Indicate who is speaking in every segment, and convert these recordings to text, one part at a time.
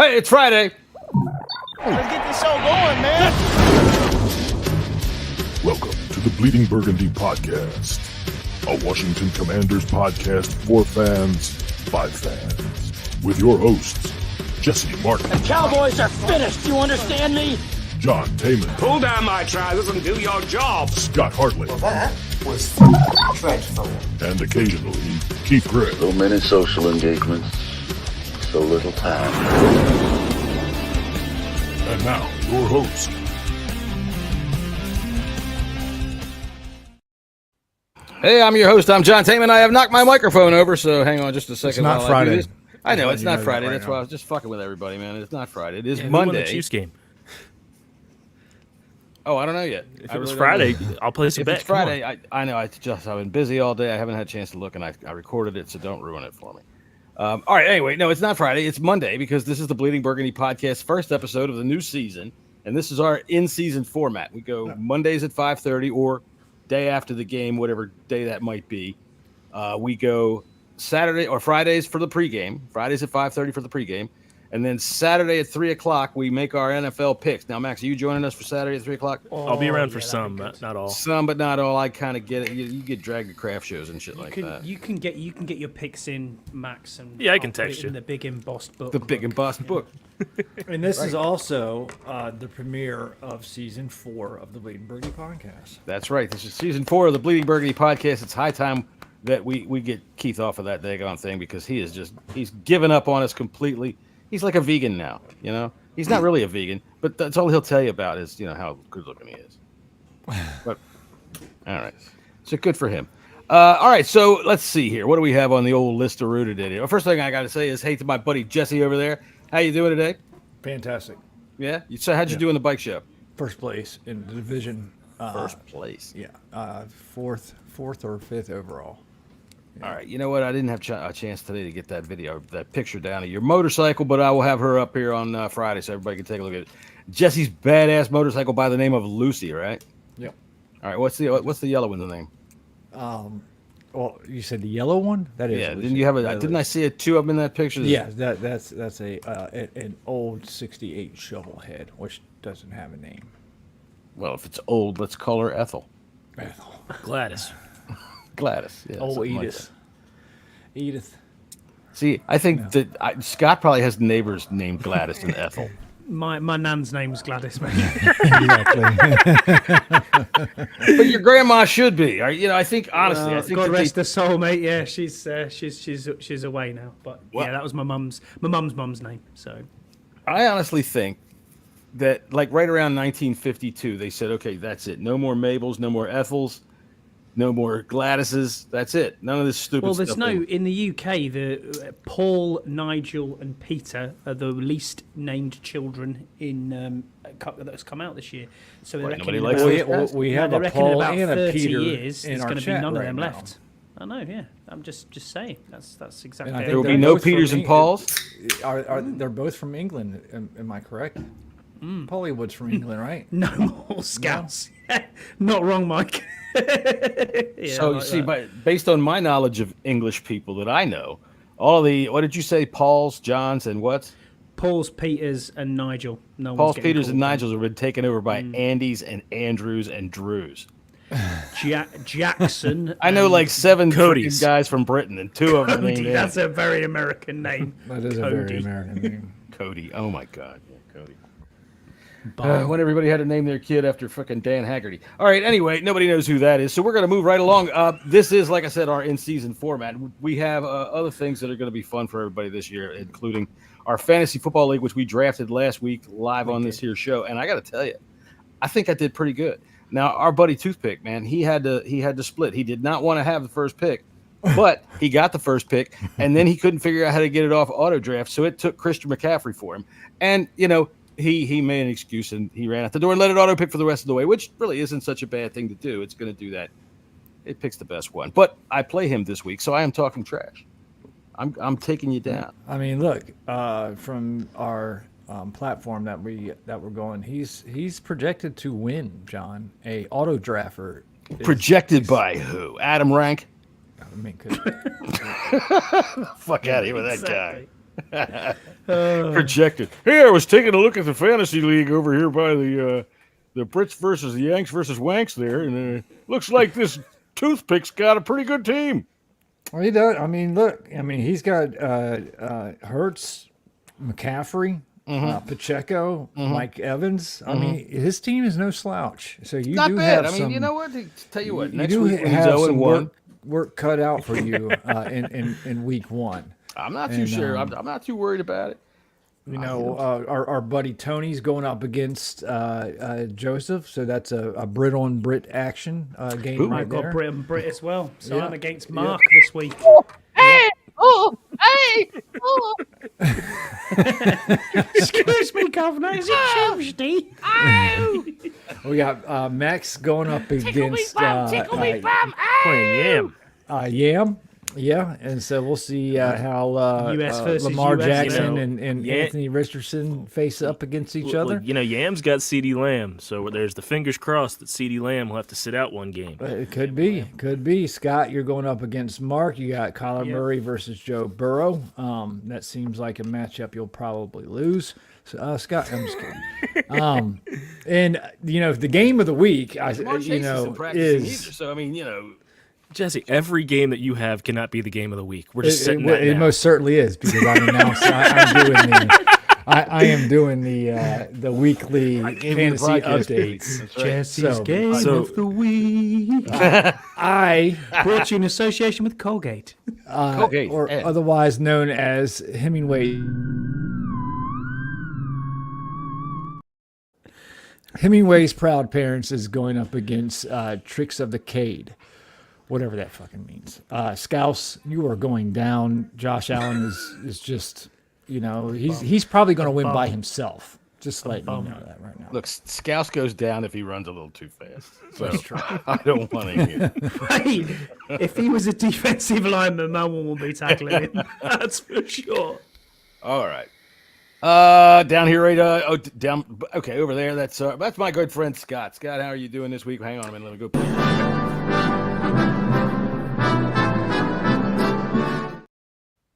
Speaker 1: Hey, it's Friday.
Speaker 2: Let's get this show going, man.
Speaker 3: Welcome to the Bleeding Burgundy podcast, a Washington Commanders podcast for fans by fans, with your hosts, Jesse Martin.
Speaker 4: The Cowboys are finished, you understand me?
Speaker 3: John Taman.
Speaker 5: Pull down my trousers and do your job.
Speaker 3: Scott Hartley.
Speaker 6: That was dreadful.
Speaker 3: And occasionally, Keith Gray.
Speaker 7: So many social engagements, so little time.
Speaker 3: And now, your host.
Speaker 1: Hey, I'm your host. I'm John Taman. I have knocked my microphone over, so hang on just a second.
Speaker 8: It's not
Speaker 1: while
Speaker 8: Friday.
Speaker 1: I do this. I know it's not Friday.
Speaker 8: Right
Speaker 1: That's
Speaker 8: now.
Speaker 1: why I was just fucking with everybody, man. It's not Friday. It is
Speaker 9: Who won the
Speaker 1: Monday.
Speaker 9: Chiefs game?
Speaker 1: Oh, I don't know yet.
Speaker 9: If it was Friday, I'll place a
Speaker 1: If
Speaker 9: bet.
Speaker 1: it's Friday, I know. I've been busy all day. I haven't had a chance to look, and I recorded it, so don't ruin it for me. All right. Anyway, no, it's not Friday. It's Monday because this is the Bleeding Burgundy podcast, first episode of the new season, and this is our in-season format. We go Mondays at 5:30 or day after the game, whatever day that might be. We go Saturday or Fridays for the pregame. Fridays at 5:30 for the pregame. And then Saturday at 3 o'clock, we make our NFL picks. Now, Max, are you joining us for Saturday at 3 o'clock?
Speaker 9: I'll be around for some, but not all.
Speaker 1: Some, but not all. I kind of get it. You get dragged to craft shows and shit like that.
Speaker 10: You can get your picks in, Max, and
Speaker 9: Yeah, I can
Speaker 10: I'll put
Speaker 9: text
Speaker 10: it
Speaker 9: you.
Speaker 10: in the big embossed book.
Speaker 1: The big embossed book.
Speaker 8: And this is also the premiere of season 4 of the Bleeding Burgundy podcast.
Speaker 1: That's right. This is season 4 of the Bleeding Burgundy podcast. It's high time that we get Keith off of that daggone thing because he's given up on us completely. He's like a vegan now, you know. He's not really a vegan, but that's all he'll tell you about is, you know, how good looking he is. But all right, so good for him. All right, so let's see here. What do we have on the old list of Roo today? Well, first thing I got to say is hey to my buddy Jesse over there. How you doing today?
Speaker 8: Fantastic.
Speaker 1: Yeah. So how'd you do in the bike show?
Speaker 8: First place in the division.
Speaker 1: First place.
Speaker 8: Yeah. Fourth or fifth overall.
Speaker 1: All right, you know what? I didn't have a chance today to get that picture down of your motorcycle, but I will have her up here on Friday so everybody can take a look at it. Jesse's badass motorcycle by the name of Lucy, right?
Speaker 8: Yep.
Speaker 1: All right, what's the yellow one's name?
Speaker 8: Well, you said the yellow one? That is.
Speaker 1: Yeah,
Speaker 8: Lucy.
Speaker 1: didn't you have
Speaker 8: That
Speaker 1: didn't I
Speaker 8: is.
Speaker 1: see two of them in that picture?
Speaker 8: Yeah, that's an old '68 shovel head, which doesn't have a name.
Speaker 1: Well, if it's old, let's call her Ethel.
Speaker 8: Ethel.
Speaker 9: Gladys.
Speaker 1: Gladys. Yeah,
Speaker 8: Oh,
Speaker 1: something like
Speaker 8: Edith. Edith.
Speaker 1: that. See, I think that Scott probably has neighbors named Gladys and Ethel.
Speaker 10: My nan's name's Gladys, man.
Speaker 1: But your grandma should be. You know, I think honestly, I think
Speaker 10: God
Speaker 1: that
Speaker 10: rest her soul, mate. Yeah, she's away now. But
Speaker 1: Well-
Speaker 10: yeah, that was my mum's mum's name. So
Speaker 1: I honestly think that, like, right around 1952, they said, okay, that's it. No more Mabels, no more Ethels, no more Gladyses. That's it. None of this stupid
Speaker 10: well,
Speaker 1: stuff.
Speaker 10: there's no in the UK. The Paul, Nigel, and Peter are the least named children in that's come out this year. So they
Speaker 1: Right,
Speaker 10: reckon
Speaker 1: nobody
Speaker 10: in
Speaker 1: likes
Speaker 10: about-
Speaker 1: those guys?
Speaker 8: we
Speaker 10: no,
Speaker 8: have
Speaker 10: they
Speaker 8: a
Speaker 10: reckon in
Speaker 8: Paul
Speaker 10: about
Speaker 8: and a
Speaker 10: 30
Speaker 8: Peter
Speaker 10: years,
Speaker 8: in
Speaker 10: there's
Speaker 8: our
Speaker 10: going to be
Speaker 8: chat
Speaker 10: none of
Speaker 8: right
Speaker 10: them
Speaker 8: now.
Speaker 10: left. I know, yeah. I'm just saying. That's exactly.
Speaker 8: And I
Speaker 1: There will
Speaker 8: think
Speaker 1: be
Speaker 8: they're
Speaker 1: no
Speaker 8: both from
Speaker 1: Peters and Pauls.
Speaker 8: They're both from England? Am I correct? Pollywood's from England, right?
Speaker 10: No more scouts. Not wrong, Mike. Yeah,
Speaker 1: So,
Speaker 10: I
Speaker 1: you
Speaker 10: like
Speaker 1: see,
Speaker 10: that.
Speaker 1: based on my knowledge of English people that I know, all the, what did you say, Pauls, Johns, and what?
Speaker 10: Paul's, Peters, and Nigel. No
Speaker 1: Paul's,
Speaker 10: one's getting
Speaker 1: Peters, and
Speaker 10: called
Speaker 1: Nigels have been taken over by Andys and Andrews and Drews.
Speaker 10: Jackson.
Speaker 1: I know
Speaker 10: and
Speaker 1: like 7
Speaker 9: Cody's.
Speaker 1: freaking guys from Britain, and 2 of them
Speaker 10: Cody.
Speaker 1: named
Speaker 10: That's a very American name.
Speaker 8: That is a
Speaker 10: Cody.
Speaker 8: very American name.
Speaker 1: Cody. Oh my God, yeah, Cody.
Speaker 10: Bob.
Speaker 1: When everybody had to name their kid after fucking Dan Haggerty. All right, anyway, nobody knows who that is, so we're going to move right along. This is, like I said, our in-season format. We have other things that are going to be fun for everybody this year, including our fantasy football league, which we drafted last week live on this here show. And I got to tell you, I think I did pretty good. Now, our buddy Toothpick, man, he had to split. He did not want to have the first pick, but he got the first pick, and then he couldn't figure out how to get it off auto draft, so it took Christian McCaffrey for him. And, you know, he made an excuse, and he ran out the door and let it auto pick for the rest of the way, which really isn't such a bad thing to do. It's going to do that. It picks the best one. But I play him this week, so I am talking trash. I'm taking you down.
Speaker 8: I mean, look, from our platform that we're going, he's projected to win, John, a auto drafter.
Speaker 1: Projected by who? Adam Rank?
Speaker 8: I mean,
Speaker 1: Fuck out of here with that guy. Projected. Hey, I was taking a look at the fantasy league over here by the Brits versus the Yanks versus Wanks there, and looks like this toothpick's got a pretty good team.
Speaker 8: Well, he does. I mean, look. I mean, he's got Hurts, McCaffrey, Pacheco, Mike Evans. I mean, his team is no slouch. So you
Speaker 1: Not
Speaker 8: do
Speaker 1: bad.
Speaker 8: have
Speaker 1: I mean,
Speaker 8: some,
Speaker 1: you know what? Tell you what.
Speaker 8: You
Speaker 1: Next
Speaker 8: do
Speaker 1: week when he's
Speaker 8: have
Speaker 1: 0
Speaker 8: some
Speaker 1: and 1.
Speaker 8: work cut out for you in week 1.
Speaker 1: I'm not too sure. I'm not too worried about it.
Speaker 8: You know, our buddy Tony's going up against Joseph, so that's a Brit on Brit action game right
Speaker 10: I've got
Speaker 8: there.
Speaker 10: Brit and Brit as well. So
Speaker 8: Yeah.
Speaker 10: I'm against Mark this week. Excuse me, Governor. Is it Tuesday?
Speaker 8: We got Max going up against
Speaker 9: Playing Yam.
Speaker 8: Yam. Yeah, and so we'll see how
Speaker 10: US versus
Speaker 8: Lamar
Speaker 10: US,
Speaker 8: Jackson
Speaker 9: you know.
Speaker 8: and
Speaker 9: Yeah.
Speaker 8: Anthony Richardson face up against each
Speaker 9: Well,
Speaker 8: other.
Speaker 9: you know, Yam's got CeeDee Lamb, so there's the fingers crossed that CeeDee Lamb will have to sit out one game.
Speaker 8: It could be. Scott, you're going up against Mark. You got Kyler Murray versus Joe Burrow. That seems like a matchup you'll probably lose. So, Scott, I'm just kidding. And you know, the game of the week, is
Speaker 1: So I mean, you know.
Speaker 9: Jesse, every game that you have cannot be the game of the week. We're just
Speaker 8: it,
Speaker 9: setting
Speaker 8: it,
Speaker 9: that
Speaker 8: it
Speaker 9: now.
Speaker 8: most certainly is because I announced I am doing the weekly fantasy updates.
Speaker 1: That's right.
Speaker 10: Jesse's
Speaker 8: So-
Speaker 10: game of the week.
Speaker 8: I
Speaker 10: Brought to you in association with Colgate.
Speaker 1: Colgate,
Speaker 8: or
Speaker 1: and-
Speaker 8: otherwise known as Hemingway. Hemingway's Proud Parents is going up against Tricks of the Cade, whatever that fucking means. Scouse, you are going down. Josh Allen is just, you know, he's probably going to win by himself. Just letting you know that right now.
Speaker 1: Look, Scouse goes down if he runs a little too fast. So I don't want to hear.
Speaker 10: Right. If he was a defensive lineman, no one would be tackling him. That's for sure.
Speaker 1: All right. Down here, right? Down. Okay, over there. That's my good friend Scott. Scott, how are you doing this week? Hang on a minute. Let me go.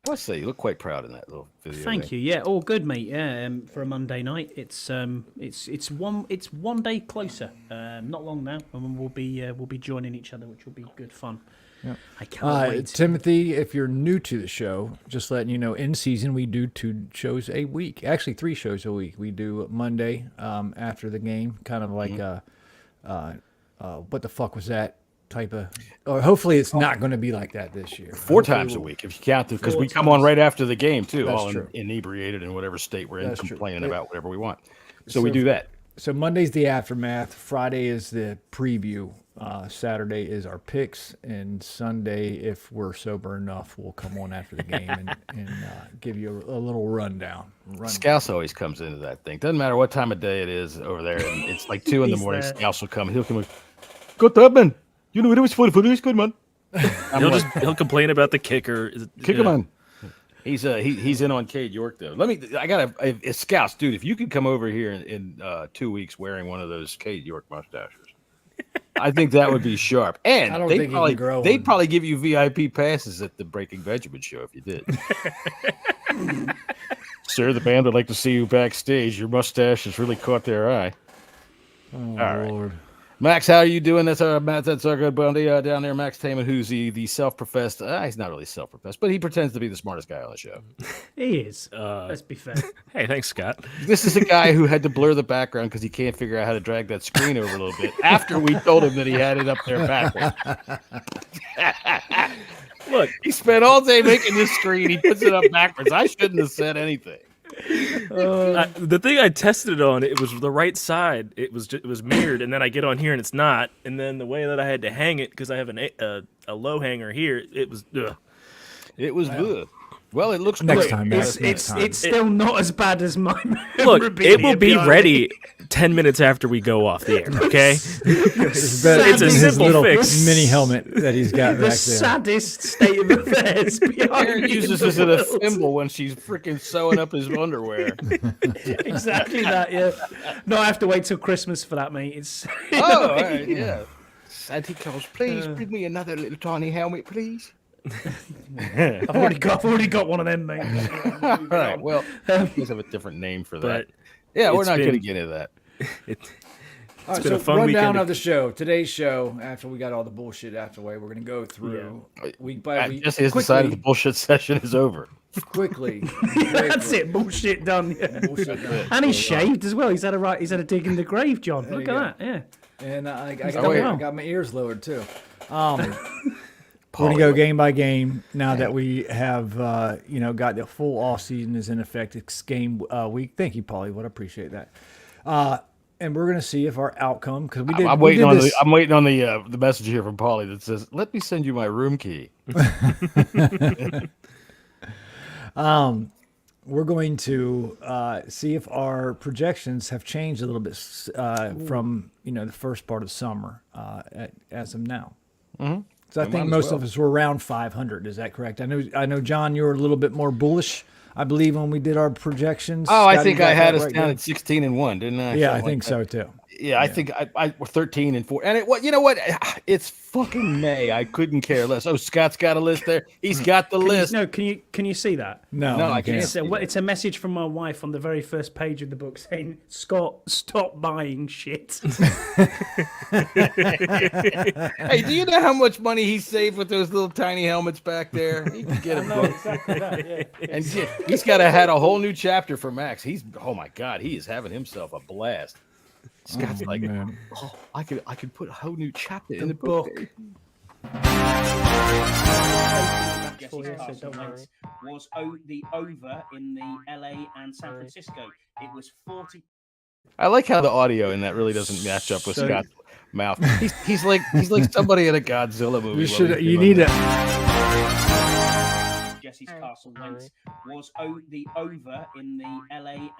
Speaker 1: Let's see. You look quite proud in that little video.
Speaker 10: Thank you. Yeah, all good, mate. Yeah, for a Monday night, it's one day closer. Not long now, and we'll be joining each other, which will be good fun.
Speaker 8: Yep.
Speaker 10: I can't wait.
Speaker 8: Timothy, if you're new to the show, just letting you know, in season we do 2 shows a week. Actually, 3 shows a week. We do Monday after the game, kind of like what the fuck was that type of. Or hopefully, it's not going to be like that this year.
Speaker 1: 4 times a week, if you count it, because we come on right after the game too,
Speaker 8: That's
Speaker 1: all
Speaker 8: true.
Speaker 1: inebriated in whatever state we're in,
Speaker 8: That's true.
Speaker 1: complaining about whatever we want. So we do that.
Speaker 8: So Monday's the aftermath. Friday is the preview. Saturday is our picks, and Sunday, if we're sober enough, we'll come on after the game and give you a little rundown.
Speaker 1: Scouse always comes into that thing. Doesn't matter what time of day it is over there, and it's like 2 in the
Speaker 10: He's
Speaker 1: morning.
Speaker 10: there.
Speaker 1: Scouse will come. He'll come. Got that, man. You know it was funny for this good man.
Speaker 9: He'll complain about the kicker.
Speaker 1: Kick him on. He's in on Cade York though. I gotta Scouse, dude. If you could come over here in 2 weeks wearing one of those Cade York mustaches, I think that would be sharp. And
Speaker 8: I don't
Speaker 1: they'd
Speaker 8: think he can grow
Speaker 1: they'd
Speaker 8: one.
Speaker 1: probably give you VIP passes at the Breaking Benjamin show if you did. Sir, the band would like to see you backstage. Your mustache has really caught their eye.
Speaker 8: Oh,
Speaker 1: All right.
Speaker 8: Lord.
Speaker 1: Max, how are you doing? That's our good buddy down there, Max Taman, who's the self-professed. He's not really self-professed, but he pretends to be the smartest guy on the show.
Speaker 10: He is. Let's be fair.
Speaker 9: Hey, thanks, Scott.
Speaker 1: This is a guy who had to blur the background because he can't figure out how to drag that screen over a little bit after we told him that he had it up there backwards. Look, he spent all day making this screen. He puts it up backwards. I shouldn't have said anything.
Speaker 9: The thing I tested it on, it was the right side. It was mirrored, and then I get on here and it's not. And then the way that I had to hang it, because I have a low hanger here, it was.
Speaker 1: It was good. Well, it looks
Speaker 8: Next
Speaker 1: great.
Speaker 8: time,
Speaker 10: It's
Speaker 8: Max, next time.
Speaker 10: it's still not as bad as my.
Speaker 9: Look, it will be
Speaker 10: memorabilia
Speaker 9: ready 10 minutes after we go off the air. Okay.
Speaker 8: It's better
Speaker 9: It's a
Speaker 8: than his
Speaker 9: simple
Speaker 8: little
Speaker 9: fix.
Speaker 8: mini helmet that he's got
Speaker 10: The
Speaker 8: back there.
Speaker 10: saddest state of affairs behind
Speaker 1: Karen
Speaker 10: me in
Speaker 1: uses
Speaker 10: the
Speaker 1: this as a
Speaker 10: world.
Speaker 1: thimble when she's freaking sewing up his underwear.
Speaker 10: Exactly that, yeah. No, I have to wait till Christmas for that, mate. It's
Speaker 1: Oh, all right, yeah. Santa Claus, please bring me another little tiny helmet, please.
Speaker 10: I've already got one of them, mate.
Speaker 1: All right. Well, you guys have a different name for that.
Speaker 9: But
Speaker 1: Yeah, we're
Speaker 9: it's
Speaker 1: not
Speaker 9: been-
Speaker 1: going to get into that.
Speaker 8: All right,
Speaker 9: been
Speaker 8: so
Speaker 9: a fun
Speaker 8: rundown
Speaker 9: weekend.
Speaker 8: of the show. Today's show, after we got all the bullshit out the way, we're going to go through week by week.
Speaker 1: Jesse has decided the bullshit session is over.
Speaker 8: quickly.
Speaker 10: That's it. Bullshit done. Yeah.
Speaker 8: Bullshit done.
Speaker 10: And he's shaved as well. He's had a dig in the grave, John. Look
Speaker 8: you
Speaker 10: at that. Yeah.
Speaker 8: And I
Speaker 10: done
Speaker 8: got my ears lowered too. We're
Speaker 1: Paul,
Speaker 8: gonna go game by game now that we have got the full off season is in effect. It's game week. Thank you, Paulie. Would appreciate that. And we're gonna see if our outcome, because
Speaker 1: I'm waiting on the message here from Paulie that says, "Let me send you my room key."
Speaker 8: We're going to see if our projections have changed a little bit from the first part of summer as of now. Mm-hmm. So I think most of us were around 500. Is that correct? I know, John, you were a little bit more bullish, I believe, when we did our projections.
Speaker 1: Oh,
Speaker 8: Scotty,
Speaker 1: I think
Speaker 8: got
Speaker 1: I had
Speaker 8: that
Speaker 1: us
Speaker 8: right
Speaker 1: down
Speaker 8: there?
Speaker 1: at 16-1, didn't I?
Speaker 8: Yeah, I
Speaker 1: Something
Speaker 8: think
Speaker 1: like
Speaker 8: so
Speaker 1: that.
Speaker 8: too.
Speaker 1: Yeah, I think I 13-4, and you know what? It's fucking May. I couldn't care less. Oh, Scott's got a list there. He's got the list.
Speaker 10: Can you see that?
Speaker 8: No,
Speaker 1: I can't.
Speaker 10: It's a message from my wife on the very first page of the book saying, "Scott, stop buying shit."
Speaker 1: Hey, do you know how much money he saved with those little tiny helmets back there? He could get a book.
Speaker 10: Exactly that. Yeah.
Speaker 1: And he's got to had a whole new chapter for Max. Oh my God, he is having himself a blast. Scott's
Speaker 8: man.
Speaker 1: I could put a whole new chapter in the book.
Speaker 2: Jesse's Castle wins was the over in the LA and San Francisco. It was 40.
Speaker 1: I like how the audio in that really doesn't match up with
Speaker 10: So-
Speaker 1: Scott's mouth. He's like somebody in a Godzilla movie.
Speaker 8: You need to.
Speaker 2: Jesse's Castle wins was the over in the LA and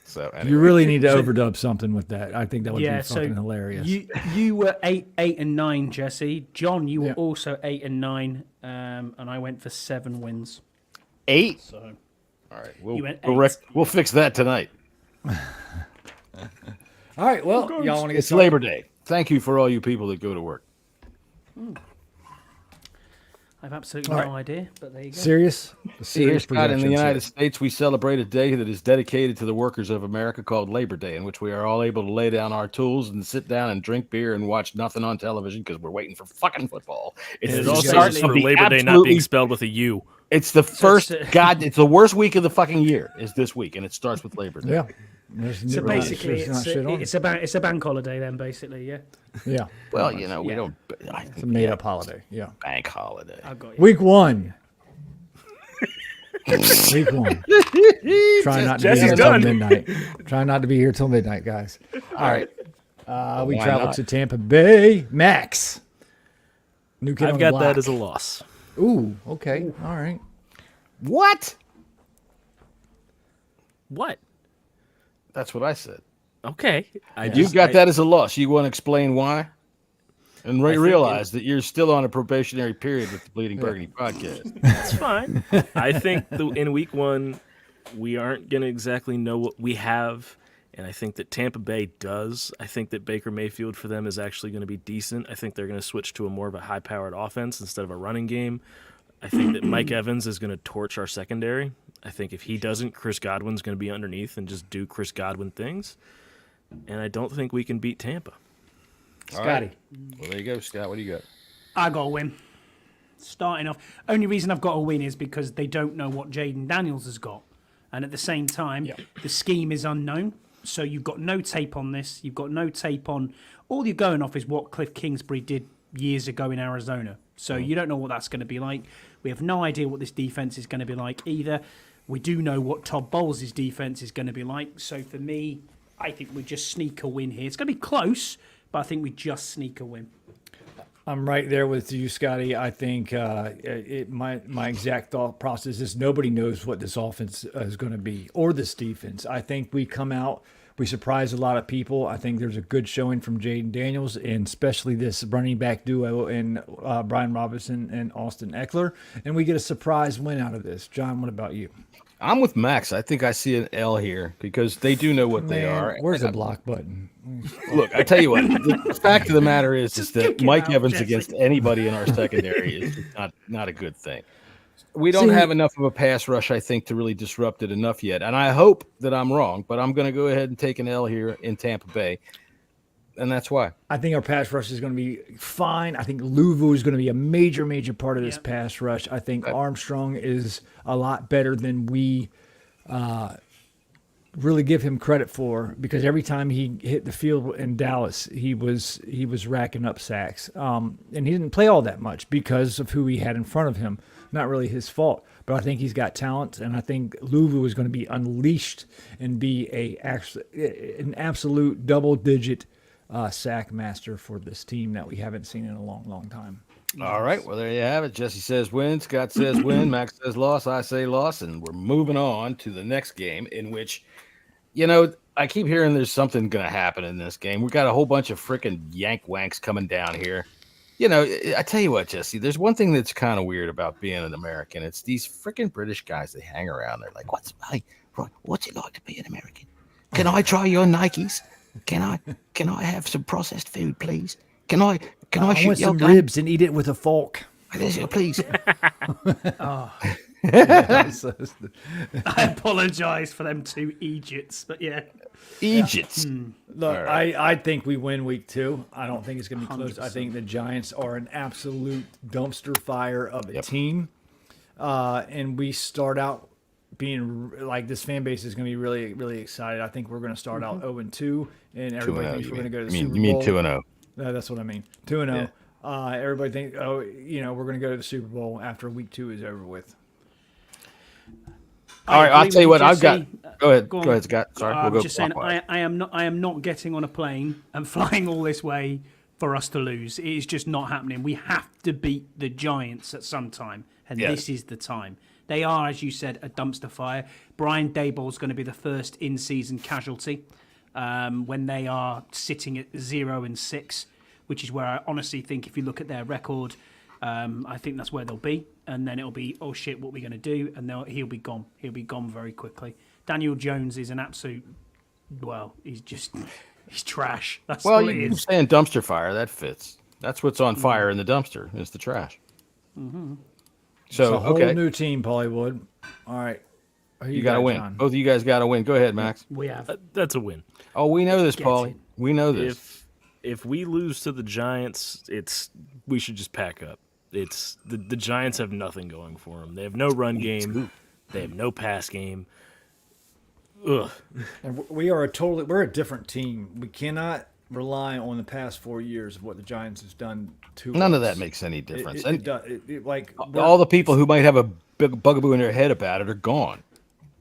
Speaker 1: So anyway.
Speaker 8: You really need to overdub something with that. I think that would be
Speaker 10: So
Speaker 8: fucking hilarious.
Speaker 10: you were 8 and 9, Jesse. John, you were also 8 and 9, and I went for 7 wins.
Speaker 1: 8.
Speaker 10: So
Speaker 1: All right,
Speaker 10: You went 8.
Speaker 1: we'll fix that tonight.
Speaker 8: All right, well, y'all want to get
Speaker 1: It's
Speaker 8: started?
Speaker 1: Labor Day. Thank you for all you people that go to work.
Speaker 10: I've absolutely no idea, but there you go.
Speaker 8: Serious
Speaker 1: Here, Scott, in the
Speaker 8: projections
Speaker 1: United
Speaker 8: here.
Speaker 1: States, we celebrate a day that is dedicated to the workers of America called Labor Day, in which we are all able to lay down our tools and sit down and drink beer and watch nothing on television because we're waiting for fucking football. It's
Speaker 9: And it
Speaker 1: the
Speaker 9: also
Speaker 1: start
Speaker 9: is
Speaker 1: of
Speaker 9: for
Speaker 1: the
Speaker 9: Labor Day not
Speaker 1: absolutely-
Speaker 9: being spelled with a U.
Speaker 1: It's the first,
Speaker 10: it's-
Speaker 1: it's the worst week of the fucking year is this week, and it starts with Labor Day.
Speaker 8: Yeah.
Speaker 10: So basically,
Speaker 8: not shit on
Speaker 10: it's a bank holiday then, basically, yeah.
Speaker 8: Yeah.
Speaker 1: Well, we don't.
Speaker 8: It's a made up holiday. Yeah.
Speaker 1: Bank holiday.
Speaker 10: I got you.
Speaker 8: Week 1. Week 1. Try not to be
Speaker 9: Jesse's
Speaker 8: here till
Speaker 9: done.
Speaker 8: midnight. Try not to be here till midnight, guys.
Speaker 1: All right.
Speaker 8: We
Speaker 1: Why
Speaker 8: traveled
Speaker 1: not?
Speaker 8: to Tampa Bay. Max. New kid on
Speaker 9: I've
Speaker 8: the
Speaker 9: got
Speaker 8: block.
Speaker 9: that as a loss.
Speaker 8: Ooh, okay. All right.
Speaker 1: What?
Speaker 9: What?
Speaker 1: That's what I said.
Speaker 9: Okay.
Speaker 1: You've got that as a loss. You want to explain why? And
Speaker 9: think
Speaker 1: realize that you're still on a probationary period with the Bleeding Burgundy podcast.
Speaker 9: That's fine. I think in week 1, we aren't going to exactly know what we have. And I think that Tampa Bay does. I think that Baker Mayfield for them is actually going to be decent. I think they're going to switch to a more of a high-powered offense instead of a running game. I think that Mike Evans is going to torch our secondary. I think if he doesn't, Chris Godwin's going to be underneath and just do Chris Godwin things. And I don't think we can beat Tampa.
Speaker 8: Scotty.
Speaker 1: Well, there you go, Scott. What do you got?
Speaker 10: I got a win. Starting off, only reason I've got a win is because they don't know what Jaden Daniels has got, and at the same time, the scheme is unknown. So you've got no tape on this. You've got no tape on. All you're going off is what Cliff Kingsbury did years ago in Arizona. So you don't know what that's going to be like. We have no idea what this defense is going to be like either. We do know what Todd Bowles' defense is going to be like. So for me, I think we just sneak a win here. It's going to be close, but I think we just sneak a win.
Speaker 8: I'm right there with you, Scotty. I think my exact thought process is nobody knows what this offense is going to be or this defense. I think we come out, we surprise a lot of people. I think there's a good showing from Jaden Daniels and especially this running back duo in Brian Robinson and Austin Eckler. And we get a surprise win out of this. John, what about you?
Speaker 1: I'm with Max. I think I see an L here because they do know what they are.
Speaker 8: Where's the block button?
Speaker 1: Look, I tell you what. The fact of the matter is that
Speaker 10: kick it
Speaker 1: Mike
Speaker 10: out,
Speaker 1: Evans
Speaker 10: Jesse.
Speaker 1: against anybody in our secondary is not a good thing. We don't have enough of a pass rush, I think, to really disrupt it enough yet. And I hope that I'm wrong, but I'm going to go ahead and take an L here in Tampa Bay. And that's why.
Speaker 8: I think our pass rush is going to be fine. I think Louvu is going to be a major part of this pass rush. I think Armstrong is a lot better than we really give him credit for, because every time he hit the field in Dallas, he was racking up sacks. And he didn't play all that much because of who he had in front of him. Not really his fault, but I think he's got talent, and I think Louvu is going to be unleashed and be an absolute double-digit sack master for this team that we haven't seen in a long time.
Speaker 1: All right. Well, there you have it. Jesse says win. Scott says win. Max says loss. I say loss. And we're moving on to the next game, in which, I keep hearing there's something going to happen in this game. We got a whole bunch of freaking yank wanks coming down here. I tell you what, Jesse, there's one thing that's kind of weird about being an American. It's these freaking British guys. They hang around. They're like, what's it like to be an American? Can I try your Nikes? Can I have some processed food, please? Can I shoot
Speaker 8: want
Speaker 1: your
Speaker 8: some
Speaker 1: gun?
Speaker 8: ribs and eat it with a fork.
Speaker 1: Please.
Speaker 10: I apologise for them two Egypts, but yeah.
Speaker 1: Egypts.
Speaker 8: Look, right. I think we win week 2. I don't think it's going to be close.
Speaker 10: 100%.
Speaker 8: I think the Giants are an absolute dumpster fire of a team. And we start out being like, this fan base is going to be really, really excited. I think we're going to start out 0-2, and everybody thinks we're going to go to the Super Bowl.
Speaker 1: You mean 2-0?
Speaker 8: No, that's what I mean. 2-0. Yeah. Everybody thinks, we're going to go to the Super Bowl after week 2 is over with.
Speaker 1: All right, I'll tell you what I've got. Go ahead,
Speaker 10: on.
Speaker 1: Scott. Sorry,
Speaker 10: I'm
Speaker 1: we'll go
Speaker 10: just saying,
Speaker 1: clockwise.
Speaker 10: I am not getting on a plane and flying all this way for us to lose. It is just not happening. We have to beat the Giants at some time, and this is the time. They are, as you said, a dumpster fire. Brian Daboll's going to be the first in-season casualty when they are sitting at 0-6, which is where I honestly think, if you look at their record, I think that's where they'll be. And then it'll be, oh shit, what are we going to do? And he'll be gone. He'll be gone very quickly. Daniel Jones is an absolute, he's trash. That's all it
Speaker 1: you're
Speaker 10: is.
Speaker 1: saying dumpster fire. That fits. That's what's on fire in the dumpster is the trash.
Speaker 10: Mm-hmm.
Speaker 1: So,
Speaker 8: it's a whole new team, Pollywood. All right.
Speaker 1: You got to win.
Speaker 8: John?
Speaker 1: Both of you guys got to win. Go ahead, Max.
Speaker 10: We have.
Speaker 9: That's a win.
Speaker 1: Oh, we know this, Paulie. We know this.
Speaker 9: If we lose to the Giants, we should just pack up. It's the Giants have nothing going for them. They have no run game. They have no pass game. Ugh.
Speaker 8: And we're a different team. We cannot rely on the past 4 years of what the Giants has done to us.
Speaker 1: None of that makes any difference.
Speaker 8: All
Speaker 1: the people who might have a big bugaboo in their head about it are gone.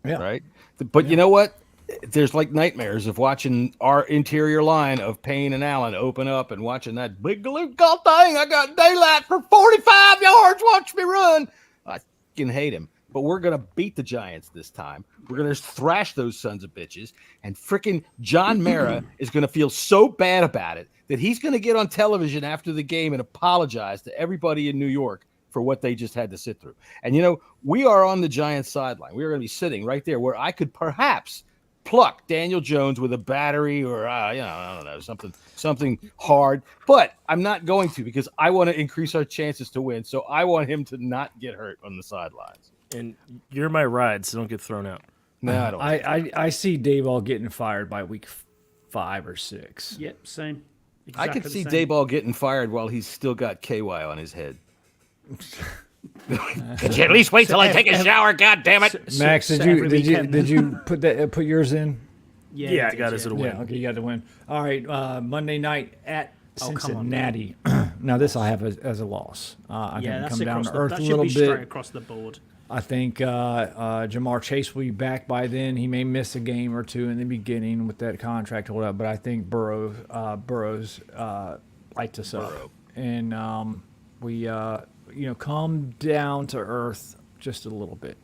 Speaker 8: Yeah.
Speaker 1: Right. But you know what? There's like nightmares of watching our interior line of Payne and Allen open up and watching that big galoo thing. I got daylight for 45 yards. Watch me run. I fucking hate him. But we're going to beat the Giants this time. We're going to thrash those sons of bitches. And freaking John Mara is going to feel so bad about it that he's going to get on television after the game and apologize to everybody in New York for what they just had to sit through. And, we are on the Giants sideline. We are going to be sitting right there where I could perhaps pluck Daniel Jones with a battery or, I don't know, something hard. But I'm not going to, because I want to increase our chances to win. So I want him to not get hurt on the sidelines.
Speaker 9: And you're my ride, so don't get thrown out.
Speaker 1: No, I don't.
Speaker 8: I see Dayball getting fired by week 5 or 6.
Speaker 10: Yep, same.
Speaker 1: I could see Dayball getting fired while he's still got KY on his head.
Speaker 5: Could you at least wait till I take a shower? God damn it!
Speaker 8: Max, did you put yours in?
Speaker 9: Yeah, I got us at a win.
Speaker 8: Yeah, okay, you got to win. All right, Monday night at Cincinnati. Now this I have as a loss. I think
Speaker 10: that's
Speaker 8: come down to earth
Speaker 10: that
Speaker 8: a
Speaker 10: should
Speaker 8: little
Speaker 10: be
Speaker 8: bit.
Speaker 10: straight across the board.
Speaker 8: I think Jamar Chase will be back by then. He may miss a game or two in the beginning with that contract hold up, but I think Burrows lights us up, and we calm down to earth just a little bit.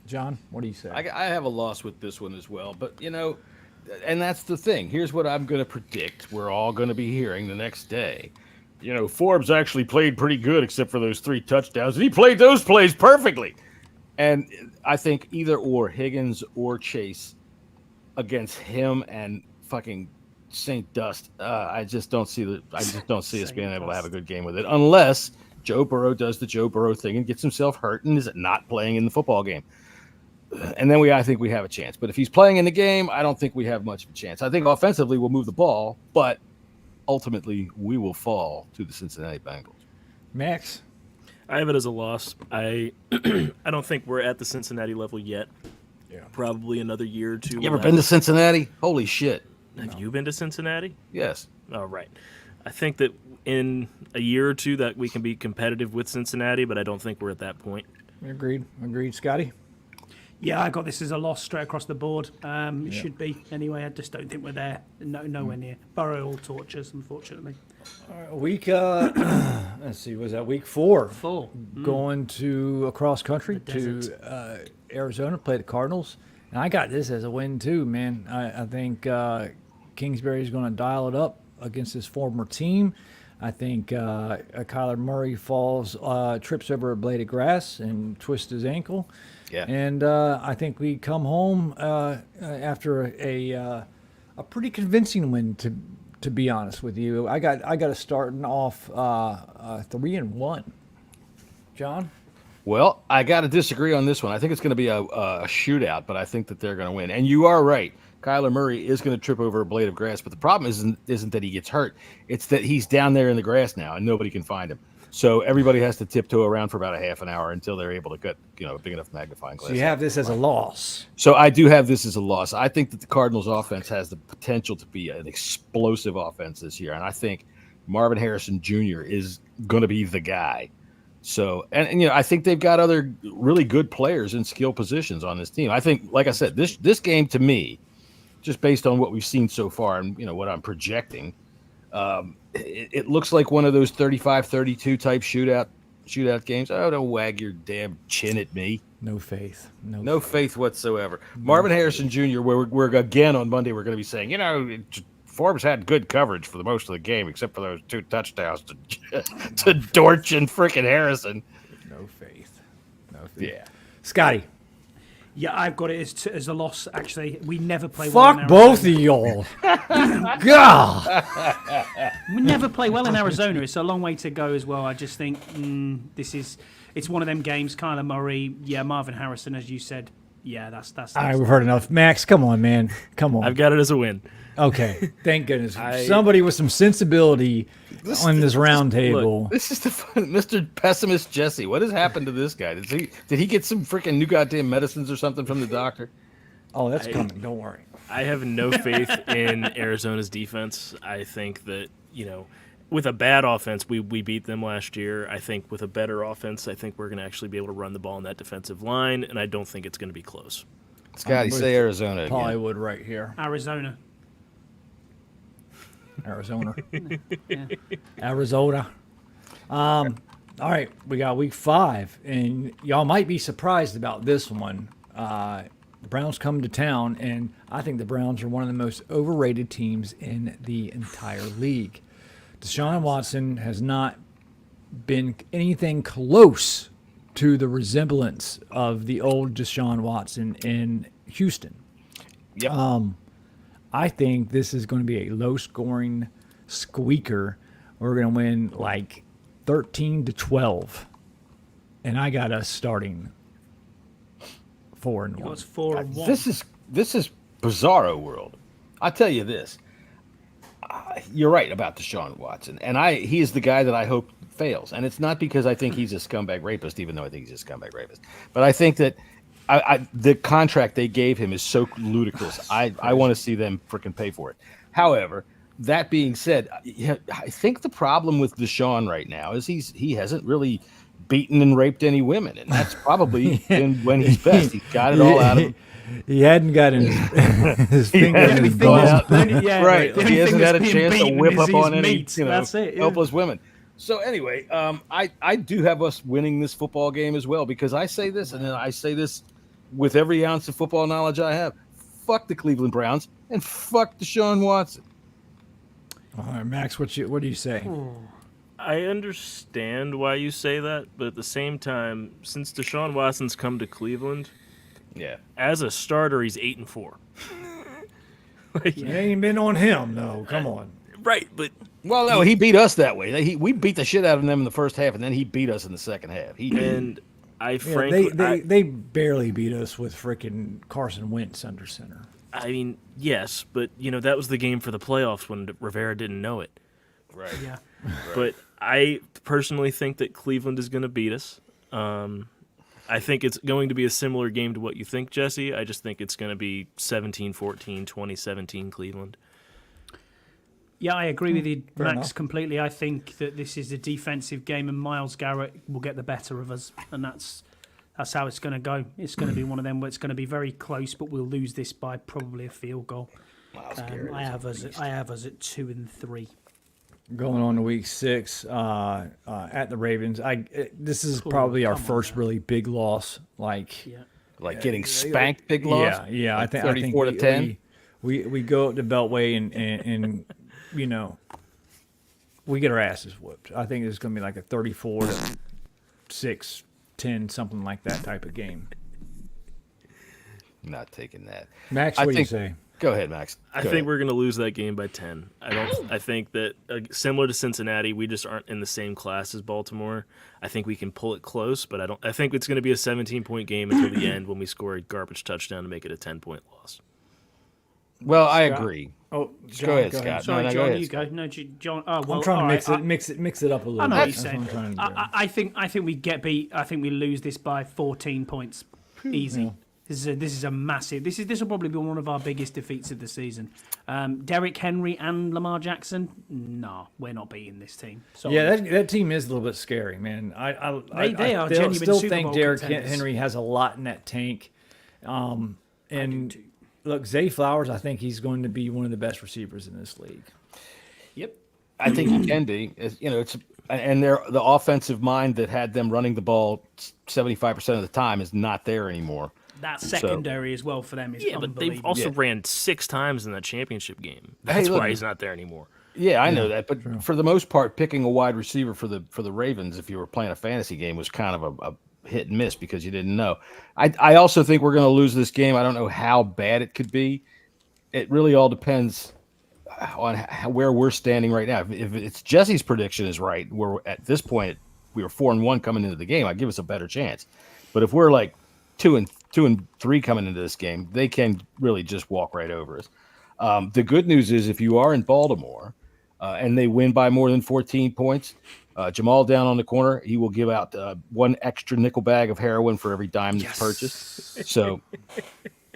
Speaker 8: John, what do you say?
Speaker 1: I have a loss with this one as well, but and that's the thing. Here's what I'm going to predict. We're all going to be hearing the next day. Forbes actually played pretty good except for those 3 touchdowns, and he played those plays perfectly. And I think either or Higgins or Chase against him and fucking Saint Dust. I just don't see us being able to have a good game with it unless Joe Burrow does the Joe Burrow thing and gets himself hurt and is not playing in the football game. And then I think we have a chance. But if he's playing in the game, I don't think we have much of a chance. I think offensively we'll move the ball, but ultimately we will fall to the Cincinnati Bengals.
Speaker 8: Max?
Speaker 9: I have it as a loss. I don't think we're at the Cincinnati level yet.
Speaker 8: Yeah.
Speaker 9: Probably another year or two.
Speaker 1: You ever been to Cincinnati? Holy shit.
Speaker 9: Have you been to Cincinnati?
Speaker 1: Yes.
Speaker 9: All right. I think that in a year or two that we can be competitive with Cincinnati, but I don't think we're at that point.
Speaker 8: Agreed. Scotty?
Speaker 10: Yeah, I got this as a loss straight across the board. It should be anyway. I just don't think we're there. Nowhere near. Burrow all tortures, unfortunately.
Speaker 8: Week, let's see, was that week 4?
Speaker 10: 4.
Speaker 8: Going to across country to Arizona, play the Cardinals. And I got this as a win too, man. I think Kingsbury's going to dial it up against his former team. I think Kyler Murray trips over a blade of grass and twists his ankle.
Speaker 1: Yeah.
Speaker 8: And I think we come home after a pretty convincing win, to be honest with you. I got us starting off 3-1. John?
Speaker 1: Well, I got to disagree on this one. I think it's going to be a shootout, but I think that they're going to win. And you are right. Kyler Murray is going to trip over a blade of grass, but the problem isn't that he gets hurt. It's that he's down there in the grass now, and nobody can find him. So everybody has to tiptoe around for about a half an hour until they're able to get a big enough magnifying glass.
Speaker 8: So you have this as a loss.
Speaker 1: So I do have this as a loss. I think that the Cardinals' offense has the potential to be an explosive offense this year, and I think Marvin Harrison Jr. is going to be the guy. So, and I think they've got other really good players in skill positions on this team. I think, like I said, this game to me, just based on what we've seen so far and what I'm projecting, it looks like one of those 35-32 type shootout games. Oh, don't wag your damn chin at me.
Speaker 8: No faith.
Speaker 1: No faith whatsoever. Marvin Harrison Jr., we're again on Monday, we're going to be saying, Forbes had good coverage for the most of the game, except for those 2 touchdowns to Dortch and frickin' Harrison.
Speaker 8: No faith.
Speaker 1: Yeah.
Speaker 8: Scotty.
Speaker 10: Yeah, I've got it as a loss, actually. We never play
Speaker 8: well
Speaker 10: in Arizona.
Speaker 8: Fuck both of y'all. God.
Speaker 10: We never play well in Arizona. It's a long way to go as well. I just think it's one of them games. Kyler Murray, Marvin Harrison, as you said. Yeah, that's
Speaker 8: all right, we've heard enough. Max, come on, man. Come on.
Speaker 9: I've got it as a win.
Speaker 8: Okay, thank goodness. Somebody with some sensibility on this round table.
Speaker 1: Look, this is the fun, Mr. Pessimist Jesse. What has happened to this guy? Did he get some freaking new goddamn medicines or something from the doctor?
Speaker 8: Oh, that's coming. Don't worry.
Speaker 9: I have no faith in Arizona's defense. I think that, with a bad offense, we beat them last year. I think with a better offense, I think we're going to actually be able to run the ball in that defensive line, and I don't think it's going to be close.
Speaker 1: Scotty, say Arizona again.
Speaker 8: Hollywood right here.
Speaker 10: Arizona.
Speaker 8: Arizona. All right, we got week 5, and y'all might be surprised about this one. The Browns come to town, and I think the Browns are one of the most overrated teams in the entire league. Deshaun Watson has not been anything close to the resemblance of the old Deshaun Watson in Houston.
Speaker 1: Yep.
Speaker 8: I think this is going to be a low-scoring squeaker. We're going to win like 13-12, and I got us starting 4-1.
Speaker 10: It was 4-1.
Speaker 1: This is bizarro world. I tell you this. You're right about Deshaun Watson, and he is the guy that I hope fails. And it's not because I think he's a scumbag rapist, even though I think he's a scumbag rapist. But I think that the contract they gave him is so ludicrous. I want to see them freaking pay for it. However, that being said, I think the problem with Deshaun right now is he hasn't really beaten and raped any women, and that's probably when he's best. He's got it all out of him.
Speaker 8: He hadn't gotten his finger in his balls.
Speaker 1: Right. He hasn't had a chance to whip up on any
Speaker 10: That's it,
Speaker 1: helpless women. So anyway, I do have us winning this football game as well, because I say this, and then I say this with every ounce of football knowledge I have. Fuck the Cleveland Browns and fuck Deshaun Watson.
Speaker 8: All right, Max, what do you say?
Speaker 9: I understand why you say that, but at the same time, since Deshaun Watson's come to Cleveland,
Speaker 1: Yeah.
Speaker 9: as a starter, he's 8-4.
Speaker 8: It ain't been on him, no. Come on.
Speaker 9: Right, but
Speaker 1: Well, no, he beat us that way. We beat the shit out of them in the first half, and then he beat us in the second half.
Speaker 9: frankly,
Speaker 8: they barely beat us with freaking Carson Wentz under center.
Speaker 9: I mean, yes, but that was the game for the playoffs when Rivera didn't know it.
Speaker 1: Right.
Speaker 10: Yeah.
Speaker 9: But I personally think that Cleveland is going to beat us. I think it's going to be a similar game to what you think, Jesse. I just think it's going to be 17-14, 2017 Cleveland.
Speaker 10: Yeah, I agree with you,
Speaker 8: Fair
Speaker 10: Max,
Speaker 8: enough.
Speaker 10: completely. I think that this is a defensive game, and Myles Garrett will get the better of us, and that's how it's going to go. It's going to be one of them where it's going to be very close, but we'll lose this by probably a field goal. I have us at 2-3.
Speaker 8: Going on to week 6 at the Ravens. This is probably our first really big loss. Like
Speaker 1: getting spanked, big loss.
Speaker 8: Yeah.
Speaker 1: Like
Speaker 8: I think
Speaker 1: 34 to 10.
Speaker 8: We go up to Beltway and we get our asses whooped. I think it's going to be like a 34-6, 10, something like that type of game.
Speaker 1: Not taking that.
Speaker 8: Max, what do you say?
Speaker 1: Go ahead, Max.
Speaker 9: I think we're going to lose that game by 10. I think that similar to Cincinnati, we just aren't in the same class as Baltimore. I think we can pull it close, but I think it's going to be a 17-point game until the end when we score a garbage touchdown to make it a 10-point loss.
Speaker 1: Well, I agree.
Speaker 8: Oh, John,
Speaker 1: go ahead, Scott.
Speaker 10: Sorry,
Speaker 1: No,
Speaker 10: John,
Speaker 1: go ahead,
Speaker 10: you
Speaker 1: Scott.
Speaker 10: go. No, John. Oh, well,
Speaker 8: I'm trying to
Speaker 10: all right,
Speaker 8: mix it up a little
Speaker 10: I know
Speaker 8: bit.
Speaker 10: what you're
Speaker 8: That's
Speaker 10: saying.
Speaker 8: what I'm trying to do.
Speaker 10: I think we get beat. I think we lose this by 14 points, easy.
Speaker 8: Yeah.
Speaker 10: This is a massive. This will probably be one of our biggest defeats of the season. Derrick Henry and Lamar Jackson. No, we're not beating this team. Sorry.
Speaker 8: Yeah, that team is a little bit scary, man.
Speaker 10: They are
Speaker 8: I
Speaker 10: genuine
Speaker 8: still
Speaker 10: Super
Speaker 8: think
Speaker 10: Bowl
Speaker 8: Derrick
Speaker 10: contenders.
Speaker 8: Henry has a lot in that tank. And look, Zay Flowers, I think he's going to be one of the best receivers in this league.
Speaker 10: Yep.
Speaker 1: I think he can be. They're the offensive mind that had them running the ball 75% of the time is not there anymore.
Speaker 10: That secondary as well for them is
Speaker 9: Yeah, but they've
Speaker 10: unbelievable.
Speaker 9: also ran 6 times in that championship game. That's
Speaker 1: look,
Speaker 9: why he's not there anymore.
Speaker 1: Yeah, I know that, but for the most part, picking a wide receiver for the Ravens, if you were playing a fantasy game, was kind of a hit and miss because you didn't know. I also think we're going to lose this game. I don't know how bad it could be. It really all depends on where we're standing right now. If it's Jesse's prediction is right, we're at this point we were 4-1 coming into the game. I'd give us a better chance. But if we're like 2-3 coming into this game, they can really just walk right over us. The good news is if you are in Baltimore and they win by more than 14 points, Jamal down on the corner, he will give out 1 extra nickel bag of heroin for every dime that's purchased. So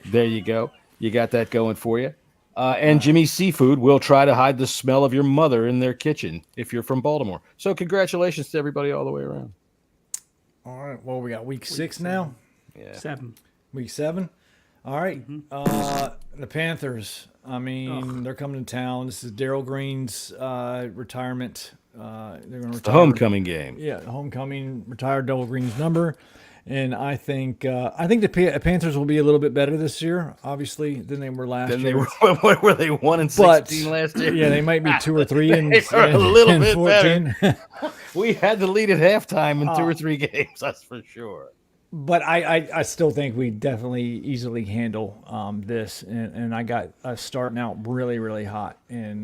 Speaker 1: there you go. You got that going for you. And Jimmy's Seafood will try to hide the smell of your mother in their kitchen if you're from Baltimore. So congratulations to everybody all the way around.
Speaker 8: All right. Well, we got week 6 now.
Speaker 1: Yeah.
Speaker 10: 7.
Speaker 8: Week 7. All right. The Panthers. I mean, they're coming to town. This is Darryl Green's retirement. They're going to retire.
Speaker 1: The homecoming game.
Speaker 8: Yeah, homecoming. Retire Darryl Green's number. And I think the Panthers will be a little bit better this year, obviously, than they were last year.
Speaker 1: What were they 1-16 last year?
Speaker 8: Yeah, they might be 2 or 3 in
Speaker 1: a little bit
Speaker 8: 14.
Speaker 1: better. We had the lead at halftime in 2 or 3 games, that's for sure.
Speaker 8: But I still think we definitely easily handle this, and I got us starting out really, really hot, and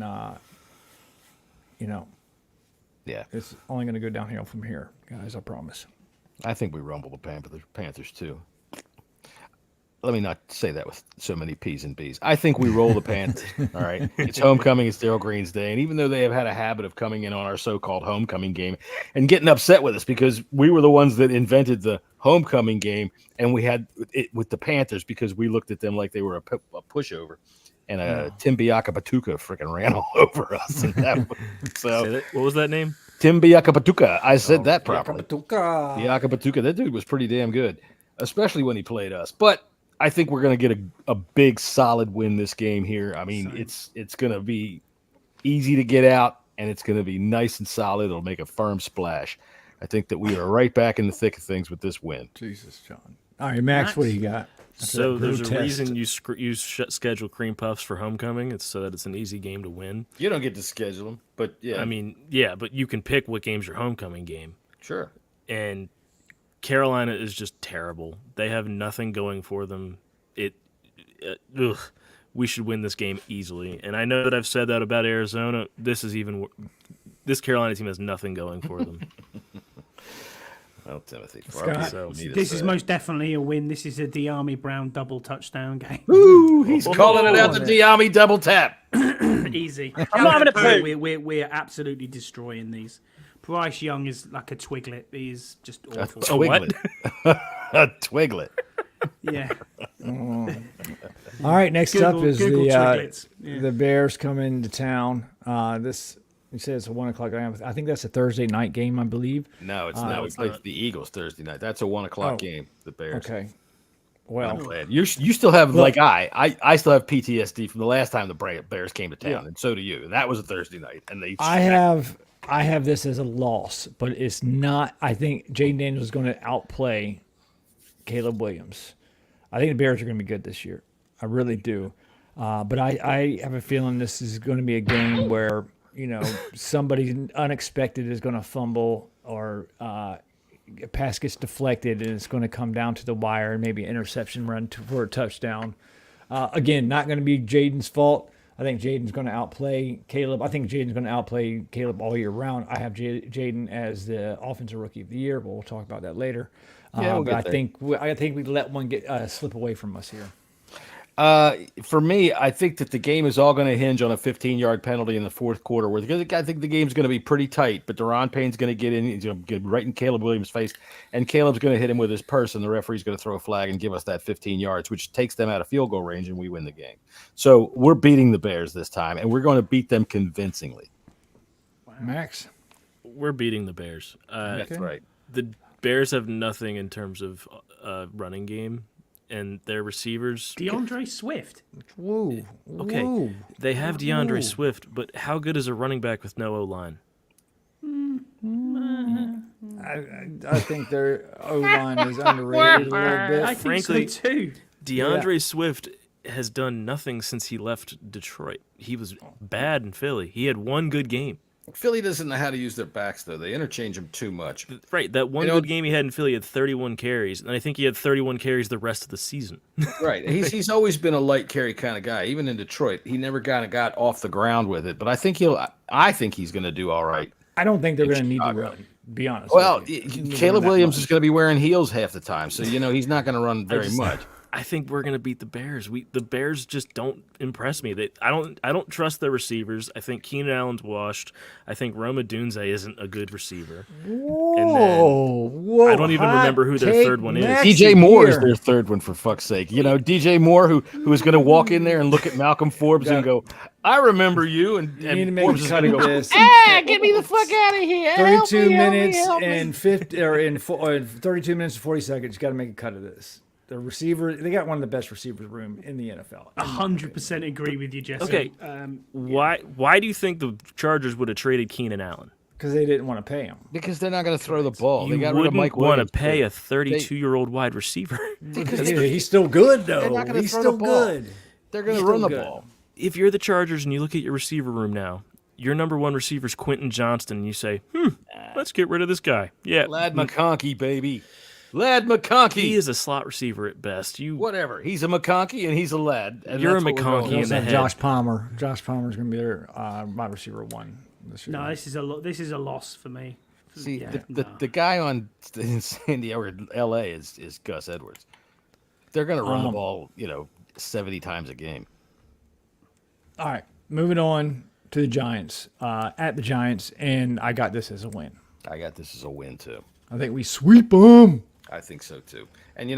Speaker 1: Yeah,
Speaker 8: it's only going to go downhill from here, guys. I promise.
Speaker 1: I think we rumble the Panthers too. Let me not say that with so many P's and B's. I think we roll the Panthers. All right. It's homecoming. It's Darryl Green's day. And even though they have had a habit of coming in on our so-called homecoming game and getting upset with us because we were the ones that invented the homecoming game and we had it with the Panthers because we looked at them like they were a pushover. And Timbiaka Batuka freaking ran all over us. And
Speaker 9: What was that name?
Speaker 1: Timbiaka Batuka. I said that properly.
Speaker 8: Batuka.
Speaker 1: Batuka. That dude was pretty damn good, especially when he played us. But I think we're going to get a big, solid win this game here. I mean, it's going to be easy to get out, and it's going to be nice and solid. It'll make a firm splash. I think that we are right back in the thick of things with this win.
Speaker 8: Jesus, John. All right, Max, what do you got?
Speaker 9: So there's a
Speaker 8: test.
Speaker 9: reason you schedule cream puffs for homecoming. It's so that it's an easy game to win.
Speaker 1: You don't get to schedule them, but yeah.
Speaker 9: I mean, yeah, but you can pick what game's your homecoming game.
Speaker 1: Sure.
Speaker 9: And Carolina is just terrible. They have nothing going for them. We should win this game easily. And I know that I've said that about Arizona. This Carolina team has nothing going for them.
Speaker 1: Well, Timothy,
Speaker 10: this is most definitely a win. This is a Diami Brown double touchdown game.
Speaker 1: Ooh, he's calling it out the Diami double tap.
Speaker 10: Easy.
Speaker 4: I'm not having a poo.
Speaker 10: We're absolutely destroying these. Bryce Young is like a twiglet. He is just awful.
Speaker 1: A twiglet. A twiglet.
Speaker 10: Yeah.
Speaker 8: All right, next up is
Speaker 10: Google Twiglets. Yeah.
Speaker 8: the Bears coming to town. This you said it's a 1 o'clock game. I think that's a Thursday night game, I believe.
Speaker 1: No, it's not. We play the Eagles Thursday night. That's a 1 o'clock game. The Bears.
Speaker 8: Okay. Well,
Speaker 1: I'm glad you still have I still have PTSD from the last time the Bears came to town, and so do you. That was a Thursday night, and they.
Speaker 8: I have this as a loss, but it's not. I think Jaden Daniels is going to outplay Caleb Williams. I think the Bears are going to be good this year. I really do. But I have a feeling this is going to be a game where, somebody unexpected is going to fumble or a pass gets deflected and it's going to come down to the wire and maybe an interception run for a touchdown. Again, not going to be Jaden's fault. I think Jaden's going to outplay Caleb. I think Jaden's going to outplay Caleb all year round. I have Jaden as the offensive rookie of the year, but we'll talk about that later. But I think we let one get slip away from us here.
Speaker 1: For me, I think that the game is all going to hinge on a 15-yard penalty in the fourth quarter. I think the game's going to be pretty tight, but Deron Payne's going to get in. He's going to get right in Caleb Williams' face, and Caleb's going to hit him with his purse, and the referee's going to throw a flag and give us that 15 yards, which takes them out of field goal range, and we win the game. So we're beating the Bears this time, and we're going to beat them convincingly.
Speaker 8: Max?
Speaker 9: We're beating the Bears.
Speaker 1: That's right.
Speaker 9: The Bears have nothing in terms of running game. And their receivers.
Speaker 10: DeAndre Swift.
Speaker 8: Whoa.
Speaker 9: Okay.
Speaker 8: Whoa.
Speaker 9: They have DeAndre Swift, but how good is a running back with no O-line?
Speaker 8: I think their O-line is underrated a little bit.
Speaker 10: I think so too.
Speaker 9: DeAndre Swift has done nothing since he left Detroit. He was bad in Philly. He had one good game.
Speaker 1: Philly doesn't know how to use their backs, though. They interchange them too much.
Speaker 9: Right. That one good game he had in Philly, he had 31 carries, and I think he had 31 carries the rest of the season.
Speaker 1: Right. He's always been a light carry kind of guy. Even in Detroit, he never kind of got off the ground with it. But I think he's going to do all right.
Speaker 8: I don't think they're going to need to run. Be honest.
Speaker 1: Well, Caleb Williams is going to be wearing heels half the time, so he's not going to run very much.
Speaker 9: I think we're going to beat the Bears. The Bears just don't impress me. I don't trust their receivers. I think Keenan Allen's washed. I think Roma Dunze isn't a good receiver.
Speaker 8: Whoa!
Speaker 9: I don't even remember who their third one is.
Speaker 1: DJ Moore is their third one, for fuck's sake. DJ Moore, who is going to walk in there and look at Malcolm Forbes and go, "I remember you," and Forbes is going to go,
Speaker 5: "Get me the fuck out of here!"
Speaker 8: 32 minutes and 32 minutes and 40 seconds. You got to make a cut of this. The receiver, they got one of the best receivers room in the NFL.
Speaker 10: 100% agree with you, Jesse.
Speaker 9: Okay, why do you think the Chargers would have traded Keenan Allen?
Speaker 8: Because they didn't want to pay him.
Speaker 1: Because they're not going to throw the ball.
Speaker 9: You
Speaker 1: they got rid of Mike
Speaker 9: want
Speaker 1: Williams.
Speaker 9: to pay a 32-year-old wide receiver.
Speaker 8: He's still good, though. He's still good.
Speaker 1: They're going to run the ball.
Speaker 9: If you're the Chargers and you look at your receiver room now, your number one receiver is Quentin Johnston, and you say, let's get rid of this guy. Yeah,
Speaker 1: Lad McConkey, baby. Lad McConkey.
Speaker 9: He is a slot receiver at best.
Speaker 1: Whatever. He's a McConkey and he's a Lad. And
Speaker 9: you're a McConkey in the head.
Speaker 8: Josh Palmer. Josh Palmer's going to be their wide receiver one this year.
Speaker 10: No, this is a loss for me.
Speaker 1: See, the guy in San Diego or L.A. is Gus Edwards. They're going to run the ball, 70 times a game.
Speaker 8: All right, moving on to the Giants. At the Giants, and I got this as a win.
Speaker 1: I got this as a win too.
Speaker 8: I think we sweep them.
Speaker 1: I think so too. And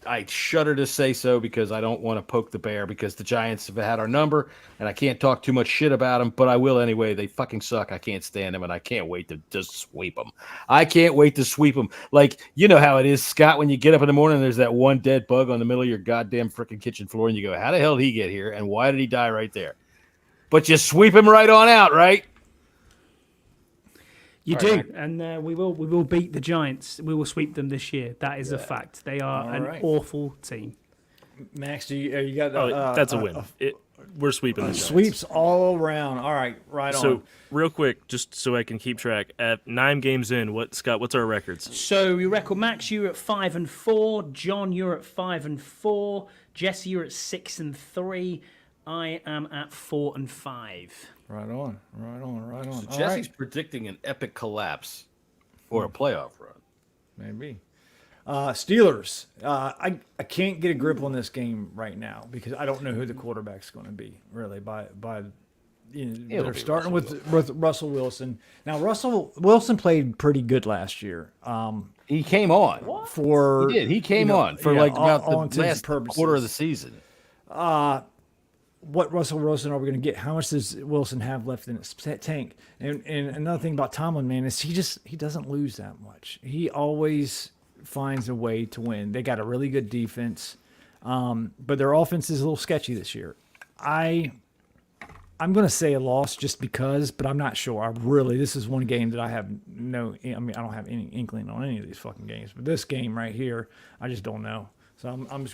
Speaker 1: I shudder to say so because I don't want to poke the bear because the Giants have had our number and I can't talk too much shit about them, but I will anyway. They fucking suck. I can't stand them and I can't wait to just sweep them. I can't wait to sweep them. Like, you know how it is, Scott, when you get up in the morning and there's that one dead bug on the middle of your goddamn freaking kitchen floor and you go, how the hell did he get here and why did he die right there? But you sweep him right on out, right?
Speaker 10: You
Speaker 1: All
Speaker 10: do,
Speaker 1: right.
Speaker 10: and we will beat the Giants. We will sweep them this year. That is a fact. They are an awful team.
Speaker 8: Max, you got?
Speaker 9: That's a win. We're sweeping the Giants.
Speaker 8: Sweeps all around. All right, right on.
Speaker 9: So real quick, just so I can keep track, at 9 games in, what's our records?
Speaker 10: So your record, Max, you're at 5-4. John, you're at 5-4. Jesse, you're at 6-3. I am at 4-5.
Speaker 8: Right on.
Speaker 1: So Jesse's predicting an epic collapse or a playoff run.
Speaker 8: Maybe. Steelers. I can't get a grip on this game right now because I don't know who the quarterback's going to be. Really, they're starting with Russell Wilson. Now Russell Wilson played pretty good last year.
Speaker 1: He came on
Speaker 8: for
Speaker 1: he did. He came on for about the last quarter of the season.
Speaker 8: What Russell Wilson are we going to get? How much does Wilson have left in his tank? And another thing about Tomlin, man, is he doesn't lose that much. He always finds a way to win. They got a really good defense, but their offense is a little sketchy this year. I'm going to say a loss just because, but I'm not sure. This is one game that I have I don't have any inkling on any of these fucking games. But this game right here, I just don't know. So I'm going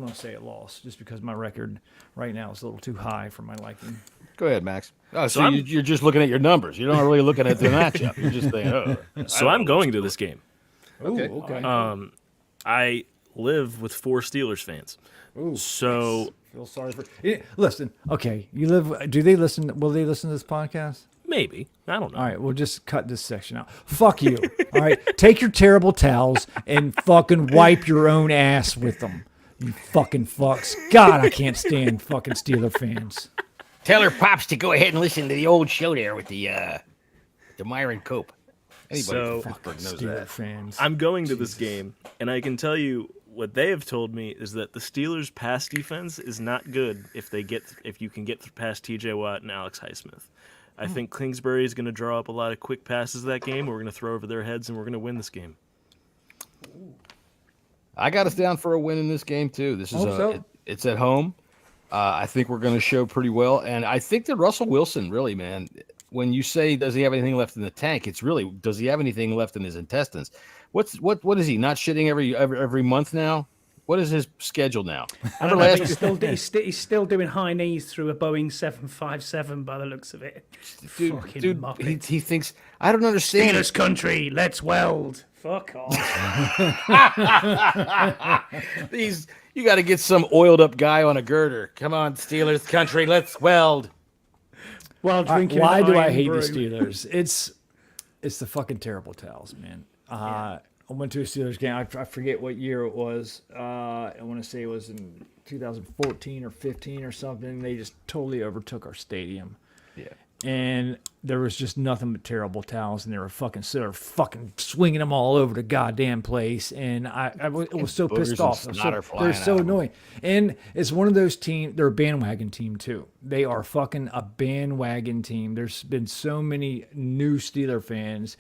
Speaker 8: to say a loss just because my record right now is a little too high for my liking.
Speaker 1: Go ahead, Max. Oh, so you're just looking at your numbers. You're not really looking at the matchup. You're just saying,
Speaker 9: So I'm going to this game.
Speaker 1: Okay.
Speaker 8: Ooh, okay.
Speaker 9: I live with 4 Steelers fans.
Speaker 8: Ooh,
Speaker 9: so
Speaker 8: nice. Feel sorry for. Listen, okay. You live. Do they listen? Will they listen to this podcast?
Speaker 9: maybe. I don't know.
Speaker 8: All right, we'll just cut this section out. Fuck you. All right, take your terrible towels and fucking wipe your own ass with them. You fucking fucks. God, I can't stand fucking Steeler fans.
Speaker 5: Tell her pops to go ahead and listen to the old show there with the Myron Cope.
Speaker 9: Anybody
Speaker 8: from Pittsburgh knows that. Fans.
Speaker 9: I'm going to this game, and I can tell you what they have told me is that the Steelers' pass defense is not good if you can get past T.J. Watt and Alex Highsmith. I think Kingsbury is going to draw up a lot of quick passes that game. We're going to throw over their heads, and we're going to win this game.
Speaker 1: I got us down for a win in this game too. This is it's at home. I think we're going to show pretty well, and I think that Russell Wilson, really, man. When you say does he have anything left in the tank, it's really does he have anything left in his intestines? What is he not shitting every month now? What is his schedule now?
Speaker 10: I don't know, he's still doing high knees through a Boeing 757 by the looks of it.
Speaker 1: Dude, he thinks I don't understand.
Speaker 10: Steelers country, let's weld. Fuck off.
Speaker 1: You got to get some oiled up guy on a girder. Come on, Steelers country, let's weld.
Speaker 10: While drinking.
Speaker 8: Why do I hate the Steelers? It's the fucking terrible towels, man. I went to a Steelers game. I forget what year it was. I want to say it was in 2014 or 15 or something. They just totally overtook our stadium.
Speaker 1: Yeah.
Speaker 8: And there was just nothing but terrible towels, and they were fucking swinging them all over the goddamn place. And I was so pissed off. They're so annoying. And it's one of those teams. They're a bandwagon team too. They are fucking a bandwagon team. There's been so many new Steeler fans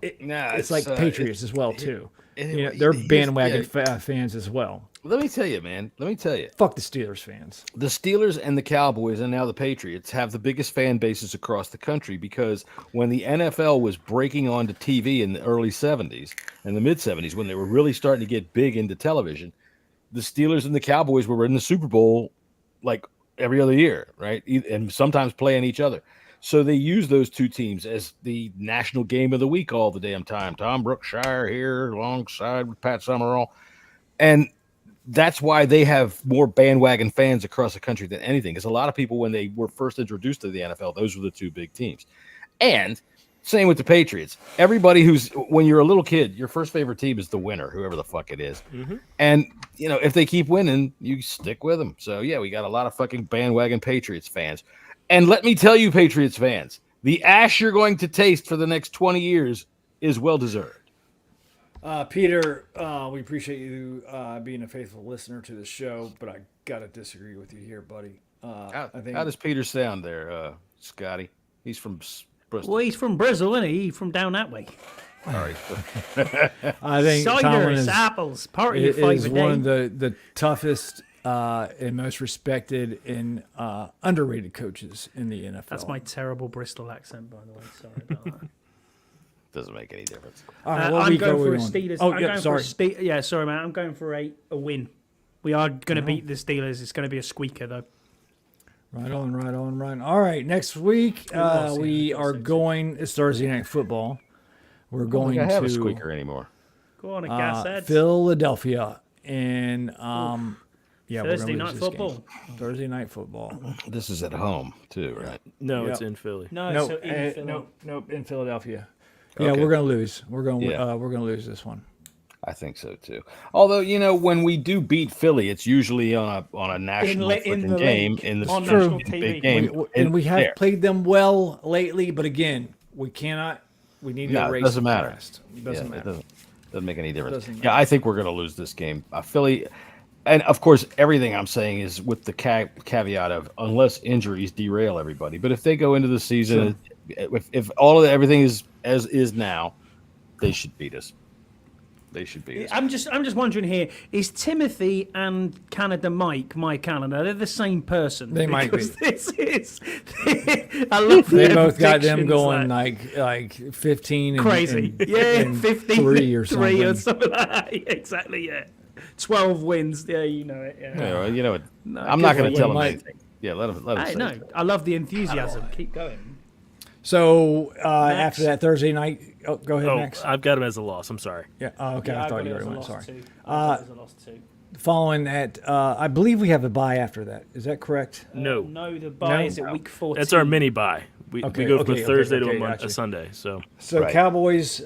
Speaker 8: it's like Patriots as well too. They're bandwagon fans as well.
Speaker 1: Let me tell you, man.
Speaker 8: Fuck the Steelers fans.
Speaker 1: The Steelers and the Cowboys and now the Patriots have the biggest fan bases across the country because when the NFL was breaking onto TV in the early 70s and the mid 70s, when they were really starting to get big into television, the Steelers and the Cowboys were in the Super Bowl like every other year, right? And sometimes playing each other. So they use those two teams as the national game of the week all the damn time. Tom Brookshire here alongside with Pat Summerall. And that's why they have more bandwagon fans across the country than anything. Because a lot of people, when they were first introduced to the NFL, those were the two big teams. And same with the Patriots. Everybody when you're a little kid, your first favorite team is the winner, whoever the fuck it is. Mm-hmm. And, if they keep winning, you stick with them. So, yeah, we got a lot of fucking bandwagon Patriots fans. And let me tell you, Patriots fans, the ash you're going to taste for the next 20 years is well-deserved.
Speaker 8: Peter, we appreciate you being a faithful listener to the show, but I got to disagree with you here, buddy.
Speaker 1: How does Peter sound there, Scotty? He's from Bristol.
Speaker 10: Well, he's from Brazil, isn't he? He's from down that way.
Speaker 1: All right.
Speaker 8: I think
Speaker 10: Ciders, apples, party of
Speaker 8: is one of the toughest and most respected and underrated coaches in the NFL.
Speaker 10: That's my terrible Bristol accent, by the way. Sorry about that.
Speaker 1: Doesn't make any difference.
Speaker 8: All right,
Speaker 10: I'm going for a Steelers.
Speaker 8: Oh,
Speaker 10: I'm
Speaker 8: yeah,
Speaker 10: going
Speaker 8: sorry.
Speaker 10: For yeah, sorry, man. I'm going for a win. We are going to beat the Steelers. It's going to be a squeaker, though.
Speaker 8: Right on. All right, next week we are going. It's Thursday Night Football. We're going
Speaker 1: I have
Speaker 8: to
Speaker 1: a squeaker anymore.
Speaker 10: Go on, a gas head.
Speaker 8: Philadelphia, and yeah,
Speaker 10: Thursday
Speaker 8: we're gonna
Speaker 10: night
Speaker 8: lose this
Speaker 10: football.
Speaker 8: game. Thursday Night Football.
Speaker 1: This is at home too, right?
Speaker 9: No,
Speaker 8: Yep.
Speaker 9: it's in Philly.
Speaker 10: No, so in Philly.
Speaker 8: Nope, in Philadelphia. Yeah,
Speaker 1: Okay.
Speaker 8: we're gonna lose. We're gonna
Speaker 1: Yeah.
Speaker 8: we're gonna lose this one.
Speaker 1: I think so too. Although when we do beat Philly, it's usually on a national
Speaker 10: in the
Speaker 1: game
Speaker 10: league,
Speaker 1: in the
Speaker 10: on
Speaker 1: national
Speaker 10: national
Speaker 1: big
Speaker 10: TV.
Speaker 1: game.
Speaker 8: And we have
Speaker 1: there.
Speaker 8: played them well lately, but again, we cannot. We need to
Speaker 1: No, it
Speaker 8: erase
Speaker 1: doesn't
Speaker 8: the
Speaker 1: matter.
Speaker 8: past. It doesn't
Speaker 1: Yeah,
Speaker 8: matter.
Speaker 1: It doesn't make any difference.
Speaker 8: Doesn't
Speaker 1: Yeah, I think we're going to lose this game. Philly, and of course, everything I'm saying is with the caveat of unless injuries derail everybody. But if they go into the season, if all of everything is as is now, they should beat us. They should beat us.
Speaker 10: I'm just wondering here: is Timothy and Canada Mike Canada? They're the same person.
Speaker 8: They might be.
Speaker 10: Because This is. I love.
Speaker 8: They
Speaker 10: their
Speaker 8: both got them
Speaker 10: predictions,
Speaker 8: going like 15 and
Speaker 10: crazy.
Speaker 8: and,
Speaker 10: Yeah,
Speaker 8: and
Speaker 10: 15
Speaker 8: 3 or something.
Speaker 10: 3 or something like that. Yeah, exactly. Yeah, 12 wins. Yeah, you know it. Yeah.
Speaker 1: Yeah, well, you know what?
Speaker 10: No,
Speaker 1: I'm not
Speaker 10: good
Speaker 1: going
Speaker 10: for
Speaker 1: to tell
Speaker 10: you,
Speaker 1: them
Speaker 8: Mike.
Speaker 1: anything. Yeah, let them.
Speaker 10: Hey,
Speaker 1: say
Speaker 10: no,
Speaker 1: it.
Speaker 10: I love the enthusiasm. Keep going.
Speaker 8: So after that Thursday night, go ahead,
Speaker 9: Oh,
Speaker 8: Max.
Speaker 9: I've got him as a loss. I'm sorry.
Speaker 8: Yeah. Oh, okay.
Speaker 10: Yeah,
Speaker 8: I thought
Speaker 10: got
Speaker 8: you
Speaker 10: it as
Speaker 8: already
Speaker 10: a
Speaker 8: went.
Speaker 10: loss
Speaker 8: Sorry.
Speaker 10: too. I got it as a loss too.
Speaker 8: Following that, I believe we have a bye after that. Is that correct?
Speaker 9: No,
Speaker 10: No, the bye
Speaker 8: No?
Speaker 10: is at week 14.
Speaker 9: that's our mini bye. We
Speaker 8: Okay,
Speaker 9: go from
Speaker 8: okay,
Speaker 9: Thursday
Speaker 8: okay,
Speaker 9: to
Speaker 8: gotcha.
Speaker 9: a Sunday. So
Speaker 8: So
Speaker 1: Right.
Speaker 8: Cowboys,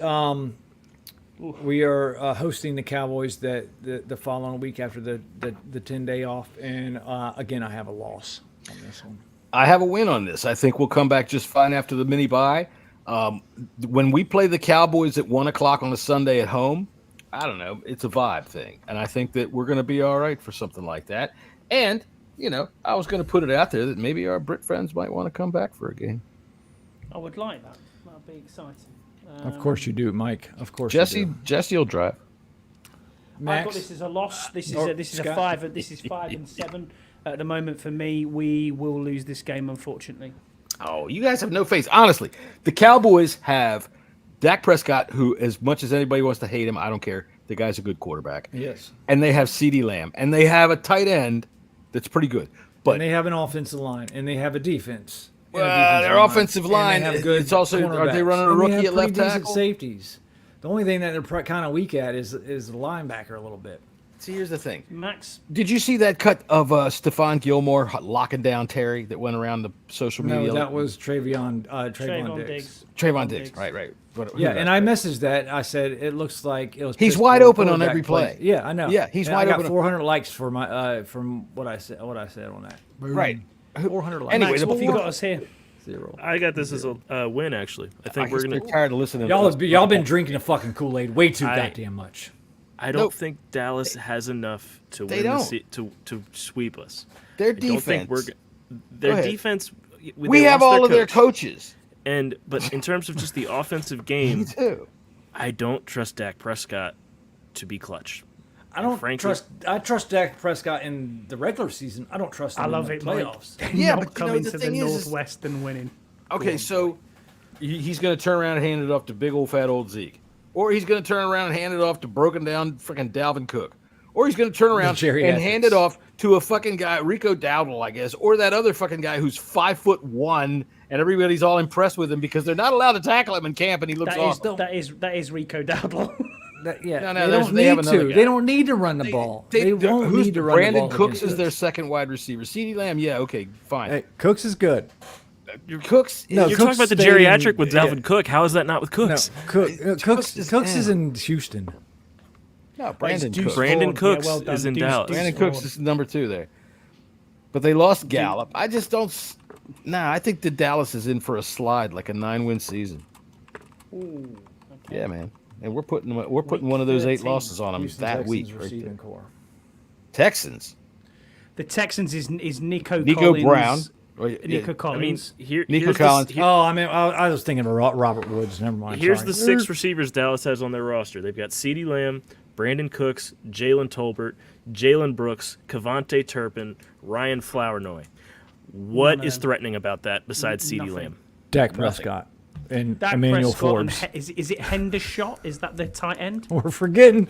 Speaker 8: we are hosting the Cowboys the following week after the 10-day off, and again I have a loss on this one.
Speaker 1: I have a win on this. I think we'll come back just fine after the mini bye. When we play the Cowboys at 1:00 on a Sunday at home, I don't know. It's a vibe thing, and I think that we're going to be all right for something like that. And I was going to put it out there that maybe our Brit friends might want to come back for a game.
Speaker 10: I would like that. That'd be exciting.
Speaker 8: Of course you do, Mike. Of course,
Speaker 1: Jesse
Speaker 8: you do.
Speaker 1: will drive.
Speaker 10: I've got
Speaker 8: Max.
Speaker 10: this as a loss. This is
Speaker 8: Or
Speaker 10: a
Speaker 8: Scott.
Speaker 10: 5. This is 5 and 7 at the moment for me. We will lose this game, unfortunately.
Speaker 1: Oh, you guys have no face. Honestly, the Cowboys have Dak Prescott, who, as much as anybody wants to hate him, I don't care. The guy's a good quarterback.
Speaker 8: Yes.
Speaker 1: And they have CeeDee Lamb, and they have a tight end that's pretty good. But
Speaker 8: And they have an offensive line, and they have a defense. and a
Speaker 1: Well,
Speaker 8: defensive
Speaker 1: their
Speaker 8: line,
Speaker 1: offensive
Speaker 8: and
Speaker 1: line,
Speaker 8: they have good
Speaker 1: it's also- are they
Speaker 8: cornerbacks,
Speaker 1: running a
Speaker 8: and they
Speaker 1: rookie
Speaker 8: have
Speaker 1: at left
Speaker 8: pretty decent
Speaker 1: tackle?
Speaker 8: safeties. The only thing that they're kind of weak at is the linebacker a little bit.
Speaker 1: see, here's the thing.
Speaker 10: Max,
Speaker 1: Did you see that cut of Stephon Gilmore locking down Terry that went around the social media?
Speaker 8: No, that was Trayvon
Speaker 10: Trayvon
Speaker 8: Diggs.
Speaker 10: Diggs.
Speaker 1: Trayvon Diggs. Right. Who
Speaker 8: Yeah,
Speaker 1: was
Speaker 8: and
Speaker 1: that?
Speaker 8: I messaged that. I said it looks like it was.
Speaker 1: He's
Speaker 8: Pittsburgh
Speaker 1: wide open on
Speaker 8: quarterback
Speaker 1: every play.
Speaker 8: Yeah, I know.
Speaker 1: Yeah, he's
Speaker 8: And
Speaker 1: wide
Speaker 8: I got
Speaker 1: open.
Speaker 8: 400 likes for my from what I said. What I said on that.
Speaker 1: Right.
Speaker 8: 400 likes.
Speaker 1: Anyway,
Speaker 10: Max,
Speaker 1: the
Speaker 10: what have you
Speaker 1: before-
Speaker 10: got us here?
Speaker 8: 0.
Speaker 9: I got this as a win. Actually, I think we're
Speaker 1: They're
Speaker 9: gonna.
Speaker 1: tired of listening.
Speaker 8: Y'all been drinking a fucking Kool-Aid way too goddamn much.
Speaker 9: I don't
Speaker 1: Nope.
Speaker 9: think Dallas has enough to
Speaker 1: They
Speaker 9: win
Speaker 1: don't.
Speaker 9: to sweep us.
Speaker 1: Their
Speaker 9: I don't think
Speaker 1: defense.
Speaker 9: their
Speaker 1: ahead.
Speaker 9: defense.
Speaker 1: We
Speaker 9: they
Speaker 1: have
Speaker 9: lost
Speaker 1: all of their
Speaker 9: coach.
Speaker 1: coaches.
Speaker 9: But in terms of just the offensive
Speaker 1: Me
Speaker 9: game,
Speaker 1: too.
Speaker 9: I don't trust Dak Prescott to be clutch.
Speaker 8: I don't
Speaker 9: frankly-
Speaker 8: trust. I trust Dak Prescott in the regular season. I don't trust him
Speaker 10: I love
Speaker 8: in
Speaker 10: it,
Speaker 8: the
Speaker 10: Mike.
Speaker 8: playoffs.
Speaker 1: Yeah,
Speaker 10: Not
Speaker 1: but
Speaker 10: coming
Speaker 1: the
Speaker 10: to the
Speaker 1: thing is-
Speaker 10: Northwest and winning.
Speaker 1: Okay, so he's going to turn around and hand it off to big old fat old Zeke, or he's going to turn around and hand it off to broken down freaking Dalvin Cook, or he's going to turn around
Speaker 8: The
Speaker 1: and
Speaker 8: geriatrics.
Speaker 1: hand it off to a fucking guy, Rico Dowdle, I guess, or that other fucking guy who's 5'1", and everybody's all impressed with him because they're not allowed to tackle him in camp, and he looks awesome.
Speaker 10: That is Rico Dowdle.
Speaker 8: Yeah,
Speaker 1: No,
Speaker 8: they don't
Speaker 1: they have
Speaker 8: need
Speaker 1: another
Speaker 8: to.
Speaker 1: guy.
Speaker 8: They don't need to run the ball. They won't
Speaker 1: who's
Speaker 8: need to run
Speaker 1: Brandon
Speaker 8: the ball.
Speaker 1: Cooks
Speaker 8: against
Speaker 1: is their
Speaker 8: us.
Speaker 1: second wide receiver. CeeDee Lamb, yeah, okay, fine.
Speaker 8: Hey, Cooks is good.
Speaker 1: Your Cooks,
Speaker 8: No,
Speaker 9: You're
Speaker 8: Cook's
Speaker 9: talking about the
Speaker 8: stayed in-
Speaker 9: geriatric with Dalvin
Speaker 8: yeah.
Speaker 9: Cook. How is that not with
Speaker 8: No,
Speaker 9: Cooks?
Speaker 8: Cooks
Speaker 1: is
Speaker 8: is in Houston.
Speaker 1: no, Brandon
Speaker 10: Deuce
Speaker 1: Cooks.
Speaker 9: Brandon
Speaker 10: Ford.
Speaker 9: Cooks
Speaker 10: well done.
Speaker 9: is in
Speaker 10: Deuce-
Speaker 9: Dallas.
Speaker 10: Deuce
Speaker 1: Brandon
Speaker 10: Ford.
Speaker 1: Cooks is number 2 there. But they lost Gallup. I just don't. Nah, I think the Dallas is in for a slide, like a 9-win season.
Speaker 10: Ooh, okay.
Speaker 1: Yeah, man. And we're putting one of those 8 losses on them
Speaker 8: Houston
Speaker 1: that
Speaker 8: Texans
Speaker 1: week. Right
Speaker 8: receiving
Speaker 1: there.
Speaker 8: core.
Speaker 1: Texans.
Speaker 10: The Texans is Nico
Speaker 1: Nico
Speaker 10: Collins.
Speaker 1: Brown.
Speaker 10: Nico
Speaker 9: I mean,
Speaker 10: Collins.
Speaker 9: here,
Speaker 1: Nico
Speaker 9: here's
Speaker 1: Collins.
Speaker 9: The,
Speaker 8: Oh, I mean, I was thinking of Robert Woods. Never mind.
Speaker 9: here's
Speaker 8: sorry.
Speaker 9: the 6 receivers Dallas has on their roster. They've got CeeDee Lamb, Brandon Cooks, Jalen Tolbert, Jalen Brooks, Cavante Turpin, Ryan Flournoy. What is threatening about that besides CeeDee Lamb?
Speaker 8: Dak Prescott and
Speaker 10: Dak
Speaker 8: Emmanuel
Speaker 10: Prescott and
Speaker 8: Forbes.
Speaker 10: is it Hendershot? Is that the tight end?
Speaker 8: We're forgetting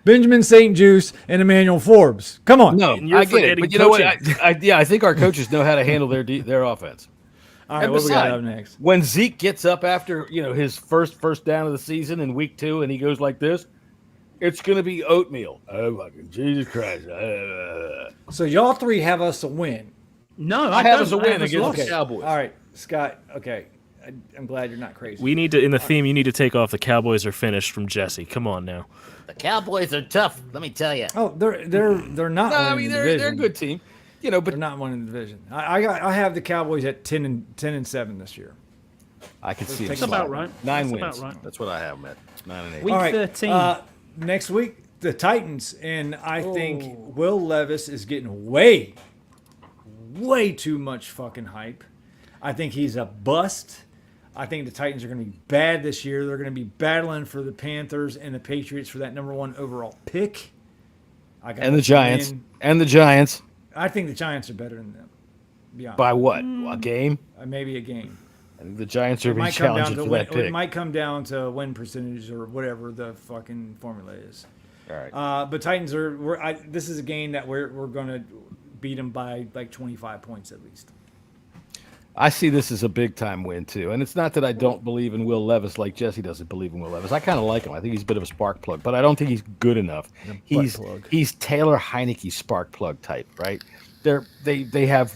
Speaker 8: Benjamin St. Juice and Emmanuel Forbes. Come on.
Speaker 1: No,
Speaker 9: And you're
Speaker 1: I get it,
Speaker 9: forgetting
Speaker 1: but you know what?
Speaker 9: coaching.
Speaker 1: I think our coaches know how to handle their offense.
Speaker 8: All right,
Speaker 1: And
Speaker 8: what we got
Speaker 1: beside,
Speaker 8: up next?
Speaker 1: when Zeke gets up after his first down of the season in week 2, and he goes like this, it's going to be oatmeal. Oh fucking Jesus Christ!
Speaker 8: So y'all three have us a win.
Speaker 10: No,
Speaker 1: I have us a win against
Speaker 10: lost.
Speaker 1: the Cowboys.
Speaker 8: All right, Scott. Okay, I'm glad you're not crazy.
Speaker 9: We need to, in the theme, you need to take off the Cowboys are finished from Jesse. Come on now.
Speaker 5: The Cowboys are tough, let me tell you.
Speaker 8: Oh, they're not.
Speaker 1: No, I
Speaker 8: winning
Speaker 1: mean
Speaker 8: the
Speaker 1: they're
Speaker 8: division.
Speaker 1: a good team, but
Speaker 8: They're not winning the division. I have the Cowboys at 10-7 this year.
Speaker 1: I can see
Speaker 10: That's
Speaker 1: them
Speaker 10: about
Speaker 1: sliding.
Speaker 10: right.
Speaker 1: 9
Speaker 10: That's
Speaker 1: wins.
Speaker 10: about right.
Speaker 1: That's what I have them at 9-8.
Speaker 10: Week
Speaker 8: All right,
Speaker 10: 13.
Speaker 8: Next week, the Titans, and I think Will Levis is getting way too much fucking hype. I think he's a bust. I think the Titans are going to be bad this year. They're going to be battling for the Panthers and the Patriots for that #1 overall pick.
Speaker 1: And the Giants.
Speaker 8: I think the Giants are better than them. To be honest.
Speaker 1: By what? A game?
Speaker 8: Maybe a game.
Speaker 1: I think the Giants are
Speaker 8: It
Speaker 1: being
Speaker 8: might come down
Speaker 1: challenging
Speaker 8: to
Speaker 1: for
Speaker 8: win,
Speaker 1: that pick.
Speaker 8: it might come down to win percentage or whatever the fucking formula is.
Speaker 1: All right.
Speaker 8: But Titans are. This is a game that we're going to beat them by like 25 points at least.
Speaker 1: I see this as a big time win too, and it's not that I don't believe in Will Levis like Jesse doesn't believe in Will Levis. I kind of like him. I think he's a bit of a spark plug, but I don't think he's good enough. He's Taylor Heineke spark plug type, right? They have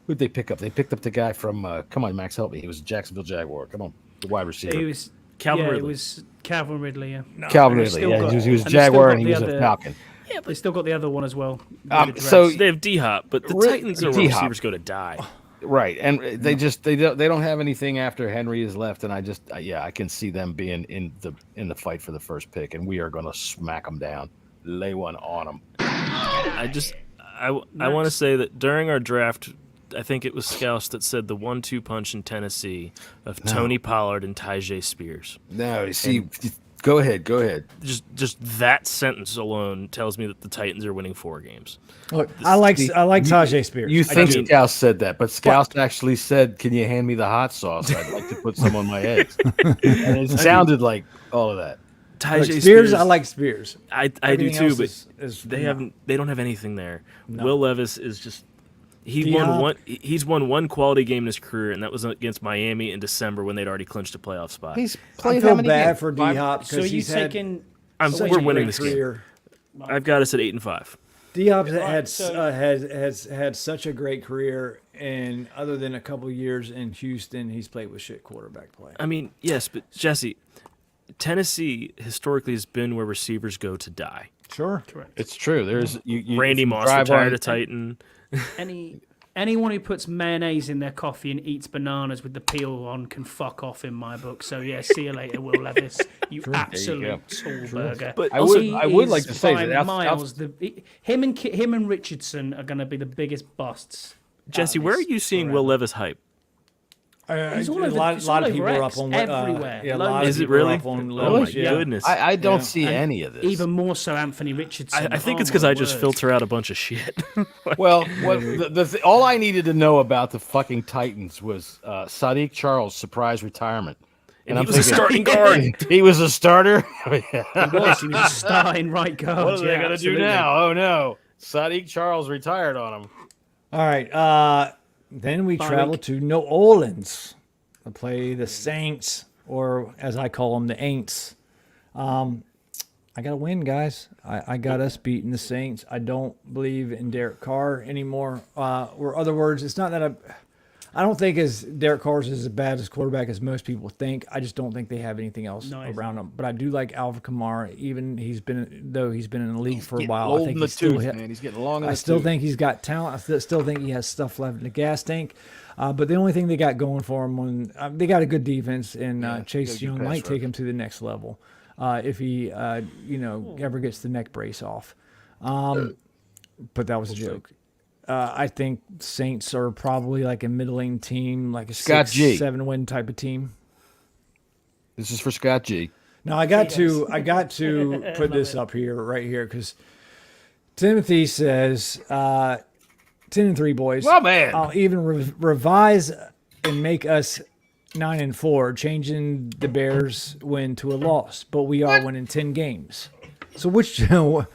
Speaker 1: who'd they pick up? They picked up the guy from come on, Max, help me. He was a Jacksonville Jaguar. Come on, the wide receiver.
Speaker 10: It was
Speaker 9: Calvin
Speaker 10: Ridley.
Speaker 9: Ridley.
Speaker 10: It was Calvin Ridley. Yeah.
Speaker 1: Calvin
Speaker 10: And they've
Speaker 1: Ridley.
Speaker 10: still
Speaker 1: Yeah,
Speaker 10: got-
Speaker 1: he was a
Speaker 10: and they've still
Speaker 1: Jaguar
Speaker 10: got
Speaker 1: and he
Speaker 10: the
Speaker 1: was a
Speaker 10: other-
Speaker 1: Falcon.
Speaker 10: Yeah, but they still got the other one as well.
Speaker 1: So
Speaker 9: They have D-Hop, but the
Speaker 1: Ri-
Speaker 9: Titans are where
Speaker 1: D-Hop.
Speaker 9: receivers go to die.
Speaker 1: Right, and they don't have anything after Henry is left, and I can see them being in the fight for the first pick, and we are going to smack them down, lay one on them.
Speaker 9: I want to say that during our draft, I think it was Scouse that said the 1-2 punch in Tennessee of Tony Pollard and Tyjae Spears.
Speaker 1: No, see, go ahead.
Speaker 9: Just that sentence alone tells me that the Titans are winning 4 games.
Speaker 8: Look, I like Tajay Spears.
Speaker 1: You think
Speaker 9: do.
Speaker 1: Scouse said that, but Scouse actually said, "Can you hand me the hot sauce? I'd like to put some on my eggs." And it sounded like all of that.
Speaker 9: Tyjae
Speaker 8: Spears, I like Spears.
Speaker 9: I do
Speaker 8: Everything
Speaker 9: too,
Speaker 8: else
Speaker 9: but
Speaker 8: is
Speaker 9: they don't have anything there.
Speaker 8: No.
Speaker 9: Will Levis is just he's won one quality game in his career, and that was against Miami in December when they'd already clinched a playoff spot.
Speaker 1: He's
Speaker 8: I
Speaker 1: played
Speaker 8: feel
Speaker 1: how many
Speaker 8: bad
Speaker 1: games?
Speaker 8: for D-Hop
Speaker 10: So
Speaker 8: because
Speaker 10: you
Speaker 8: he's had
Speaker 10: taking?
Speaker 9: We're winning this game.
Speaker 8: career.
Speaker 9: I've got us at 8-5.
Speaker 8: D-Hop
Speaker 10: so-
Speaker 8: has had such a great career, and other than a couple years in Houston, he's played with shit quarterback play.
Speaker 9: I mean, yes, but Jesse, Tennessee historically has been where receivers go to die.
Speaker 8: Sure.
Speaker 1: It's true. There's you
Speaker 9: Randy Moss
Speaker 1: drive
Speaker 9: retired
Speaker 1: on-
Speaker 9: a Titan.
Speaker 10: Anyone who puts mayonnaise in their coffee and eats bananas with the peel on can fuck off in my book. So yeah, see you later, Will Levis. You absolute tall burger.
Speaker 9: But
Speaker 1: I would-
Speaker 10: He
Speaker 1: I would
Speaker 10: is
Speaker 1: like to say
Speaker 10: by
Speaker 1: that
Speaker 10: miles. Him and Richardson are going to be the biggest busts.
Speaker 9: Jesse, where are you seeing Will Levis hype?
Speaker 10: He's all
Speaker 8: a
Speaker 10: over-
Speaker 8: lot
Speaker 10: it's
Speaker 8: of
Speaker 10: all
Speaker 8: people
Speaker 10: over
Speaker 8: are
Speaker 10: X,
Speaker 8: up on
Speaker 10: everywhere.
Speaker 8: Yeah, a
Speaker 10: Loads
Speaker 8: lot
Speaker 10: of
Speaker 8: of
Speaker 9: Is it
Speaker 8: people are
Speaker 9: really?
Speaker 8: up on
Speaker 9: Oh
Speaker 8: Levis,
Speaker 9: my
Speaker 8: yeah.
Speaker 9: goodness!
Speaker 1: I don't
Speaker 8: Yeah.
Speaker 1: see any of this.
Speaker 10: Even more so, Anthony Richardson.
Speaker 9: I think
Speaker 10: Oh,
Speaker 9: it's because
Speaker 10: my
Speaker 9: I just
Speaker 10: word.
Speaker 9: filter out a bunch of shit.
Speaker 1: Well, all I needed to know about the fucking Titans was Sadiq Charles' surprise retirement.
Speaker 9: And he
Speaker 1: I'm
Speaker 9: was a
Speaker 1: thinking,
Speaker 9: starting guard.
Speaker 1: He was a starter.
Speaker 10: He was a star in right guard.
Speaker 1: What are they
Speaker 10: yeah,
Speaker 1: going to do
Speaker 10: absolutely.
Speaker 1: now? Oh no, Sadiq Charles retired on him.
Speaker 8: All right. Then we travel to New Orleans to play the Saints, or as I call them, the Aints. I got to win, guys. I got us beating the Saints. I don't believe in Derek Carr anymore. Or other words, it's not that I don't think Derek Carr's as bad as quarterback as most people think. I just don't think they have anything else around him. But I do like Alvin Kamara. Even he's been in the league for a while. I think he's still
Speaker 1: man. He's getting long in the
Speaker 8: I still
Speaker 1: tooth.
Speaker 8: think he's got talent. I still think he has stuff left in the gas tank. But the only thing they got going for him, they got a good defense, and Chase Young might take him to the next level if he, ever gets the neck brace off. But that was a joke. I think Saints are probably like a middling team, like a
Speaker 1: Scott G.
Speaker 8: 6-7 win type of team.
Speaker 1: This is for Scott G.
Speaker 8: Now I got to put this up here, right here, because Timothy says 10-3, boys.
Speaker 1: Well, man.
Speaker 8: I'll even revise and make us 9-4, changing the Bears win to a loss, but we are winning 10 games. So which one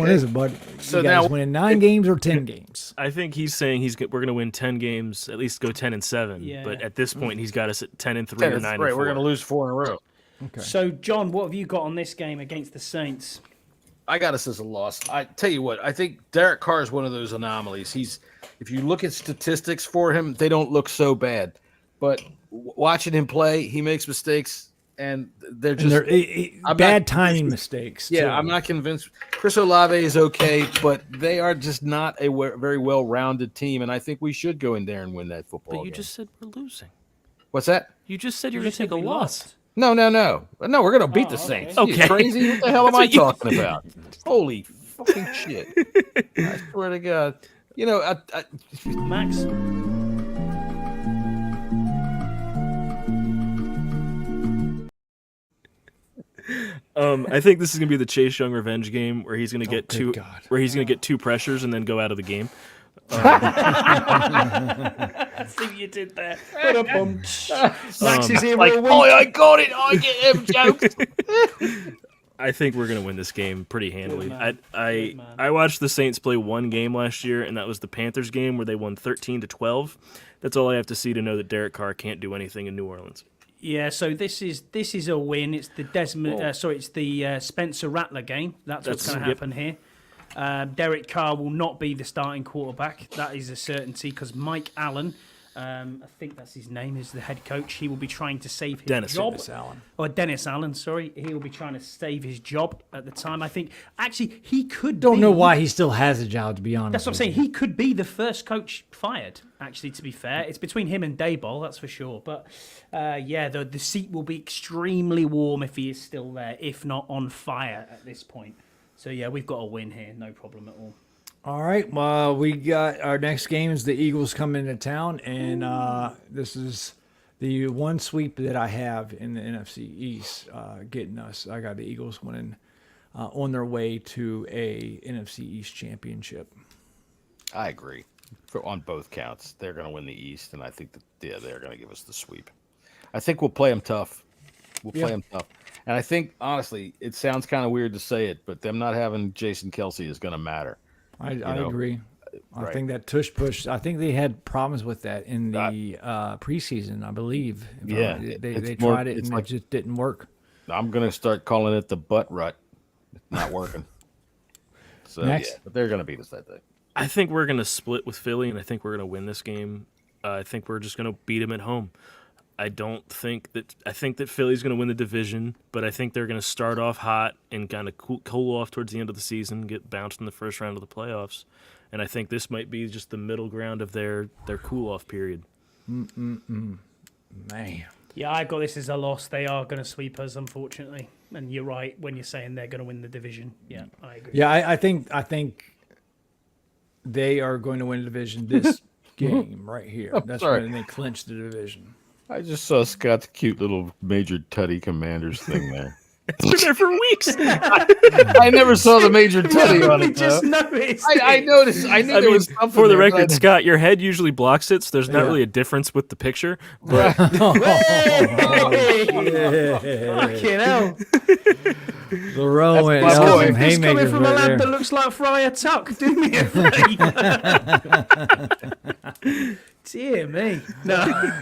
Speaker 8: is it, bud?
Speaker 1: So
Speaker 8: you guys
Speaker 1: now-
Speaker 8: winning 9 games or 10 games?
Speaker 9: I think he's saying we're going to win 10 games, at least go 10-7.
Speaker 10: Yeah.
Speaker 9: But at this point, he's got us at 10-3 or 9-4.
Speaker 1: Right, we're going to lose 4 in a row.
Speaker 8: Okay.
Speaker 10: So, John, what have you got on this game against the Saints?
Speaker 1: I got us as a loss. I tell you what, I think Derek Carr is one of those anomalies. If you look at statistics for him, they don't look so bad. But watching him play, he makes mistakes, and they're just
Speaker 8: bad timing mistakes.
Speaker 1: Yeah,
Speaker 8: too.
Speaker 1: I'm not convinced. Chris Olave is okay, but they are just not a very well-rounded team, and I think we should go in there and win that football
Speaker 9: But you
Speaker 1: game.
Speaker 9: just said we're losing.
Speaker 1: What's that?
Speaker 9: You just said you're
Speaker 10: You
Speaker 9: going to take a
Speaker 10: said we
Speaker 9: loss.
Speaker 10: lost.
Speaker 1: No, we're going to beat the
Speaker 10: okay.
Speaker 1: Saints.
Speaker 9: Okay.
Speaker 1: You crazy? What the hell am
Speaker 9: That's
Speaker 1: I
Speaker 9: what you-
Speaker 1: talking about? Holy fucking shit. I swear to God. You know,
Speaker 10: Max?
Speaker 9: I think this is going to be the Chase Young revenge game where he's going to get
Speaker 8: good God.
Speaker 9: where he's going to get 2 pressures and then go out of the game.
Speaker 10: See what you did there. Max is here
Speaker 9: like,
Speaker 10: all week.
Speaker 5: I got it. I get them jokes.
Speaker 9: I think we're going to win this game pretty handily.
Speaker 10: man.
Speaker 9: I
Speaker 10: Good man.
Speaker 9: I watched the Saints play one game last year, and that was the Panthers game where they won 13-12. That's all I have to see to know that Derek Carr can't do anything in New Orleans.
Speaker 10: Yeah, so this is a win. It's the it's the Spencer Rattler game. That's what's going to
Speaker 9: Yep.
Speaker 10: happen here. Derek Carr will not be the starting quarterback. That is a certainty because Mike Allen, I think that's his name, is the head coach. He will be trying to save his job. Dennis Allen, sorry. He will be trying to save his job at the time. I think actually he could.
Speaker 8: Don't know why he still has a job, to be honest.
Speaker 10: That's what I'm saying. He could be the first coach fired. Actually, to be fair, it's between him and Dayball, that's for sure. But yeah, the seat will be extremely warm if he is still there, if not on fire at this point. So yeah, we've got a win here, no problem at all.
Speaker 8: All right. Well, we got our next game is the Eagles come into town, and this is the one sweep that I have in the NFC East getting us. I got the Eagles winning on their way to a NFC East championship.
Speaker 1: I agree. On both counts, they're going to win the East, and I think that they're going to give us the sweep. I think we'll play them tough. Play them tough. And I think, honestly, it sounds kind of weird to say it, but them not having Jason Kelsey is going to matter.
Speaker 8: I agree. I think that tush push. I think they had problems with that in the preseason. I believe.
Speaker 1: Yeah,
Speaker 8: they tried it and it just didn't work.
Speaker 1: I'm going to start calling it the butt rut. It's not working. So
Speaker 8: Next.
Speaker 1: yeah, but they're going to beat us that day.
Speaker 9: I think we're going to split with Philly, and I think we're going to win this game. I think we're just going to beat them at home. I think that Philly's going to win the division, but I think they're going to start off hot and kind of cool off towards the end of the season, get bounced in the first round of the playoffs. And I think this might be just the middle ground of their cool-off period.
Speaker 8: Man.
Speaker 10: Yeah, I got this as a loss. They are going to sweep us, unfortunately. And you're right when you're saying they're going to win the division. Yeah, I agree.
Speaker 8: Yeah, I think they are going to win the division this game right here. That's
Speaker 1: sorry.
Speaker 8: when they clinch the division.
Speaker 1: I just saw Scott's cute little Major Tutty Commanders thing there.
Speaker 9: It's been there for weeks.
Speaker 1: I never saw the Major Tutty on it.
Speaker 10: just
Speaker 1: though.
Speaker 10: noticed.
Speaker 1: I noticed. I knew
Speaker 9: I
Speaker 1: there
Speaker 9: mean,
Speaker 1: was something
Speaker 9: for the
Speaker 1: there, but
Speaker 9: record,
Speaker 1: I-
Speaker 9: Scott, your head usually blocks it, so there's not really a difference with the picture. But
Speaker 10: Fucking hell.
Speaker 8: The row went
Speaker 1: my boy.
Speaker 8: some
Speaker 10: He's coming
Speaker 8: haymakers
Speaker 10: from a
Speaker 8: right
Speaker 10: lad
Speaker 8: there.
Speaker 10: that looks like Friar Tuck. Do me a favour. Dear me. No.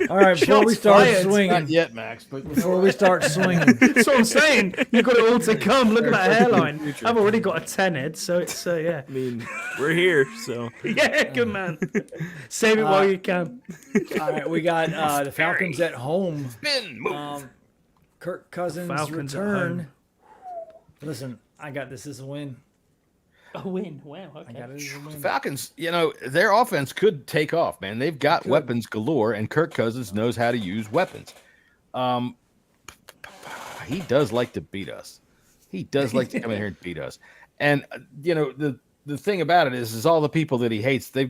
Speaker 8: All right, before we
Speaker 10: Shots
Speaker 8: start
Speaker 10: fired.
Speaker 1: Not
Speaker 8: swinging,
Speaker 1: yet, Max. But
Speaker 8: before we start swinging,
Speaker 10: That's what I'm saying. You've got it all to come. Look at that hairline. I've already got a 10 head, so it's, yeah.
Speaker 9: I mean, we're here, so
Speaker 10: Yeah, good man. Save it while you can.
Speaker 8: all right, we got the Falcons at home.
Speaker 1: spin.
Speaker 8: Kirk Cousins
Speaker 10: Falcons at
Speaker 8: return.
Speaker 10: home.
Speaker 8: Listen, I got this as a win.
Speaker 10: A win. Wow,
Speaker 8: I
Speaker 10: okay.
Speaker 8: got it as a win.
Speaker 1: Falcons, their offense could take off, man. They've got weapons galore, and Kirk Cousins knows how to use weapons. He does like to beat us. He does like to come in here and beat us. And the thing about it is all the people that he hates, they're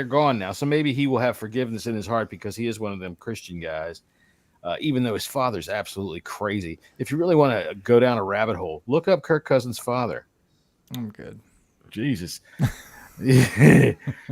Speaker 1: gone now. So maybe he will have forgiveness in his heart because he is one of them Christian guys. even though his father's absolutely crazy. If you really want to go down a rabbit hole, look up Kirk Cousins' father.
Speaker 8: I'm good.
Speaker 1: Jesus.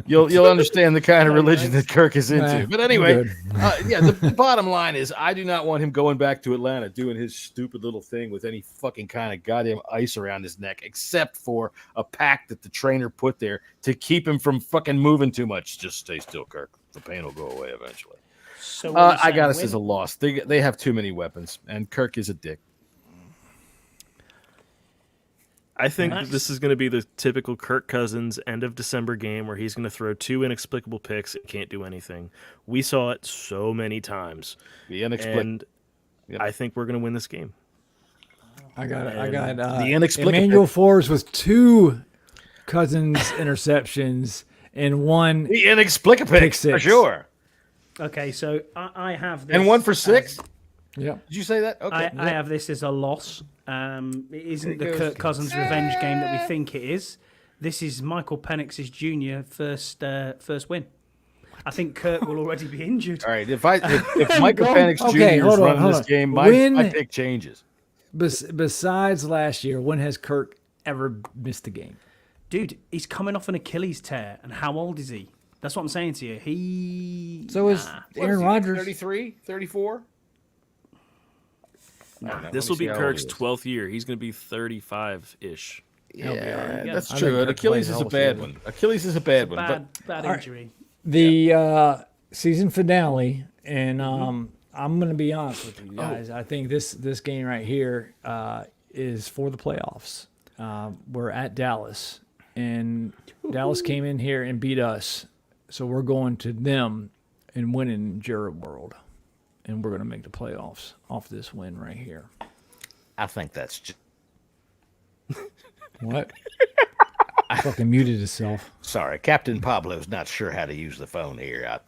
Speaker 1: you'll understand the kind of religion that Kirk is into.
Speaker 8: Nah,
Speaker 1: but anyway,
Speaker 8: I'm
Speaker 1: the bottom line is I do not want him going back to Atlanta doing his stupid little thing with any fucking kind of goddamn ice around his neck, except for a pack that the trainer put there to keep him from fucking moving too much. Just stay still, Kirk. The pain will go away eventually.
Speaker 10: So
Speaker 1: I got us as a loss. They have too many weapons, and Kirk is a dick.
Speaker 9: I think that this is going to be the typical Kirk Cousins end of December game where he's going to throw 2 inexplicable picks and can't do anything. We saw it so many times. And I think we're going to win this game.
Speaker 8: I got
Speaker 1: the inexplicable
Speaker 8: Emmanuel Forbes with 2 Cousins interceptions and 1
Speaker 1: the inexplicable pick for sure.
Speaker 10: Okay, so I have this
Speaker 1: and 1 for 6.
Speaker 8: Yeah.
Speaker 1: Did you say that? Okay.
Speaker 10: I have this as a loss. It isn't the Kirk Cousins revenge game that we think it is. This is Michael Penix's junior first win. I think Kirk will already be injured.
Speaker 1: All right, if Michael Penix Jr. is running this game, my pick changes.
Speaker 8: Besides last year, when has Kirk ever missed a game?
Speaker 10: Dude, he's coming off an Achilles tear, and how old is he? That's what I'm saying to you.
Speaker 8: So is Aaron Rodgers.
Speaker 1: 33, 34?
Speaker 9: This will be Kirk's 12th year. He's going to be 35-ish.
Speaker 1: Yeah, that's true. Achilles is a bad one. Achilles is a bad one.
Speaker 10: Bad injury.
Speaker 8: The season finale, and I'm going to be honest with you guys. I think this game right here is for the playoffs. We're at Dallas, and Dallas came in here and beat us, so we're going to them and winning Jerry World. And we're going to make the playoffs off this win right here.
Speaker 5: I think that's just...
Speaker 8: What? I fucking muted itself.
Speaker 5: Sorry, Captain Pablo's not sure how to use the phone here.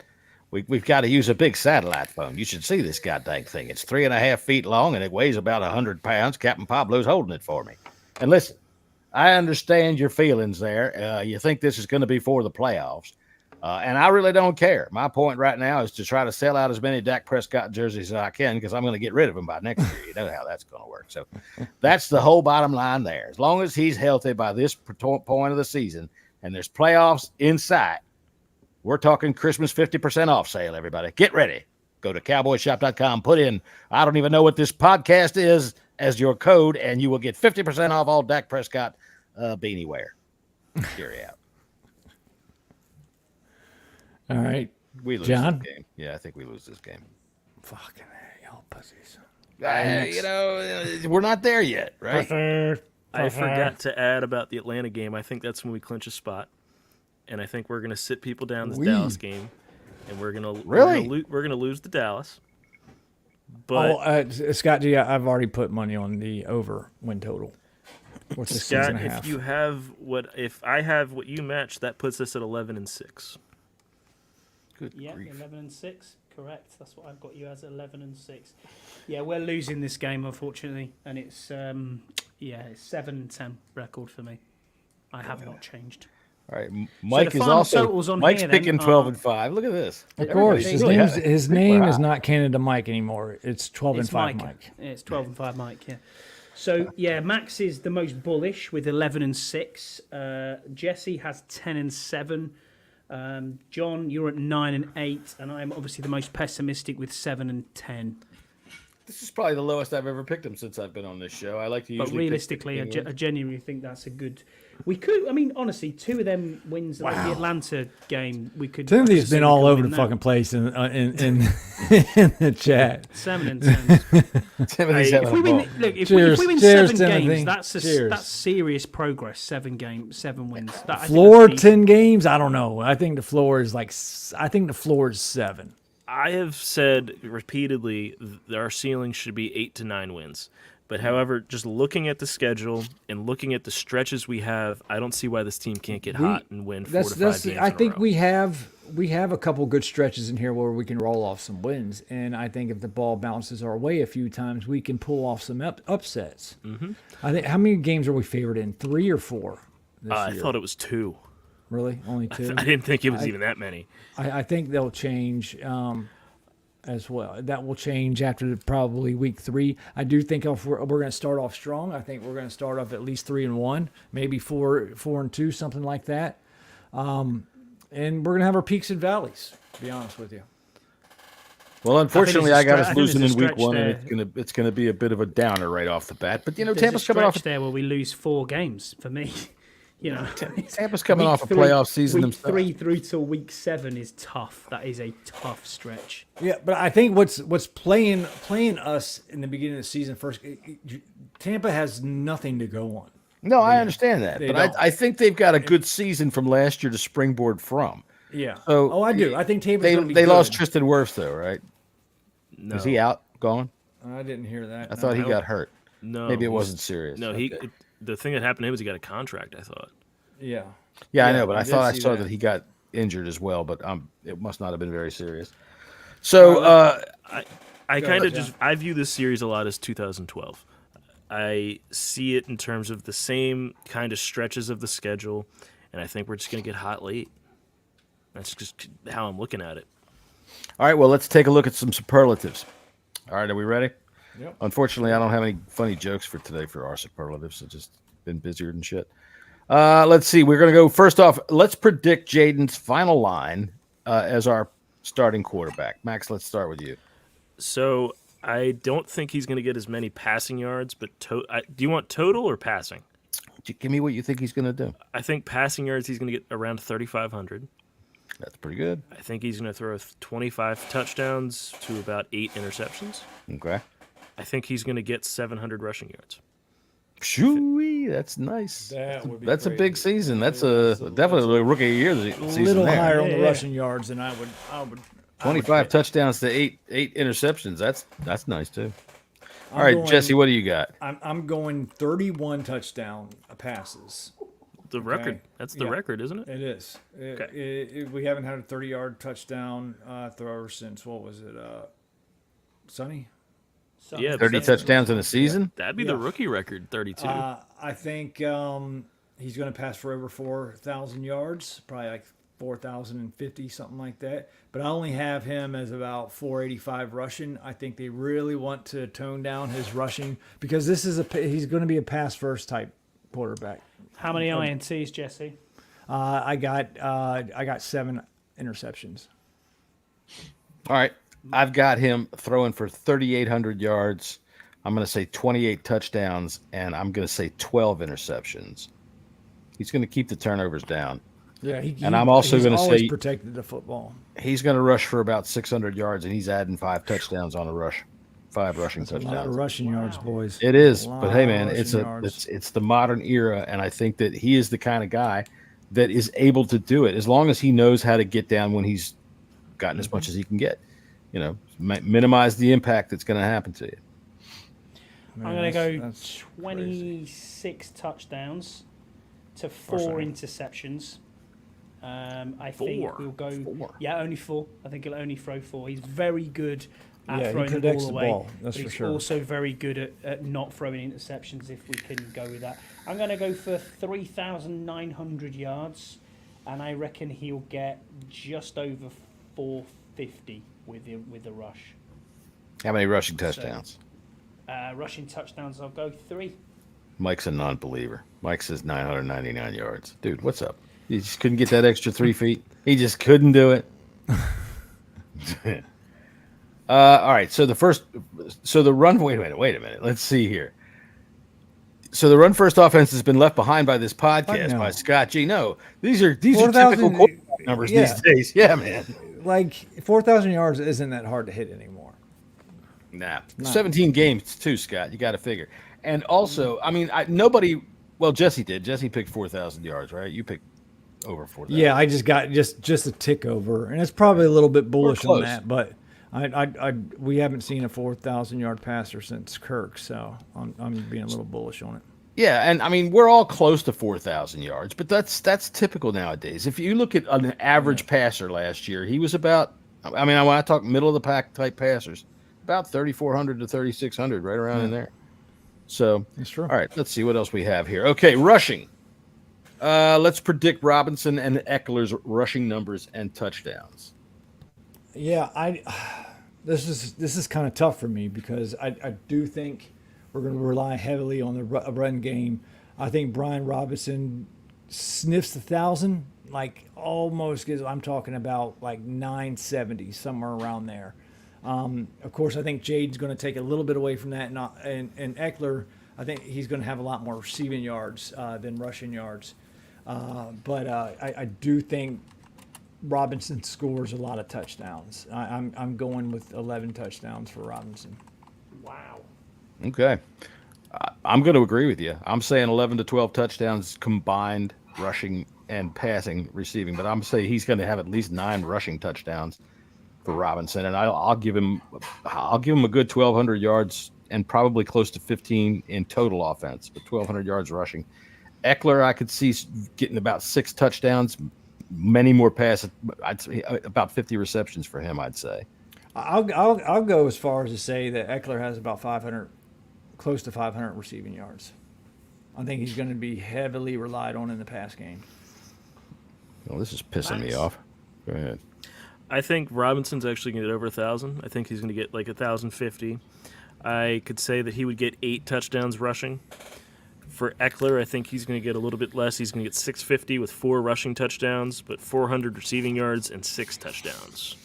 Speaker 5: We've got to use a big satellite phone. You should see this goddamn thing. It's 3.5 feet long, and it weighs about 100 pounds. Captain Pablo's holding it for me. And listen, I understand your feelings there. You think this is going to be for the playoffs. And I really don't care. My point right now is to try to sell out as many Dak Prescott jerseys as I can because I'm going to get rid of them by next year. You know how that's going to work. So that's the whole bottom line there. As long as he's healthy by this point of the season and there's playoffs in sight, we're talking Christmas 50% off sale, everybody. Get ready. Go to cowboyshop.com, put in, I don't even know what this podcast is, as your code, and you will get 50% off all Dak Prescott beanie wear. Carry out.
Speaker 8: All right.
Speaker 1: We lose
Speaker 8: John?
Speaker 1: this game. Yeah, I think we lose this game.
Speaker 8: Fucking y'all pussies.
Speaker 1: We're not there yet, right?
Speaker 9: I forgot to add about the Atlanta game. I think that's when we clinch a spot. And I think we're going to sit people down this Dallas game. And we're going to we're going to lose to Dallas. But
Speaker 8: Scott G, I've already put money on the over win total. What's the
Speaker 9: Scott,
Speaker 8: season and a half?
Speaker 9: if I have what you match, that puts us at 11-6.
Speaker 1: Good
Speaker 10: Yeah,
Speaker 1: grief.
Speaker 10: 11-6. Correct. That's what I've got you as 11-6. Yeah, we're losing this game unfortunately, and it's it's 7-10 record for me. I have not changed.
Speaker 1: All right, Mike
Speaker 10: the
Speaker 1: is
Speaker 10: final
Speaker 1: also
Speaker 10: totals on
Speaker 1: Mike's
Speaker 10: here,
Speaker 1: picking
Speaker 10: then,
Speaker 1: 12-5. Look at this.
Speaker 8: Of course,
Speaker 1: Everybody's
Speaker 8: his
Speaker 1: really
Speaker 8: name
Speaker 1: high.
Speaker 8: is not Canada Mike anymore. It's 12-5 Mike.
Speaker 10: It's 12-5 Mike. Yeah. So yeah, Max is the most bullish with 11-6. Jesse has 10-7. John, you're at 9-8, and I'm obviously the most pessimistic with 7-10.
Speaker 1: This is probably the lowest I've ever picked him since I've been on this show. I like to usually.
Speaker 10: But realistically, I genuinely think that's a good. We could. I mean, honestly, 2 of them wins, like the Atlanta game, we could.
Speaker 8: Timothy's been all over the fucking place in the chat.
Speaker 10: 7-10.
Speaker 1: Timothy's having a ball.
Speaker 10: If we win 7
Speaker 8: Timothy.
Speaker 10: games, that's serious progress. 7 wins.
Speaker 8: Floor 10 games. I don't know. I think the floor is is 7.
Speaker 9: I have said repeatedly that our ceiling should be 8 to 9 wins. But however, just looking at the schedule and looking at the stretches we have, I don't see why this team can't get hot and win 4 to 5 games.
Speaker 8: I think
Speaker 9: in a row.
Speaker 8: we have a couple good stretches in here where we can roll off some wins, and I think if the ball bounces our way a few times, we can pull off some upsets. Mm-hmm. I think how many games are we favored in? 3 or 4 this year?
Speaker 9: I thought it was 2.
Speaker 8: Really, only 2.
Speaker 9: I didn't think it was even that many.
Speaker 8: I think they'll change. as well. That will change after probably week 3. I do think if we're going to start off strong. I think we're going to start off at least 3-1, maybe 4-2, something like that. And we're going to have our peaks and valleys, to be honest with you.
Speaker 1: Well, unfortunately, I got us losing in week
Speaker 10: stretch
Speaker 1: 1,
Speaker 10: there.
Speaker 1: and it's gonna be a bit of a downer right off the bat. But
Speaker 10: There's
Speaker 1: Tampa's
Speaker 10: a
Speaker 1: coming off.
Speaker 10: stretch there where we lose 4 games for me.
Speaker 1: Tampa's coming
Speaker 10: Week
Speaker 1: off a
Speaker 10: 3
Speaker 1: playoff season
Speaker 10: Week
Speaker 1: themselves.
Speaker 10: 3 through till week 7 is tough. That is a tough stretch.
Speaker 8: Yeah, but I think what's playing us in the beginning of the season first, Tampa has nothing to go on.
Speaker 1: No, I understand that,
Speaker 8: they
Speaker 1: but
Speaker 8: don't.
Speaker 1: I think they've got a good season from last year to springboard from.
Speaker 8: Yeah.
Speaker 1: So
Speaker 8: I do. I think Tampa's
Speaker 1: they
Speaker 8: going to be
Speaker 1: they
Speaker 8: good.
Speaker 1: lost Tristan Wirfs though, right?
Speaker 9: No.
Speaker 1: Is he out? Gone?
Speaker 8: I didn't hear that.
Speaker 1: I thought he
Speaker 9: No.
Speaker 1: got hurt.
Speaker 9: No,
Speaker 1: Maybe it
Speaker 9: he's-
Speaker 1: wasn't serious.
Speaker 9: No,
Speaker 1: Okay.
Speaker 9: the thing that happened to him was he got a contract. I thought.
Speaker 8: Yeah.
Speaker 1: Yeah, I know, but
Speaker 8: I
Speaker 1: I
Speaker 8: did
Speaker 1: thought I
Speaker 8: see
Speaker 1: saw
Speaker 8: that.
Speaker 1: that he got injured as well, but it must not have been very serious. So
Speaker 9: I
Speaker 8: Go
Speaker 9: kind of
Speaker 8: ahead,
Speaker 9: just I view this series a lot as 2012. I see it in terms of the same kind of stretches of the schedule, and I think we're just going to get hot late. That's just how I'm looking at it.
Speaker 1: all right, well, let's take a look at some superlatives. All right, are we ready?
Speaker 8: Yep.
Speaker 1: Unfortunately, I don't have any funny jokes for today for our superlatives. I've just been busier than shit. Let's see. We're going to go first off. Let's predict Jaden's final line as our starting quarterback. Max, let's start with you.
Speaker 9: So I don't think he's going to get as many passing yards, but do you want total or passing?
Speaker 1: Give me what you think he's going to do.
Speaker 9: I think passing yards he's going to get around 3,500.
Speaker 1: That's pretty good.
Speaker 9: I think he's going to throw 25 touchdowns to about 8 interceptions.
Speaker 1: Okay.
Speaker 9: I think he's going to get 700 rushing yards.
Speaker 1: Shooey, that's nice.
Speaker 8: That would be
Speaker 1: That's a big
Speaker 8: crazy.
Speaker 1: season. That's definitely a rookie of the year
Speaker 8: A
Speaker 1: season
Speaker 8: little
Speaker 1: there.
Speaker 8: higher on the
Speaker 10: Yeah.
Speaker 8: rushing yards than I would.
Speaker 1: 25 touchdowns to eight interceptions. That's nice too. All
Speaker 8: I'm
Speaker 1: right,
Speaker 8: going-
Speaker 1: Jesse, what do you got?
Speaker 8: I'm going 31 touchdown passes.
Speaker 9: The record.
Speaker 8: Okay.
Speaker 9: That's the
Speaker 8: Yeah.
Speaker 9: record, isn't it?
Speaker 8: It is.
Speaker 9: Okay.
Speaker 8: We haven't had a 30-yard touchdown thrower since, what was it, Sonny?
Speaker 9: Yeah,
Speaker 1: 30 touchdowns in a season?
Speaker 9: That'd be the rookie record, 32.
Speaker 8: I think he's going to pass for over 4,000 yards, probably like 4,050, something like that. But I only have him as about 485 rushing. I think they really want to tone down his rushing because he's going to be a pass-first type quarterback.
Speaker 10: How many INTs, Jesse?
Speaker 8: I got 7 interceptions.
Speaker 1: All right. I've got him throwing for 3,800 yards. I'm going to say 28 touchdowns, and I'm going to say 12 interceptions. He's going to keep the turnovers down.
Speaker 8: Yeah,
Speaker 1: And I'm also
Speaker 8: he's
Speaker 1: gonna
Speaker 8: always
Speaker 1: say-
Speaker 8: protected the football.
Speaker 1: He's going to rush for about 600 yards, and he's adding 5 touchdowns on a rush. 5 rushing
Speaker 8: A lot of
Speaker 1: touchdowns.
Speaker 8: rushing yards, boys.
Speaker 1: It is,
Speaker 8: A
Speaker 1: but hey,
Speaker 8: lot
Speaker 1: man,
Speaker 8: of
Speaker 1: it's
Speaker 8: rushing yards.
Speaker 1: it's the modern era, and I think that he is the kind of guy that is able to do it as long as he knows how to get down when he's gotten as much as he can get. Minimize the impact that's going to happen to you.
Speaker 10: I'm going to go
Speaker 8: That's
Speaker 10: 26 touchdowns to 4 interceptions. I think
Speaker 9: 4?
Speaker 10: we'll go.
Speaker 1: 4?
Speaker 10: Yeah, only 4. I think he'll only throw 4. He's very good at
Speaker 8: Yeah, he
Speaker 10: throwing the
Speaker 8: protects
Speaker 10: ball
Speaker 8: the
Speaker 10: away.
Speaker 8: ball, that's
Speaker 10: but
Speaker 8: for
Speaker 10: he's
Speaker 8: sure.
Speaker 10: also very good at not throwing interceptions if we can go with that. I'm going to go for 3,900 yards, and I reckon he'll get just over 450 with the rush.
Speaker 1: How many rushing touchdowns?
Speaker 10: Rushing touchdowns, I'll go 3.
Speaker 1: Mike's a non-believer. Mike says 999 yards. Dude, what's up? He just couldn't get that extra 3 feet. He just couldn't do it. All right. So the run. Wait a minute. Let's see here. So the run first offense has been left behind by this podcast
Speaker 8: no.
Speaker 1: by Scott G. No, these are
Speaker 8: 4,000
Speaker 1: typical quarterback numbers
Speaker 8: yeah.
Speaker 1: these days. Yeah, man.
Speaker 8: like 4,000 yards isn't that hard to hit anymore.
Speaker 1: Nah, 17 games too, Scott. You got to figure. And also, I mean, nobody. Well, Jesse did. Jesse picked 4,000 yards, right? You picked over 4,000.
Speaker 8: Yeah, I just got just a tick over, and it's probably a little bit bullish on
Speaker 1: close.
Speaker 8: that. But we haven't seen a 4,000 yard passer since Kirk, so I'm being a little bullish on it.
Speaker 1: Yeah, and I mean we're all close to 4,000 yards, but that's typical nowadays. If you look at an average passer last year, he was about. I mean, when I talk middle of the pack type passers, about 3,400 to 3,600, right around in there. So
Speaker 8: That's true.
Speaker 1: All right, let's see what else we have here. Okay, rushing. Let's predict Robinson and Eckler's rushing numbers and touchdowns.
Speaker 8: Yeah, This is kind of tough for me because I do think we're going to rely heavily on the run game. I think Brian Robinson sniffs 1,000, like almost gives. I'm talking about like 970, somewhere around there. Of course, I think Jade's going to take a little bit away from that, and Eckler, I think he's going to have a lot more receiving yards than rushing yards. But I do think Robinson scores a lot of touchdowns. I'm going with 11 touchdowns for Robinson.
Speaker 10: Wow.
Speaker 1: Okay. I'm going to agree with you. I'm saying 11 to 12 touchdowns combined, rushing and passing, receiving. But I'm saying he's going to have at least 9 rushing touchdowns for Robinson, and I'll give him a good 1,200 yards and probably close to 15 in total offense, but 1,200 yards rushing. Eckler, I could see getting about 6 touchdowns, many more passes. I'd say about 50 receptions for him. I'd say.
Speaker 8: I'll go as far as to say that Eckler has about 500, close to 500 receiving yards. I think he's going to be heavily relied on in the pass game.
Speaker 1: Well, this is pissing me off. Go ahead.
Speaker 9: I think Robinson's actually going to get over 1,000. I think he's going to get like 1,050. I could say that he would get 8 touchdowns rushing. For Eckler, I think he's going to get a little bit less. He's going to get 650 with 4 rushing touchdowns, but 400 receiving yards and 6 touchdowns.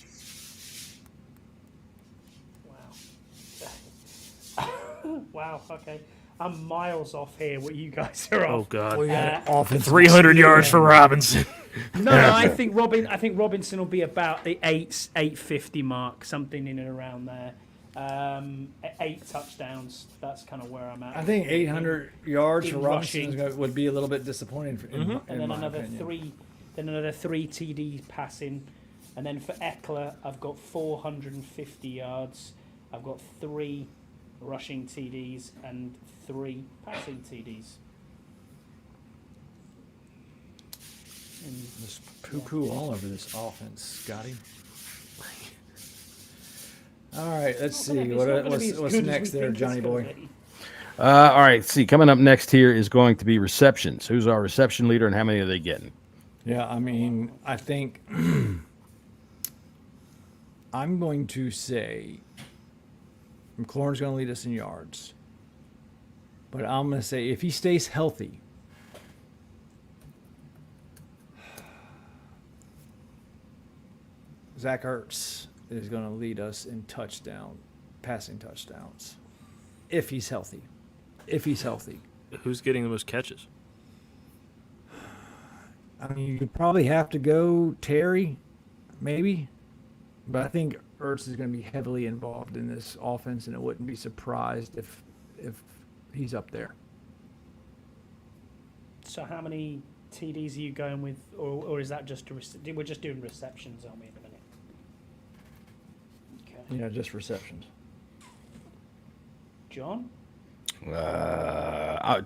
Speaker 10: Wow, okay. I'm miles off here what you guys are off.
Speaker 9: Oh, God.
Speaker 8: We got offensive
Speaker 9: 300 yards for Robinson.
Speaker 10: No, I think Robinson will be about the 850 mark, something in and around there. 8 touchdowns. That's kind of where I'm at.
Speaker 8: I think 800 yards for
Speaker 10: In
Speaker 8: Robinson
Speaker 10: rushing.
Speaker 8: would be a little bit disappointing.
Speaker 10: And then
Speaker 8: my
Speaker 10: another
Speaker 8: opinion.
Speaker 10: another 3 TDs passing, and then for Eckler, I've got 450 yards. I've got 3 rushing TDs and 3 passing TDs.
Speaker 8: Just poo-poo all over this offense, Scotty. All right, let's see. What's next there, Johnny boy?
Speaker 1: All right. See, coming up next here is going to be receptions. Who's our reception leader, and how many are they getting?
Speaker 8: Yeah, I mean, I think I'm going to say McLaurin's going to lead us in yards. But I'm going to say if he stays healthy, Zach Ertz is going to lead us in passing touchdowns. If he's healthy.
Speaker 9: Who's getting the most catches?
Speaker 8: I mean, you could probably have to go Terry, maybe. But I think Ertz is going to be heavily involved in this offense, and I wouldn't be surprised if he's up there.
Speaker 10: So how many TDs are you going with, or is that just we're just doing receptions, aren't we, in a minute? Okay.
Speaker 8: Yeah, just receptions.
Speaker 10: John?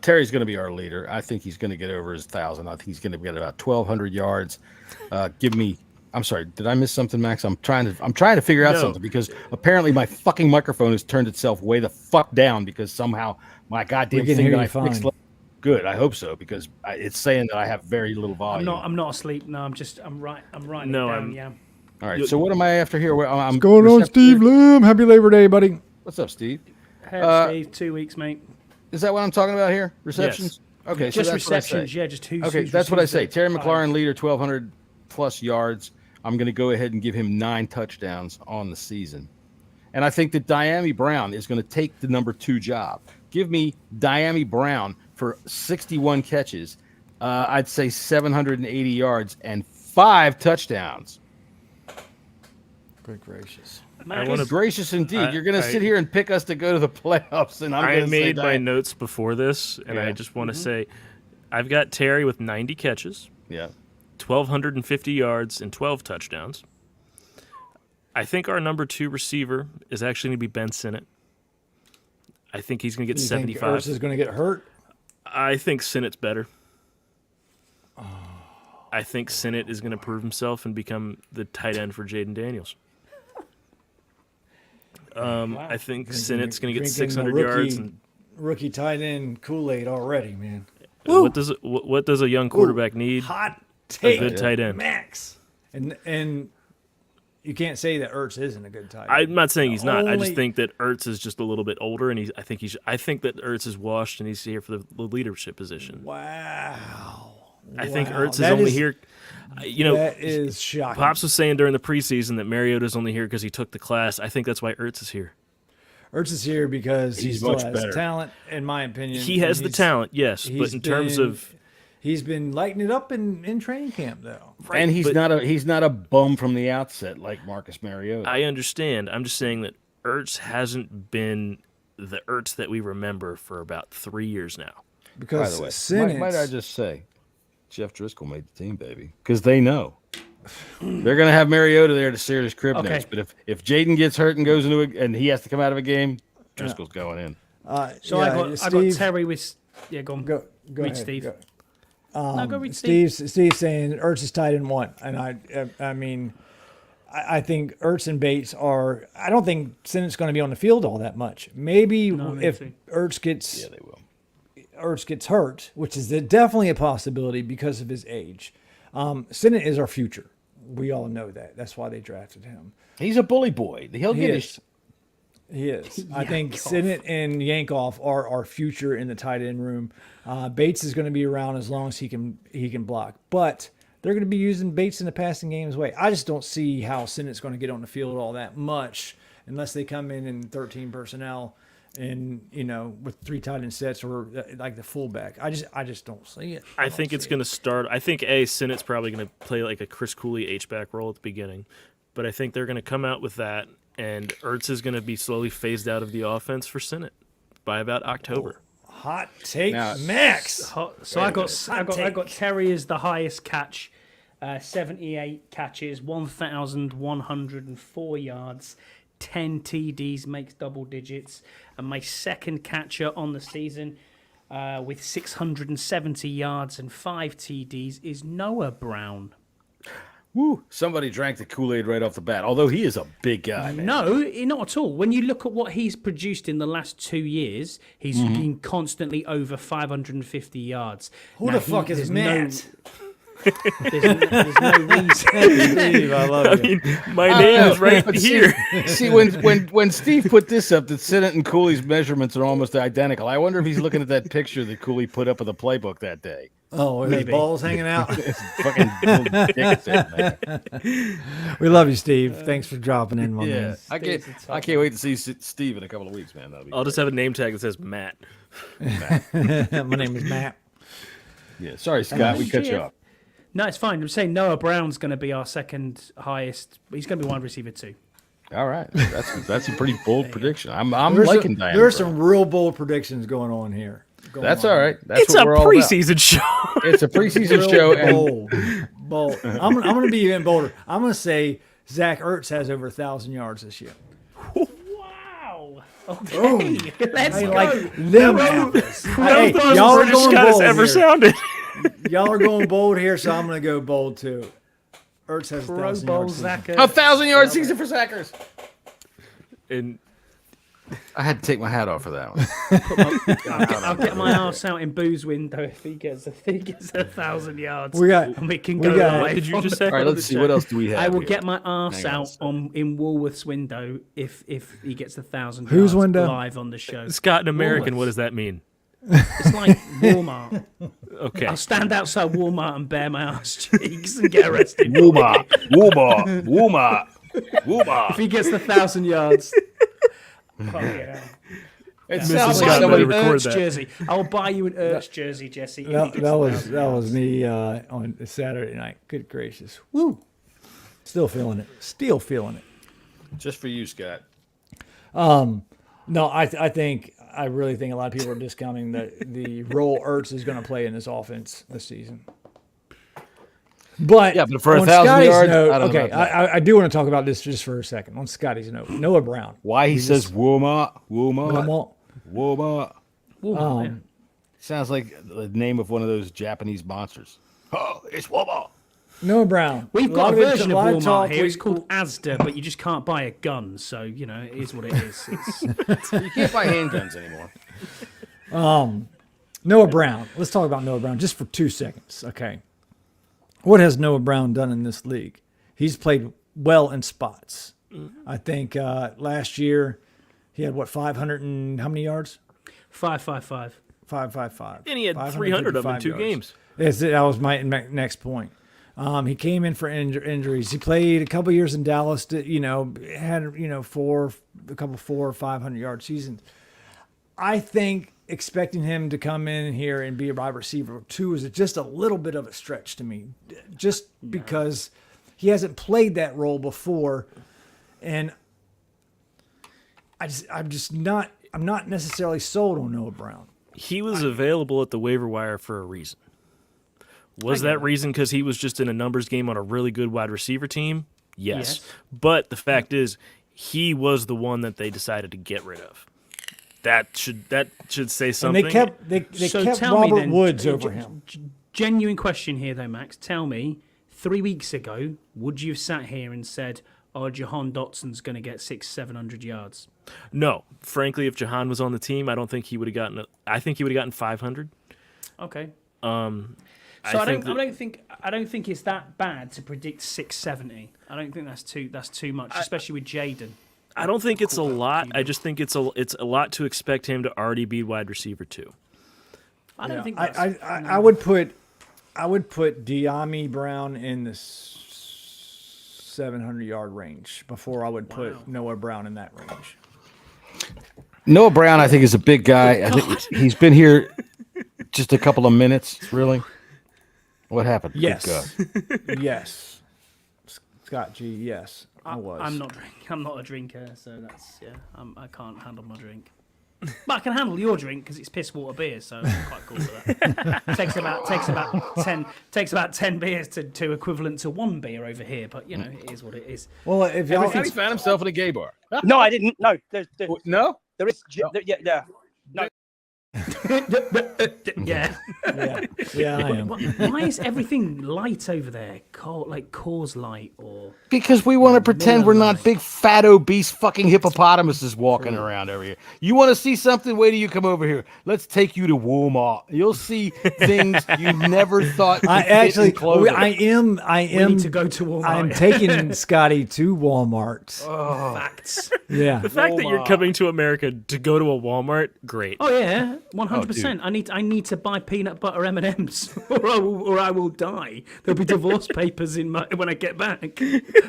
Speaker 1: Terry's going to be our leader. I think he's going to get over his 1,000. I think he's going to get about 1,200 yards. I'm sorry. Did I miss something, Max? I'm trying to figure out something because apparently my fucking microphone has turned itself way the fuck down because somehow my goddamn thing that I fixed. Good. I hope so because it's saying that I have very little volume.
Speaker 10: I'm not asleep. No, I'm writing it down. Yeah.
Speaker 1: All right. So what am I after here?
Speaker 8: What's going on, Steve Lim? Happy Labor Day, buddy.
Speaker 1: What's up, Steve?
Speaker 10: Hey, Steve. 2 weeks, mate.
Speaker 1: Is that what I'm talking about here? Receptions?
Speaker 9: Yes.
Speaker 1: Okay.
Speaker 10: Just
Speaker 1: so that's
Speaker 10: receptions. Yeah. Just who's.
Speaker 1: Okay. That's what I say. Terry McLaurin, leader, 1,200 plus yards. I'm going to go ahead and give him 9 touchdowns on the season. And I think that Diami Brown is going to take the number 2 job. Give me Diami Brown for 61 catches. I'd say 780 yards and 5 touchdowns.
Speaker 8: Good gracious.
Speaker 1: Gracious indeed. You're going to sit here and pick us to go to the playoffs. And
Speaker 9: I made my notes before this, and I just want to say I've got Terry with 90 catches.
Speaker 1: Yeah.
Speaker 9: 1,250 yards and 12 touchdowns. I think our number 2 receiver is actually going to be Ben Sinnott. I think he's going to get 75.
Speaker 8: Think Ertz is going to get hurt?
Speaker 9: I think Sinnott's better. I think Sinnott is going to prove himself and become the tight end for Jaden Daniels. I think Sinnott's going to get 600 yards. And
Speaker 8: rookie tight end Kool-Aid already, man.
Speaker 9: What does a young quarterback need?
Speaker 8: Hot take.
Speaker 9: A good tight end.
Speaker 8: Max. And you can't say that Ertz isn't a good tight end.
Speaker 9: I'm not saying he's not. I just
Speaker 8: Only-
Speaker 9: think that Ertz is just a little bit older, and I think that Ertz is washed, and he's here for the leadership position.
Speaker 8: Wow.
Speaker 9: I think
Speaker 8: Wow.
Speaker 9: Ertz is
Speaker 8: That
Speaker 9: only
Speaker 8: is-
Speaker 9: here. You know,
Speaker 8: that is shocking.
Speaker 9: Pops was saying during the preseason that Mariota's only here because he took the class. I think that's why Ertz is here.
Speaker 8: Ertz is here because he
Speaker 1: He's
Speaker 8: still
Speaker 1: much
Speaker 8: has
Speaker 1: better.
Speaker 8: talent, in my opinion.
Speaker 9: He has
Speaker 8: and
Speaker 9: the talent, yes, but
Speaker 8: he's
Speaker 9: in terms
Speaker 8: been-
Speaker 9: of
Speaker 8: he's been lighting it up in training camp, though.
Speaker 1: And he's
Speaker 9: but-
Speaker 1: not a bum from the outset like Marcus Mariota.
Speaker 9: I understand. I'm just saying that Ertz hasn't been the Ertz that we remember for about 3 years now.
Speaker 1: By
Speaker 8: Because
Speaker 1: the way,
Speaker 8: Simmons,
Speaker 1: might I just say, Jeff Driscoll made the team, baby, because they know they're going to have Mariota there to steer his crib
Speaker 10: Okay.
Speaker 1: notes. But if Jaden gets hurt and goes into and he has to come out of a game, Driscoll's going in.
Speaker 10: So I got
Speaker 8: Steve,
Speaker 10: Terry with go on.
Speaker 8: Go
Speaker 10: read
Speaker 8: ahead,
Speaker 10: Steve.
Speaker 8: go.
Speaker 10: No, go read Steve.
Speaker 8: Steve's saying Ertz is tight in one, and I mean, I think Ertz and Bates are. I don't think Sennett's going to be on the field all that much. Maybe
Speaker 10: me
Speaker 8: if
Speaker 10: too.
Speaker 8: Ertz gets
Speaker 1: Yeah, they will.
Speaker 8: Ertz gets hurt, which is definitely a possibility because of his age. Sennett is our future. We all know that. That's why they drafted him.
Speaker 1: He's a bully boy. He'll
Speaker 8: He
Speaker 1: get
Speaker 8: is.
Speaker 1: his.
Speaker 8: He is. I think Sennett and Yankoff are our future in the tight end room. Bates is going to be around as long as he can block, but they're going to be using Bates in the passing game as well. I just don't see how Sennett's going to get on the field all that much unless they come in 13 personnel and with 3 tight end sets or like the fullback. I just don't see it.
Speaker 9: I think it's going to start. I think Sennett's probably going to play like a Chris Cooley H-back role at the beginning, but I think they're going to come out with that, and Ertz is going to be slowly phased out of the offense for Sennett by about October.
Speaker 8: Hot take,
Speaker 1: Now-
Speaker 8: Max.
Speaker 10: So I got Terry as the highest catch, 78 catches, 1,104 yards, 10 TDs, makes double digits, and my second catcher on the season with 670 yards and 5 TDs is Noah Brown.
Speaker 1: Woo! Somebody drank the Kool-Aid right off the bat. Although he is a big guy, man.
Speaker 10: No, not at all. When you look at what he's produced in the last 2 years, he's been constantly over 550 yards.
Speaker 8: Who the fuck is Matt?
Speaker 10: There's no reason.
Speaker 8: Steve, I love you.
Speaker 9: My name is right
Speaker 1: But
Speaker 9: here.
Speaker 1: See, when Steve put this up, that Sennett and Cooley's measurements are almost identical. I wonder if he's looking at that picture that Cooley put up of the playbook that day.
Speaker 8: Oh, with his balls hanging out.
Speaker 1: His fucking little dick there, man.
Speaker 8: We love you, Steve. Thanks for dropping in, my
Speaker 1: Yeah,
Speaker 8: man.
Speaker 1: I can't wait to see Steve in a couple of weeks, man. That'll be
Speaker 9: I'll just have a name tag that says Matt.
Speaker 8: My name is Matt.
Speaker 1: Yeah, sorry, Scott, we cut you off.
Speaker 10: No, it's fine. I'm saying Noah Brown's going to be our second highest. He's going to be wide receiver too.
Speaker 1: All right, that's a pretty bold prediction. I'm
Speaker 8: There's
Speaker 1: liking
Speaker 8: some,
Speaker 1: Diana.
Speaker 8: There's
Speaker 1: Brown.
Speaker 8: some real bold predictions going on here.
Speaker 1: That's all right. That's
Speaker 9: It's
Speaker 1: what
Speaker 9: a
Speaker 1: we're all about.
Speaker 9: preseason show.
Speaker 1: It's a preseason
Speaker 8: Real
Speaker 1: show, and
Speaker 8: bold. I'm going to be even bolder. I'm going to say Zach Ertz has over 1,000 yards this year.
Speaker 10: Wow. Okay. Let's go.
Speaker 8: Like them apples. Hey, y'all are
Speaker 9: British
Speaker 8: going
Speaker 9: Scott has
Speaker 8: bold
Speaker 9: ever
Speaker 8: here.
Speaker 9: sounded.
Speaker 8: Y'all are going bold here, so I'm going to go bold too. Ertz has
Speaker 10: Pro
Speaker 8: 1,000
Speaker 10: Bowl
Speaker 8: yards. season.
Speaker 10: Zach.
Speaker 1: 1,000-yard season for Zachers.
Speaker 9: And
Speaker 1: I had to take my hat off for that one.
Speaker 10: I'll get my ass out in Boo's window if he gets 1,000 yards.
Speaker 8: We got-
Speaker 10: and we can
Speaker 8: we
Speaker 10: go
Speaker 8: got-
Speaker 10: live.
Speaker 9: what did you
Speaker 10: on
Speaker 9: just
Speaker 10: the-
Speaker 9: say?
Speaker 1: All right, let's see what else do we have.
Speaker 10: I will
Speaker 1: here?
Speaker 10: get my ass
Speaker 1: Hang on a
Speaker 10: out
Speaker 1: second.
Speaker 10: in Woolworth's window if he gets 1,000
Speaker 8: Whose
Speaker 10: yards
Speaker 8: window?
Speaker 10: live on the show.
Speaker 9: Scott in American,
Speaker 10: Woolworths.
Speaker 9: what does that mean?
Speaker 10: It's like Walmart.
Speaker 9: Okay.
Speaker 10: I'll stand outside Walmart and bare my ass cheeks and get arrested.
Speaker 1: Walmart, Walmart, Walmart, Walmart.
Speaker 10: If he gets 1,000 yards. Fuck yeah.
Speaker 1: It
Speaker 10: I'll
Speaker 1: sounds
Speaker 9: Mrs.
Speaker 1: like
Speaker 10: buy
Speaker 9: Scott
Speaker 1: somebody.
Speaker 10: you an
Speaker 9: record
Speaker 10: Ertz
Speaker 9: that.
Speaker 10: jersey. I'll buy you an Ertz jersey, Jesse. if he
Speaker 8: That,
Speaker 10: gets
Speaker 8: that was
Speaker 10: 1,000
Speaker 8: that
Speaker 10: yards.
Speaker 8: was me on Saturday night. Good gracious. Woo. Still feeling it. Still feeling it.
Speaker 1: Just for you, Scott.
Speaker 8: No, I really think a lot of people are discounting the role Ertz is going to play in this offense this season. But
Speaker 1: Yeah, but for
Speaker 8: on
Speaker 1: 1,000
Speaker 8: Scotty's
Speaker 1: yards,
Speaker 8: note,
Speaker 1: I don't know
Speaker 8: okay,
Speaker 1: about that.
Speaker 8: I do want to talk about this just for a second. On Scotty's note, Noah Brown.
Speaker 1: Why he says Walmart, Walmart,
Speaker 8: Walmart.
Speaker 1: Walmart.
Speaker 10: Walmart, yeah.
Speaker 1: Sounds like the name of one of those Japanese monsters. Oh, it's Walmart.
Speaker 8: Noah Brown.
Speaker 10: We've got a
Speaker 8: lot
Speaker 10: version of
Speaker 8: lot
Speaker 10: Walmart
Speaker 8: talk
Speaker 10: here.
Speaker 8: we-
Speaker 10: It's called Asda, but you just can't buy a gun. So, it is what it is. It's,
Speaker 1: You can't buy handguns anymore.
Speaker 8: Noah Brown. Let's talk about Noah Brown just for 2 seconds, okay? What has Noah Brown done in this league? He's played well in spots. I think last year he had 500 and how many yards?
Speaker 10: 555.
Speaker 8: 555.
Speaker 9: And he had 300 of them in 2 games.
Speaker 8: That was my next point. He came in for injuries. He played a couple years in Dallas. Had a couple 400 or 500 yard seasons. I think expecting him to come in here and be a wide receiver 2 is just a little bit of a stretch to me, just because he hasn't played that role before, and I'm not necessarily sold on Noah Brown.
Speaker 9: He was available at the waiver wire for a reason. Was that reason because he was just in a numbers game on a really good wide receiver team? Yes. But the fact is, he was the one that they decided to get rid of. That should say something.
Speaker 8: And they kept Robert Woods over him.
Speaker 10: Genuine question here, though, Max. Tell me, 3 weeks ago, would you have sat here and said, "Oh, Jahan Dotson's going to get 600-700 yards"?
Speaker 9: No, frankly, if Jahan was on the team, I don't think he would have gotten. I think he would have gotten 500.
Speaker 10: Okay.
Speaker 9: So
Speaker 10: I don't think it's that bad to predict 670. I don't think that's too much, especially with Jaden.
Speaker 9: I don't think it's a lot. I just think it's a lot to expect him to already be wide receiver 2.
Speaker 10: I don't think
Speaker 8: I would put Diami Brown in the 700-yard range before I would put Noah Brown in that range.
Speaker 1: Noah Brown, I think, is a big guy. I think he's been here just a couple of minutes, really. What happened?
Speaker 8: Yes. Yes. Scott G, yes, I was.
Speaker 10: I'm not a drinker, so that's I can't handle my drink. But I can handle your drink because it's piss water beer, so I'm quite cool with that. takes about 10 beers to equivalent to 1 beer over here, but it is what it is.
Speaker 8: Well, if y'all
Speaker 1: he found himself in a gay bar.
Speaker 11: No, I didn't. No,
Speaker 1: no.
Speaker 11: There is. Yeah. No.
Speaker 10: Yeah,
Speaker 8: I am.
Speaker 10: Why is everything light over there? Like Coors Light or?
Speaker 1: Because we want to pretend we're not big, fat, obese fucking hippopotamuses walking around over here. You want to see something? Wait till you come over here. Let's take you to Walmart. You'll see things you never thought.
Speaker 8: I am.
Speaker 10: We need to go to Walmart.
Speaker 8: I'm taking Scotty to Walmart.
Speaker 10: Facts.
Speaker 8: Yeah.
Speaker 9: The fact that you're coming to America to go to a Walmart, great.
Speaker 10: Oh yeah, 100%. I need to buy peanut butter M&Ms, or I will die. There'll be divorce papers when I get back.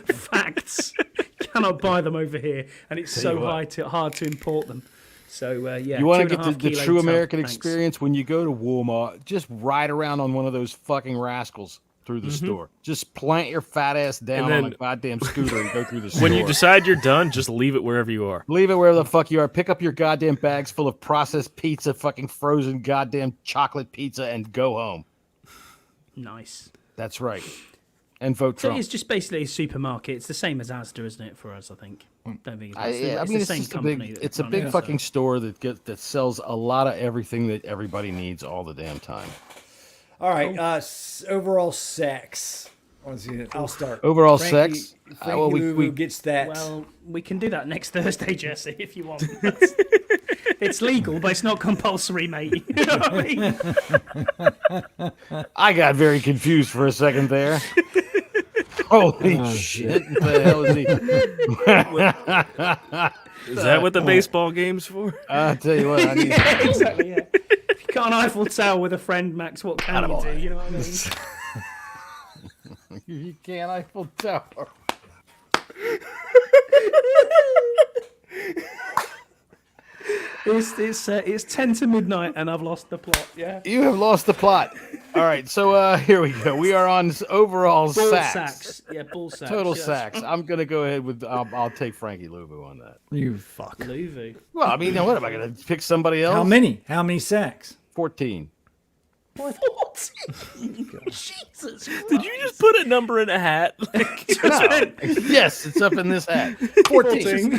Speaker 10: Facts. Cannot buy them over here, and it's so hard to import them. So
Speaker 1: you want to get the true American experience when you go to Walmart. Just ride around on one of those fucking rascals through the store. Just plant your fat ass down on a goddamn scooter and go through the store.
Speaker 9: When you decide you're done, just leave it wherever you are.
Speaker 1: Leave it wherever the fuck you are. Pick up your goddamn bags full of processed pizza, fucking frozen goddamn chocolate pizza, and go home.
Speaker 10: Nice.
Speaker 1: That's right. And vote Trump.
Speaker 10: It's just basically a supermarket. It's the same as Asda, isn't it, for us, I think? Don't think it's the same
Speaker 1: just
Speaker 10: company.
Speaker 1: It's a big fucking store that sells a lot of everything that everybody needs all the damn time.
Speaker 8: All right. Overall sex. I'll start.
Speaker 1: Overall
Speaker 8: Frankie,
Speaker 1: sex.
Speaker 8: Frankie we gets that.
Speaker 10: Well, we can do that next Thursday, Jesse, if you want. It's legal, but it's not compulsory, mate. You know what I mean?
Speaker 1: I got very confused for a second there. Holy shit! What the hell is he?
Speaker 9: Is that what the baseball game's for?
Speaker 1: I'll tell you what. I need
Speaker 10: exactly. Yeah. If you can't Eiffel Tower with a friend, Max, what can you do? You know what I mean?
Speaker 1: You can't Eiffel Tower.
Speaker 10: It's 10 to midnight and I've lost the plot. Yeah,
Speaker 1: you have lost the plot. All right, so here we go. We are on overall sacks.
Speaker 10: Yeah, ball sacks.
Speaker 1: Total sacks. I'm gonna go ahead with. I'll take Frankie Louvu on that.
Speaker 8: You fuck.
Speaker 10: Louvu.
Speaker 1: Well, I mean, what am I gonna pick somebody else?
Speaker 8: How many? How many sacks?
Speaker 1: 14.
Speaker 10: 14. Jesus.
Speaker 9: Did you just put a number in a hat?
Speaker 1: No. Yes, it's up in this hat. 14.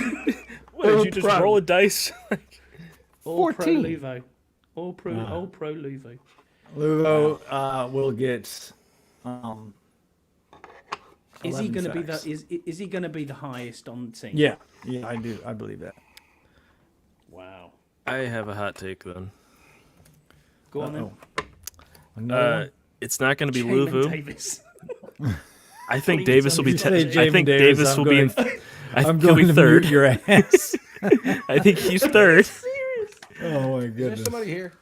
Speaker 9: What, did you just roll a dice?
Speaker 1: 14.
Speaker 10: All pro Luvo.
Speaker 8: Luvo will get.
Speaker 10: Is he going to be is he going to be the highest on the team?
Speaker 8: Yeah, I do. I believe that.
Speaker 10: Wow.
Speaker 9: I have a hot take then.
Speaker 10: Go on then.
Speaker 9: It's not going to be Luvu.
Speaker 10: Davis.
Speaker 9: I think Davis will be.
Speaker 8: Say
Speaker 9: I think
Speaker 8: Jamin
Speaker 9: Davis
Speaker 8: I'm
Speaker 9: will be in.
Speaker 8: going-
Speaker 9: I
Speaker 8: I'm
Speaker 9: think he'll
Speaker 8: going
Speaker 9: be
Speaker 8: to
Speaker 9: third.
Speaker 8: mute your ass.
Speaker 9: I think he's third.
Speaker 8: Oh my
Speaker 1: Is there
Speaker 8: goodness.
Speaker 1: somebody here?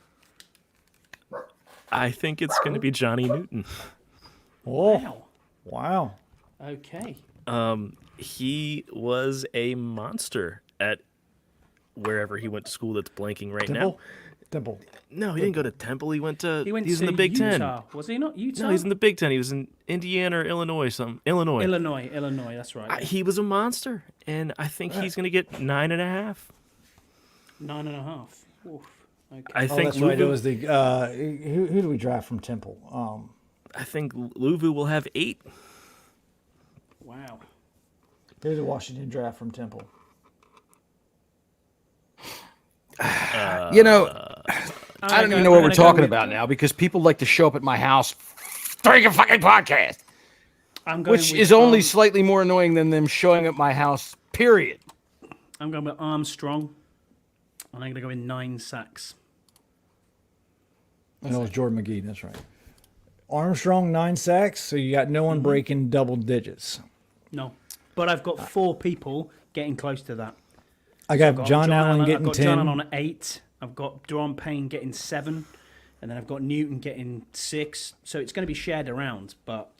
Speaker 9: I think it's going to be Johnny Newton.
Speaker 8: Oh, wow.
Speaker 10: Okay.
Speaker 9: He was a monster at wherever he went to school. That's blanking right
Speaker 8: Temple?
Speaker 9: now.
Speaker 8: Temple.
Speaker 9: No, he didn't go to Temple. He went to.
Speaker 10: He went
Speaker 9: He's
Speaker 10: to
Speaker 9: in the Big
Speaker 10: Utah.
Speaker 9: Ten.
Speaker 10: Was he not Utah?
Speaker 9: No, he's in the Big Ten. He was in Indiana or Illinois.
Speaker 10: Illinois. That's right. Yeah.
Speaker 9: He was a monster, and I think he's going to get 9.5.
Speaker 10: 9.5. Oof. Okay.
Speaker 9: I think
Speaker 8: That's right. It
Speaker 9: Louvu-
Speaker 8: was the who do we draft from Temple?
Speaker 9: I think Louvu will have 8.
Speaker 10: Wow.
Speaker 8: Who did Washington draft from Temple?
Speaker 1: You know, I don't even know what we're talking about now because people like to show up at my house during a fucking podcast,
Speaker 10: I'm going
Speaker 1: which
Speaker 10: with
Speaker 1: is only slightly more annoying than them showing up at my house, period.
Speaker 10: I'm going with Armstrong, and I'm going to go in 9 sacks.
Speaker 8: I know it was Jordan McGee. That's right. Armstrong 9 sacks, so you got no one breaking double digits.
Speaker 10: No, but I've got 4 people getting close to that.
Speaker 8: I got,
Speaker 10: I've got
Speaker 8: John Allen getting
Speaker 10: I've got
Speaker 8: 10.
Speaker 10: John Allen on 8. I've got Deron Payne getting 7, and then I've got Newton getting 6. So it's going to be shared around. But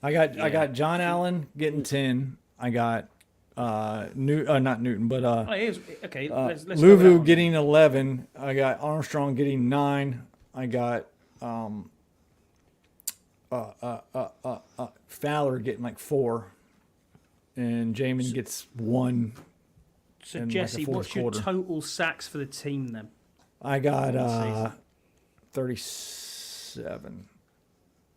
Speaker 8: I got John Allen getting 10. I got not Newton, but
Speaker 10: okay. Let's go with that
Speaker 8: Louvu
Speaker 10: one.
Speaker 8: getting 11. I got Armstrong getting 9. I got Fowler getting like 4, and Jamin gets 1.
Speaker 10: So
Speaker 8: in
Speaker 10: Jesse,
Speaker 8: like the
Speaker 10: what's
Speaker 8: fourth
Speaker 10: your
Speaker 8: quarter.
Speaker 10: total sacks for the team then?
Speaker 8: I got
Speaker 10: season?
Speaker 8: 37.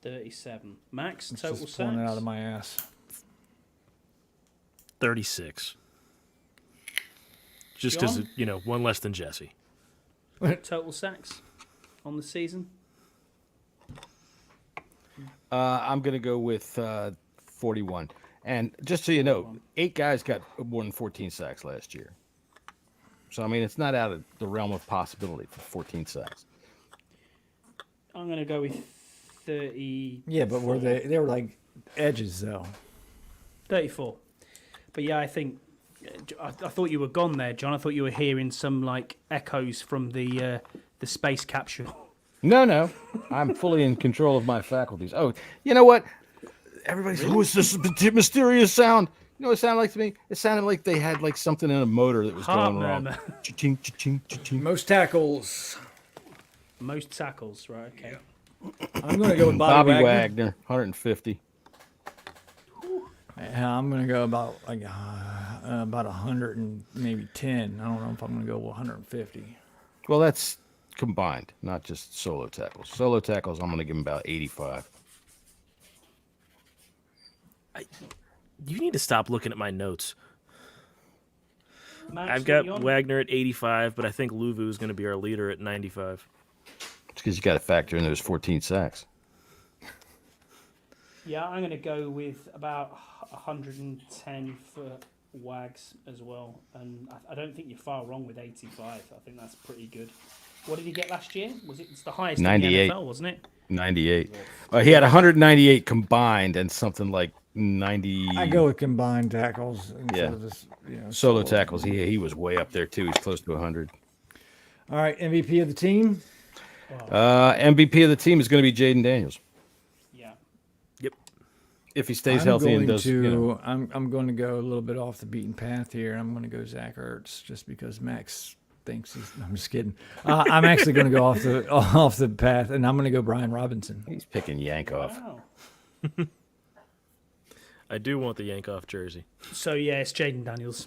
Speaker 10: 37. Max,
Speaker 8: It's
Speaker 10: total
Speaker 8: just pulling it out
Speaker 10: sacks?
Speaker 8: of my ass.
Speaker 9: 36. Just because,
Speaker 10: John?
Speaker 9: one less than Jesse.
Speaker 10: Total sacks on the season?
Speaker 1: I'm going to go with 41. And just so you know, 8 guys got more than 14 sacks last year. So, I mean, it's not out of the realm of possibility for 14 sacks.
Speaker 10: I'm going to go with 30.
Speaker 8: Yeah, but were they were like edges though.
Speaker 10: 34. But yeah, I think I thought you were gone there, John. I thought you were hearing some like echoes from the space capsule.
Speaker 1: No. I'm fully in control of my faculties. Oh, you know what? Everybody's like, what's this mysterious sound? You know what it sounded like to me? It sounded like they had like something in a motor that was
Speaker 10: Heart
Speaker 1: going wrong.
Speaker 10: murmur.
Speaker 1: Cha-ching, cha-ching, cha-ching.
Speaker 8: Most tackles.
Speaker 10: Most tackles, right? Okay.
Speaker 8: I'm going to go with
Speaker 1: Bobby
Speaker 8: Wagner.
Speaker 1: Wagner, 150.
Speaker 8: Yeah, I'm going to go about 100 and maybe 10. I don't know if I'm going to go 150.
Speaker 1: Well, that's combined, not just solo tackles. Solo tackles, I'm going to give him about 85.
Speaker 9: You need to stop looking at my notes.
Speaker 10: Max,
Speaker 9: I've
Speaker 10: what
Speaker 9: got
Speaker 10: you on?
Speaker 9: Wagner at 85, but I think Louvu is going to be our leader at 95.
Speaker 1: It's because you got to factor in those 14 sacks.
Speaker 10: Yeah, I'm going to go with about 110 for Wags as well. And I don't think you're far wrong with 85. I think that's pretty good. What did he get last year? It's the highest
Speaker 1: 98.
Speaker 10: in the NFL, wasn't it?
Speaker 1: 98. He had 198 combined and something like 90.
Speaker 8: I go with combined tackles. Instead
Speaker 1: Yeah.
Speaker 8: of just,
Speaker 1: Solo tackles. He was way up there too. He's close to 100.
Speaker 8: All right, MVP of the team.
Speaker 1: MVP of the team is going to be Jaden Daniels.
Speaker 10: Yeah.
Speaker 9: Yep.
Speaker 1: If he stays healthy and does.
Speaker 8: I'm going to go a little bit off the beaten path here. I'm going to go Zach Ertz just because Max thinks he's. I'm just kidding. I'm actually going to go off the path, and I'm going to go Brian Robinson.
Speaker 1: He's picking Yankoff.
Speaker 10: Wow.
Speaker 9: I do want the Yankoff jersey.
Speaker 10: So yeah, it's Jaden Daniels.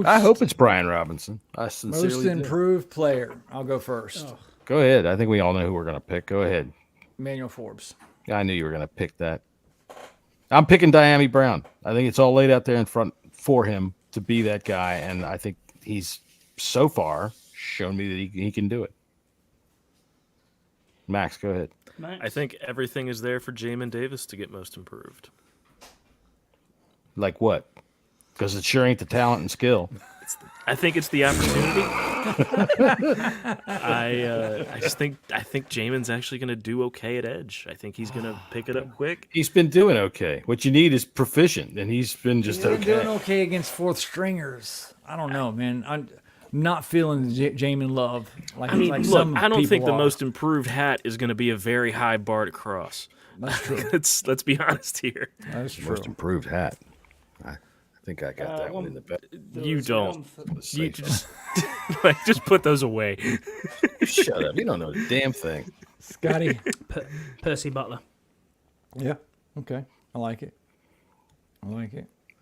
Speaker 1: I hope it's Brian Robinson. I
Speaker 8: Most
Speaker 1: sincerely do.
Speaker 8: improved player. I'll go first.
Speaker 10: Oh.
Speaker 1: Go ahead. I think we all know who we're going to pick. Go ahead.
Speaker 8: Emmanuel Forbes.
Speaker 1: I knew you were going to pick that. I'm picking Diami Brown. I think it's all laid out there in front for him to be that guy, and I think he's so far shown me that he can do it. Max, go ahead.
Speaker 10: Max?
Speaker 9: I think everything is there for Jamin Davis to get most improved.
Speaker 1: Like what? Because it sure ain't the talent and skill.
Speaker 9: I think it's the opportunity. I think Jamin's actually going to do okay at edge. I think he's going to pick it up quick.
Speaker 1: He's been doing okay. What you need is proficient, and he's been just okay.
Speaker 8: Doing okay against fourth stringers. I don't know, man. I'm not feeling Jamin love.
Speaker 9: I mean, look, I don't think the most improved hat is going to be a very high bar to cross.
Speaker 8: That's true.
Speaker 9: Let's be honest here.
Speaker 8: That's true.
Speaker 5: Most improved hat. I think I got that one in the back.
Speaker 9: You don't. You just just put those away.
Speaker 5: Shut up. You don't know a damn thing.
Speaker 8: Scotty.
Speaker 10: Percy Butler.
Speaker 8: Yeah. Okay. I like it.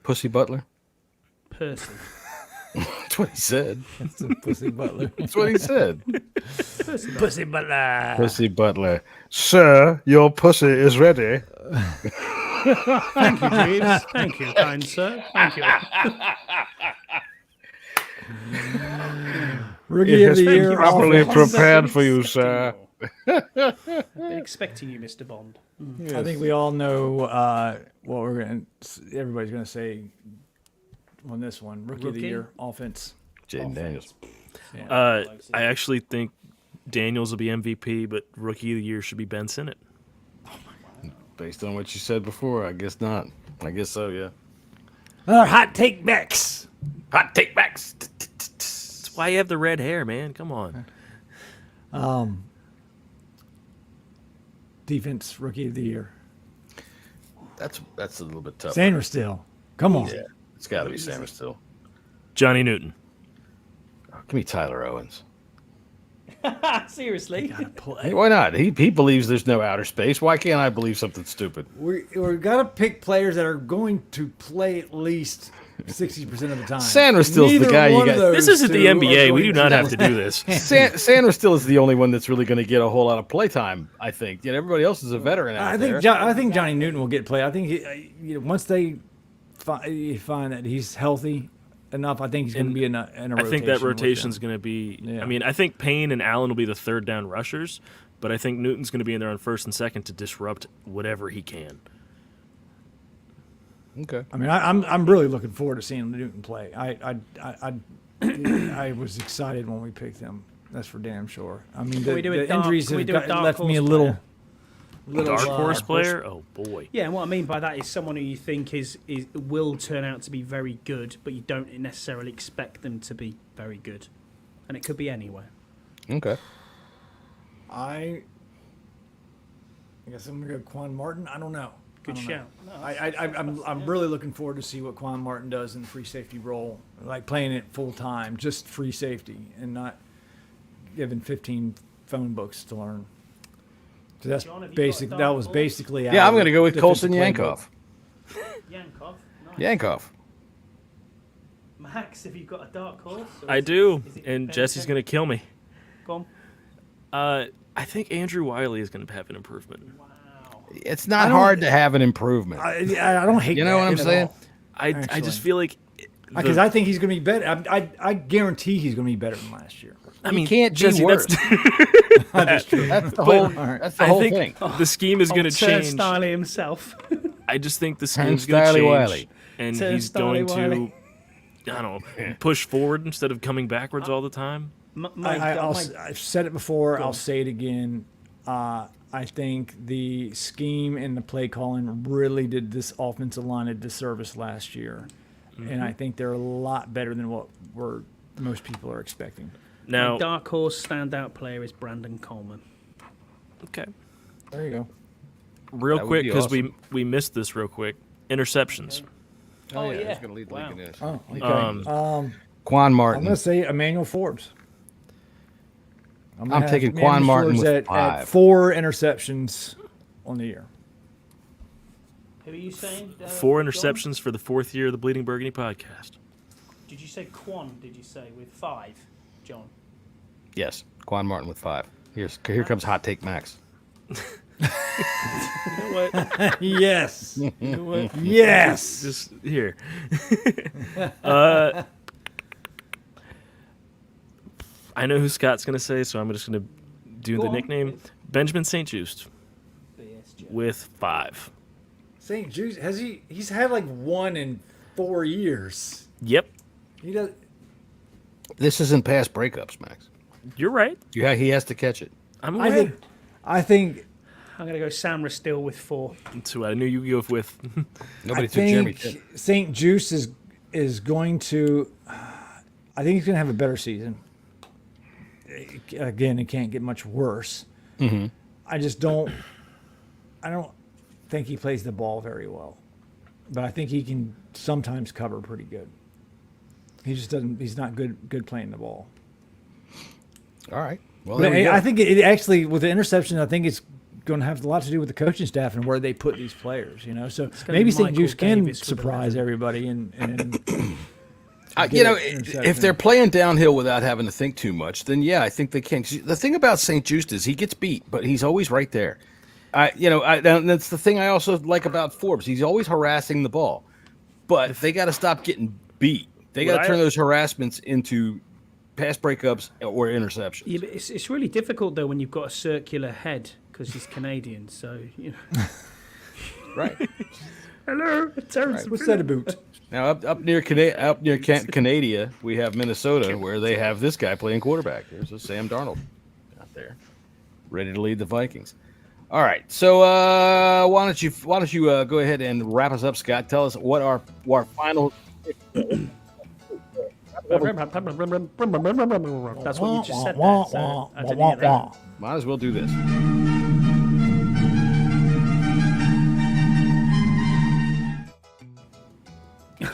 Speaker 1: Pussy Butler.
Speaker 10: Percy.
Speaker 1: That's what he said.
Speaker 8: That's a Pussy Butler.
Speaker 1: That's what he said.
Speaker 10: Pussy Butler.
Speaker 1: Pussy Butler. Sir, your pussy is ready.
Speaker 10: Thank you, Jeeves. Thank you, kind sir. Thank you.
Speaker 8: Rookie of the year.
Speaker 1: Properly prepared for you, sir.
Speaker 10: I've been expecting you, Mr. Bond.
Speaker 8: Yes. I think we all know what everybody's going to say on this one. Rookie of the year, offense.
Speaker 5: Jaden Daniels.
Speaker 9: Yeah. I actually think Daniels will be MVP, but Rookie of the Year should be Ben Sinnott.
Speaker 1: Based on what you said before, I guess not. I guess so, yeah.
Speaker 8: Hot take backs.
Speaker 5: Hot take backs.
Speaker 9: That's why you have the red hair, man. Come on.
Speaker 8: Defense Rookie of the Year.
Speaker 5: That's a little bit tough.
Speaker 8: Sanders still. Come on.
Speaker 5: Yeah, it's got to be Sanders still.
Speaker 9: Johnny Newton.
Speaker 5: Oh, give me Tyler Owens.
Speaker 10: Seriously?
Speaker 1: Hey, why not? He believes there's no outer space. Why can't I believe something stupid?
Speaker 8: We're got to pick players that are going to play at least 60% of the time.
Speaker 1: Sanders still's the guy you got.
Speaker 9: This isn't the NBA. We do not have to do this.
Speaker 1: Sanders still is the only one that's really going to get a whole lot of play time, I think. Yet everybody else is a veteran out there.
Speaker 8: I think Johnny Newton will get play. I think once they find that he's healthy enough, I think he's going to be in a rotation.
Speaker 9: I think that rotation's going to be. Yeah. I mean, I think Payne and Allen will be the third down rushers, but I think Newton's going to be in there on first and second to disrupt whatever he can.
Speaker 1: Okay.
Speaker 8: I mean, I'm really looking forward to seeing Newton play. I was excited when we picked him. That's for damn sure. I mean, the injuries have left me a little.
Speaker 9: Dark horse player? Oh boy.
Speaker 10: Yeah, and what I mean by that is someone who you think will turn out to be very good, but you don't necessarily expect them to be very good, and it could be anywhere.
Speaker 1: Okay.
Speaker 8: I guess I'm gonna go Quan Martin. I don't know.
Speaker 10: Good shout.
Speaker 8: No, I'm really looking forward to see what Quan Martin does in the free safety role, like playing it full time, just free safety, and not given 15 phone books to learn. So that's basic. That was basically.
Speaker 1: Yeah, I'm going to go with Colson Yankov.
Speaker 10: Nice.
Speaker 1: Yankov.
Speaker 10: Max, have you got a dark horse?
Speaker 9: I do, and Jesse's going to kill me.
Speaker 10: Go on.
Speaker 9: I think Andrew Wiley is going to have an improvement.
Speaker 10: Wow.
Speaker 1: It's not hard to have an improvement.
Speaker 8: I don't hate.
Speaker 1: You know what I'm saying?
Speaker 9: I just feel like
Speaker 8: because I think he's going to be better. I guarantee he's going to be better than last year.
Speaker 9: I mean,
Speaker 1: can't
Speaker 9: Jesse,
Speaker 1: be worse.
Speaker 8: That's true.
Speaker 1: That's the whole. That's the whole thing.
Speaker 9: The scheme is going to change.
Speaker 10: Stiley himself.
Speaker 9: I just think the scheme's going to change,
Speaker 1: Wiley.
Speaker 9: and he's going to, I don't know, push forward instead of coming backwards all the time.
Speaker 8: I've said it before. I'll say it again. I think the scheme and the play calling really did this offensive line a disservice last year, and I think they're a lot better than what most people are expecting.
Speaker 10: Now, my dark horse standout player is Brandon Coleman.
Speaker 9: Okay.
Speaker 8: There you go.
Speaker 9: Real quick, because we missed this real quick. Interceptions.
Speaker 10: Oh, yeah.
Speaker 5: Who's going to lead the league in this?
Speaker 8: Oh, okay.
Speaker 1: Quan Martin.
Speaker 8: I'm going to say Emmanuel Forbes.
Speaker 1: I'm taking Quan Martin with 5.
Speaker 8: At 4 interceptions on the year.
Speaker 10: Who are you saying?
Speaker 9: 4 interceptions for the 4th year of the Bleeding Burgundy podcast.
Speaker 10: Did you say Quan, did you say, with 5, John?
Speaker 1: Yes, Quan Martin with 5. Here comes Hot Take Max.
Speaker 9: You know what?
Speaker 8: Yes.
Speaker 9: You know what?
Speaker 8: Yes.
Speaker 9: Just here. I know who Scott's going to say, so I'm just going to do the nickname. Benjamin St. Just with 5.
Speaker 8: St. Just, he's had like 1 in 4 years.
Speaker 9: Yep.
Speaker 8: He does.
Speaker 1: This isn't pass breakups, Max.
Speaker 9: You're right.
Speaker 1: Yeah, he has to catch it.
Speaker 9: I'm aware.
Speaker 8: I think
Speaker 10: I'm going to go Sam Restill with 4.
Speaker 9: That's who I knew you would go with.
Speaker 1: Nobody
Speaker 8: I
Speaker 1: took Jeremy.
Speaker 8: think St. Juice is going to. I think he's going to have a better season. Again, it can't get much worse.
Speaker 1: Mm-hmm.
Speaker 8: I just don't. I don't think he plays the ball very well, but I think he can sometimes cover pretty good. He just doesn't. He's not good playing the ball.
Speaker 1: All right. Well,
Speaker 8: But I think it actually, with the interception, I think it's going to have a lot to do with the coaching staff and where they put these players. So maybe St. Juice can surprise everybody and
Speaker 1: if they're playing downhill without having to think too much, then yeah, I think they can. The thing about St. Juice is he gets beat, but he's always right there. That's the thing I also like about Forbes. He's always harassing the ball, but they got to stop getting beat. They got to turn those harassments into pass breakups or interceptions.
Speaker 10: Yeah, but it's really difficult though when you've got a circular head because he's Canadian. So
Speaker 1: Right.
Speaker 10: Hello, Terrence.
Speaker 8: What's that about?
Speaker 1: Now up near Canada, we have Minnesota, where they have this guy playing quarterback. There's a Sam Darnold out there, ready to lead the Vikings. All right, so why don't you go ahead and wrap us up, Scott? Tell us what our final.
Speaker 10: That's what you just said there, so I didn't hear that.
Speaker 1: Might as well do this.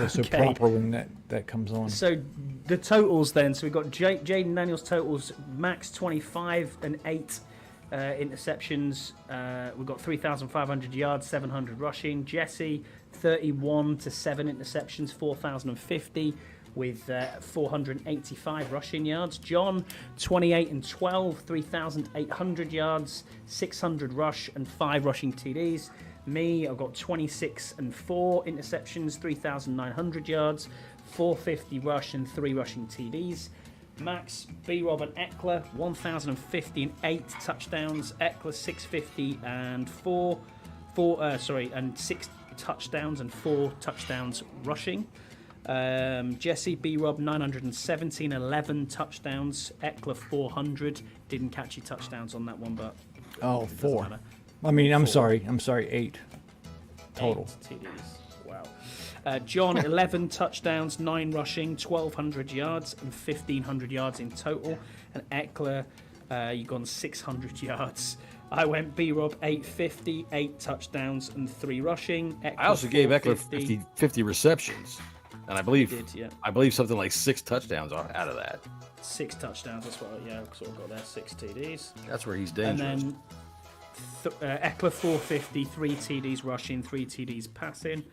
Speaker 8: So proper when that comes on.
Speaker 10: So the totals then. So we've got Jaden Daniels totals, Max 25 and 8 interceptions. We've got 3,500 yards, 700 rushing. Jesse 31 to 7 interceptions, 4,050 with 485 rushing yards. John 28 and 12, 3,800 yards, 600 rush and 5 rushing TDs. Me, I've got 26 and 4 interceptions, 3,900 yards, 450 rush and 3 rushing TDs. Max, B-Rob and Eckler, 1,050 and 8 touchdowns. Eckler 650 and 6 touchdowns and 4 touchdowns rushing. Jesse, B-Rob 917, 11 touchdowns. Eckler 400. Didn't catch your touchdowns on that one, but
Speaker 8: 4.
Speaker 10: Matter.
Speaker 8: I mean, I'm sorry, 8 total.
Speaker 10: 8 TDs. Wow. John 11 touchdowns, 9 rushing, 1,200 yards and 1,500 yards in total. And Eckler, you've gone 600 yards. I went B-Rob 850, 8 touchdowns and 3 rushing. Eckler,
Speaker 1: I also gave Eckler 50 receptions. And I believe something like 6 touchdowns out of that.
Speaker 10: 6 touchdowns. That's what I sort of got there. 6 TDs.
Speaker 1: That's where he's dangerous.
Speaker 10: And then Eckler 450, 3 TDs rushing, 3 TDs passing.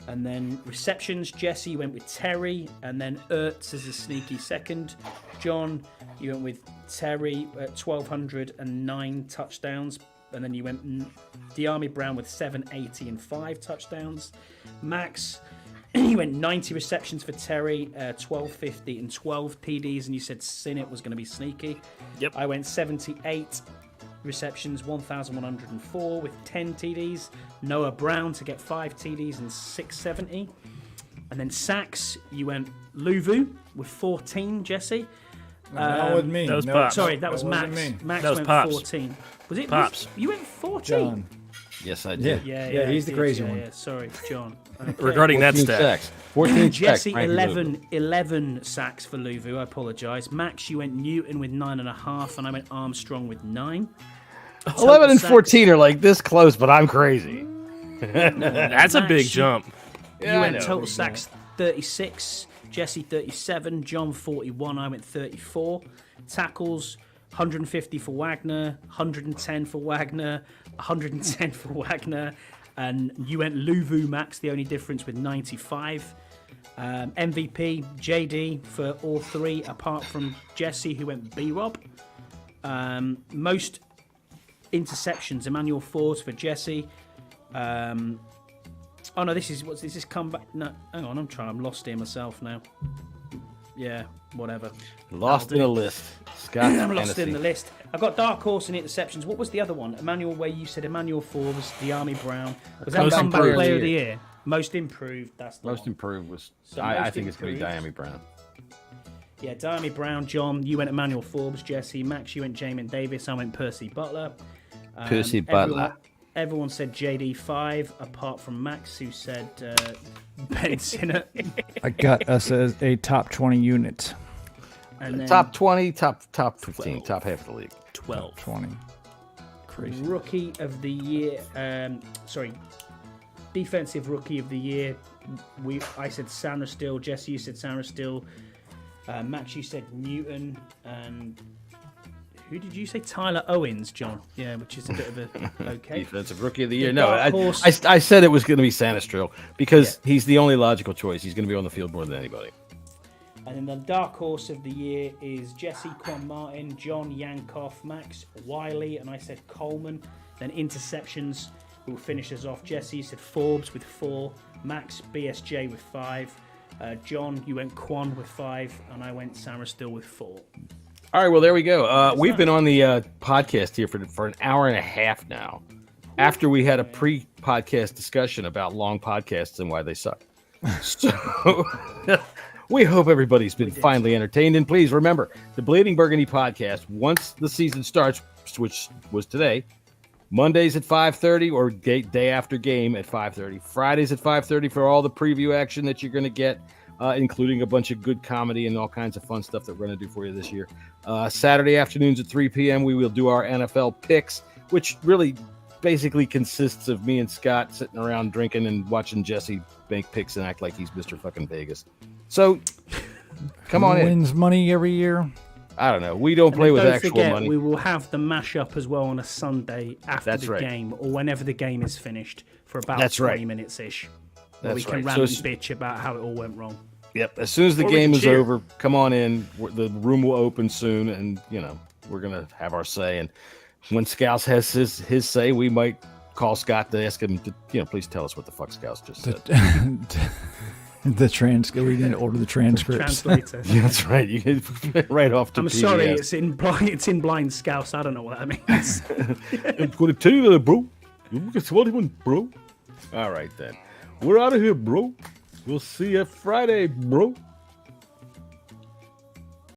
Speaker 10: And then receptions, Jesse went with Terry, and then Ertz as a sneaky second. John, you went with Terry at 1,209 touchdowns. And then you went Diami Brown with 780 and 5 touchdowns. Max, you went 90 receptions for Terry, 1,250 and 12 TDs, and you said Sinnott was going to be sneaky.
Speaker 9: Yep.
Speaker 10: I went 78 receptions, 1,104 with 10 TDs. Noah Brown to get 5 TDs and 670. And then sacks, you went Luvu with 14, Jesse.
Speaker 8: That was me.
Speaker 9: That was Pops.
Speaker 10: Sorry, that was Max. Max
Speaker 9: was
Speaker 10: went
Speaker 9: Pops.
Speaker 10: 14. Was it
Speaker 9: Pops?
Speaker 10: You went 14?
Speaker 8: John.
Speaker 1: Yes, I did.
Speaker 10: Yeah,
Speaker 8: he's the crazy one.
Speaker 10: Yeah, sorry, John. Okay.
Speaker 9: Regarding that
Speaker 1: 14
Speaker 9: stat,
Speaker 1: sacks. 14
Speaker 10: Jesse,
Speaker 1: sacks.
Speaker 10: 11 sacks for Luvu. I apologise. Max, you went Newton with 9.5, and I went Armstrong with 9.
Speaker 1: 11 and 14 are like this close, but I'm crazy.
Speaker 9: that's a big jump.
Speaker 10: You went total sacks 36. Jesse 37. John 41. I went 34. Tackles 150 for Wagner. 110 for Wagner. 110 for Wagner. And you went Luvu, Max, the only difference with 95. MVP, JD for all 3, apart from Jesse, who went B-Rob. Most interceptions, Emmanuel Forbes for Jesse. Oh no, this is comeback. No, hang on, I'm lost here myself now. Yeah, whatever.
Speaker 1: Lost in a list. Scott
Speaker 10: I'm lost in the list. I've got Dark Horse and interceptions. What was the other one? Emmanuel, where you said Emmanuel Forbes, Diami Brown. Was that comeback player of the year? Most improved. That's the
Speaker 1: most
Speaker 10: one.
Speaker 1: improved was.
Speaker 10: So
Speaker 1: I
Speaker 10: most
Speaker 1: think it's going to be
Speaker 10: improved.
Speaker 1: Diami Brown.
Speaker 10: Yeah, Diami Brown, John, you went Emmanuel Forbes, Jesse, Max, you went Jamin Davis, I went Percy Butler.
Speaker 5: Percy Butler.
Speaker 10: Everyone said JD5, apart from Max, who said Ben Sinnott.
Speaker 8: I got us a top 20 unit.
Speaker 10: And then
Speaker 5: Top 20, top 15,
Speaker 9: 12.
Speaker 5: top half of the league.
Speaker 9: 12.
Speaker 8: 20. Crazy.
Speaker 10: Rookie of the year. Defensive rookie of the year. I said Sandra Still. Jesse, you said Sandra Still. Max, you said Newton. And who did you say? Tyler Owens, John. Yeah, which is a bit of a okay.
Speaker 1: Defensive rookie of the year.
Speaker 10: The
Speaker 1: No,
Speaker 10: dark horse-
Speaker 1: I said it was going to be Sanistril because he's the only logical choice. He's going to be on the field more than anybody.
Speaker 10: And then the dark horse of the year is Jesse, Quan Martin, John, Yankoff, Max, Wiley, and I said Coleman. Then interceptions will finish us off. Jesse said Forbes with 4, Max, BSJ with 5, John, you went Quan with 5, and I went Sarah Still with 4.
Speaker 1: All right, well, there we go. We've been on the podcast here for an hour and a half now, after we had a pre-podcast discussion about long podcasts and why they suck. So we hope everybody's been finally entertained. And please remember, the Bleeding Burgundy podcast, once the season starts, which was today, Mondays at 5:30 or day after game at 5:30. Fridays at 5:30 for all the preview action that you're going to get, including a bunch of good comedy and all kinds of fun stuff that we're going to do for you this year. Saturday afternoons at 3 p.m., we will do our NFL picks, which really basically consists of me and Scott sitting around drinking and watching Jesse make picks and act like he's Mr. fucking Vegas. So come on in.
Speaker 8: Wins money every year.
Speaker 1: I don't know. We don't play with
Speaker 10: don't
Speaker 1: actual
Speaker 10: forget,
Speaker 1: money.
Speaker 10: We will have the mashup as well on a Sunday after
Speaker 1: That's
Speaker 10: the
Speaker 1: right.
Speaker 10: game or whenever the game is finished for about
Speaker 1: That's
Speaker 10: 20
Speaker 1: right.
Speaker 10: minutes ish. Where we
Speaker 1: That's
Speaker 10: can
Speaker 1: right.
Speaker 10: rant
Speaker 1: So
Speaker 10: and bitch about how it all went wrong.
Speaker 1: Yep. As soon as the
Speaker 10: Or we
Speaker 1: game
Speaker 10: can
Speaker 1: is
Speaker 10: cheer.
Speaker 1: over, come on in. The room will open soon, and we're gonna have our say. And when Scouts has his say, we might call Scott to ask him to, please tell us what the fuck Scouts just said.
Speaker 8: The transcript. We didn't order the transcripts.
Speaker 10: Translator.
Speaker 1: Yeah, that's right. You can right off to
Speaker 10: I'm
Speaker 1: PDF.
Speaker 10: sorry, it's in blind Scouse. I don't know what that means.
Speaker 1: I'm gonna tell you that, bro. It's what he wants, bro. All right then. We're out of here, bro. We'll see you Friday, bro.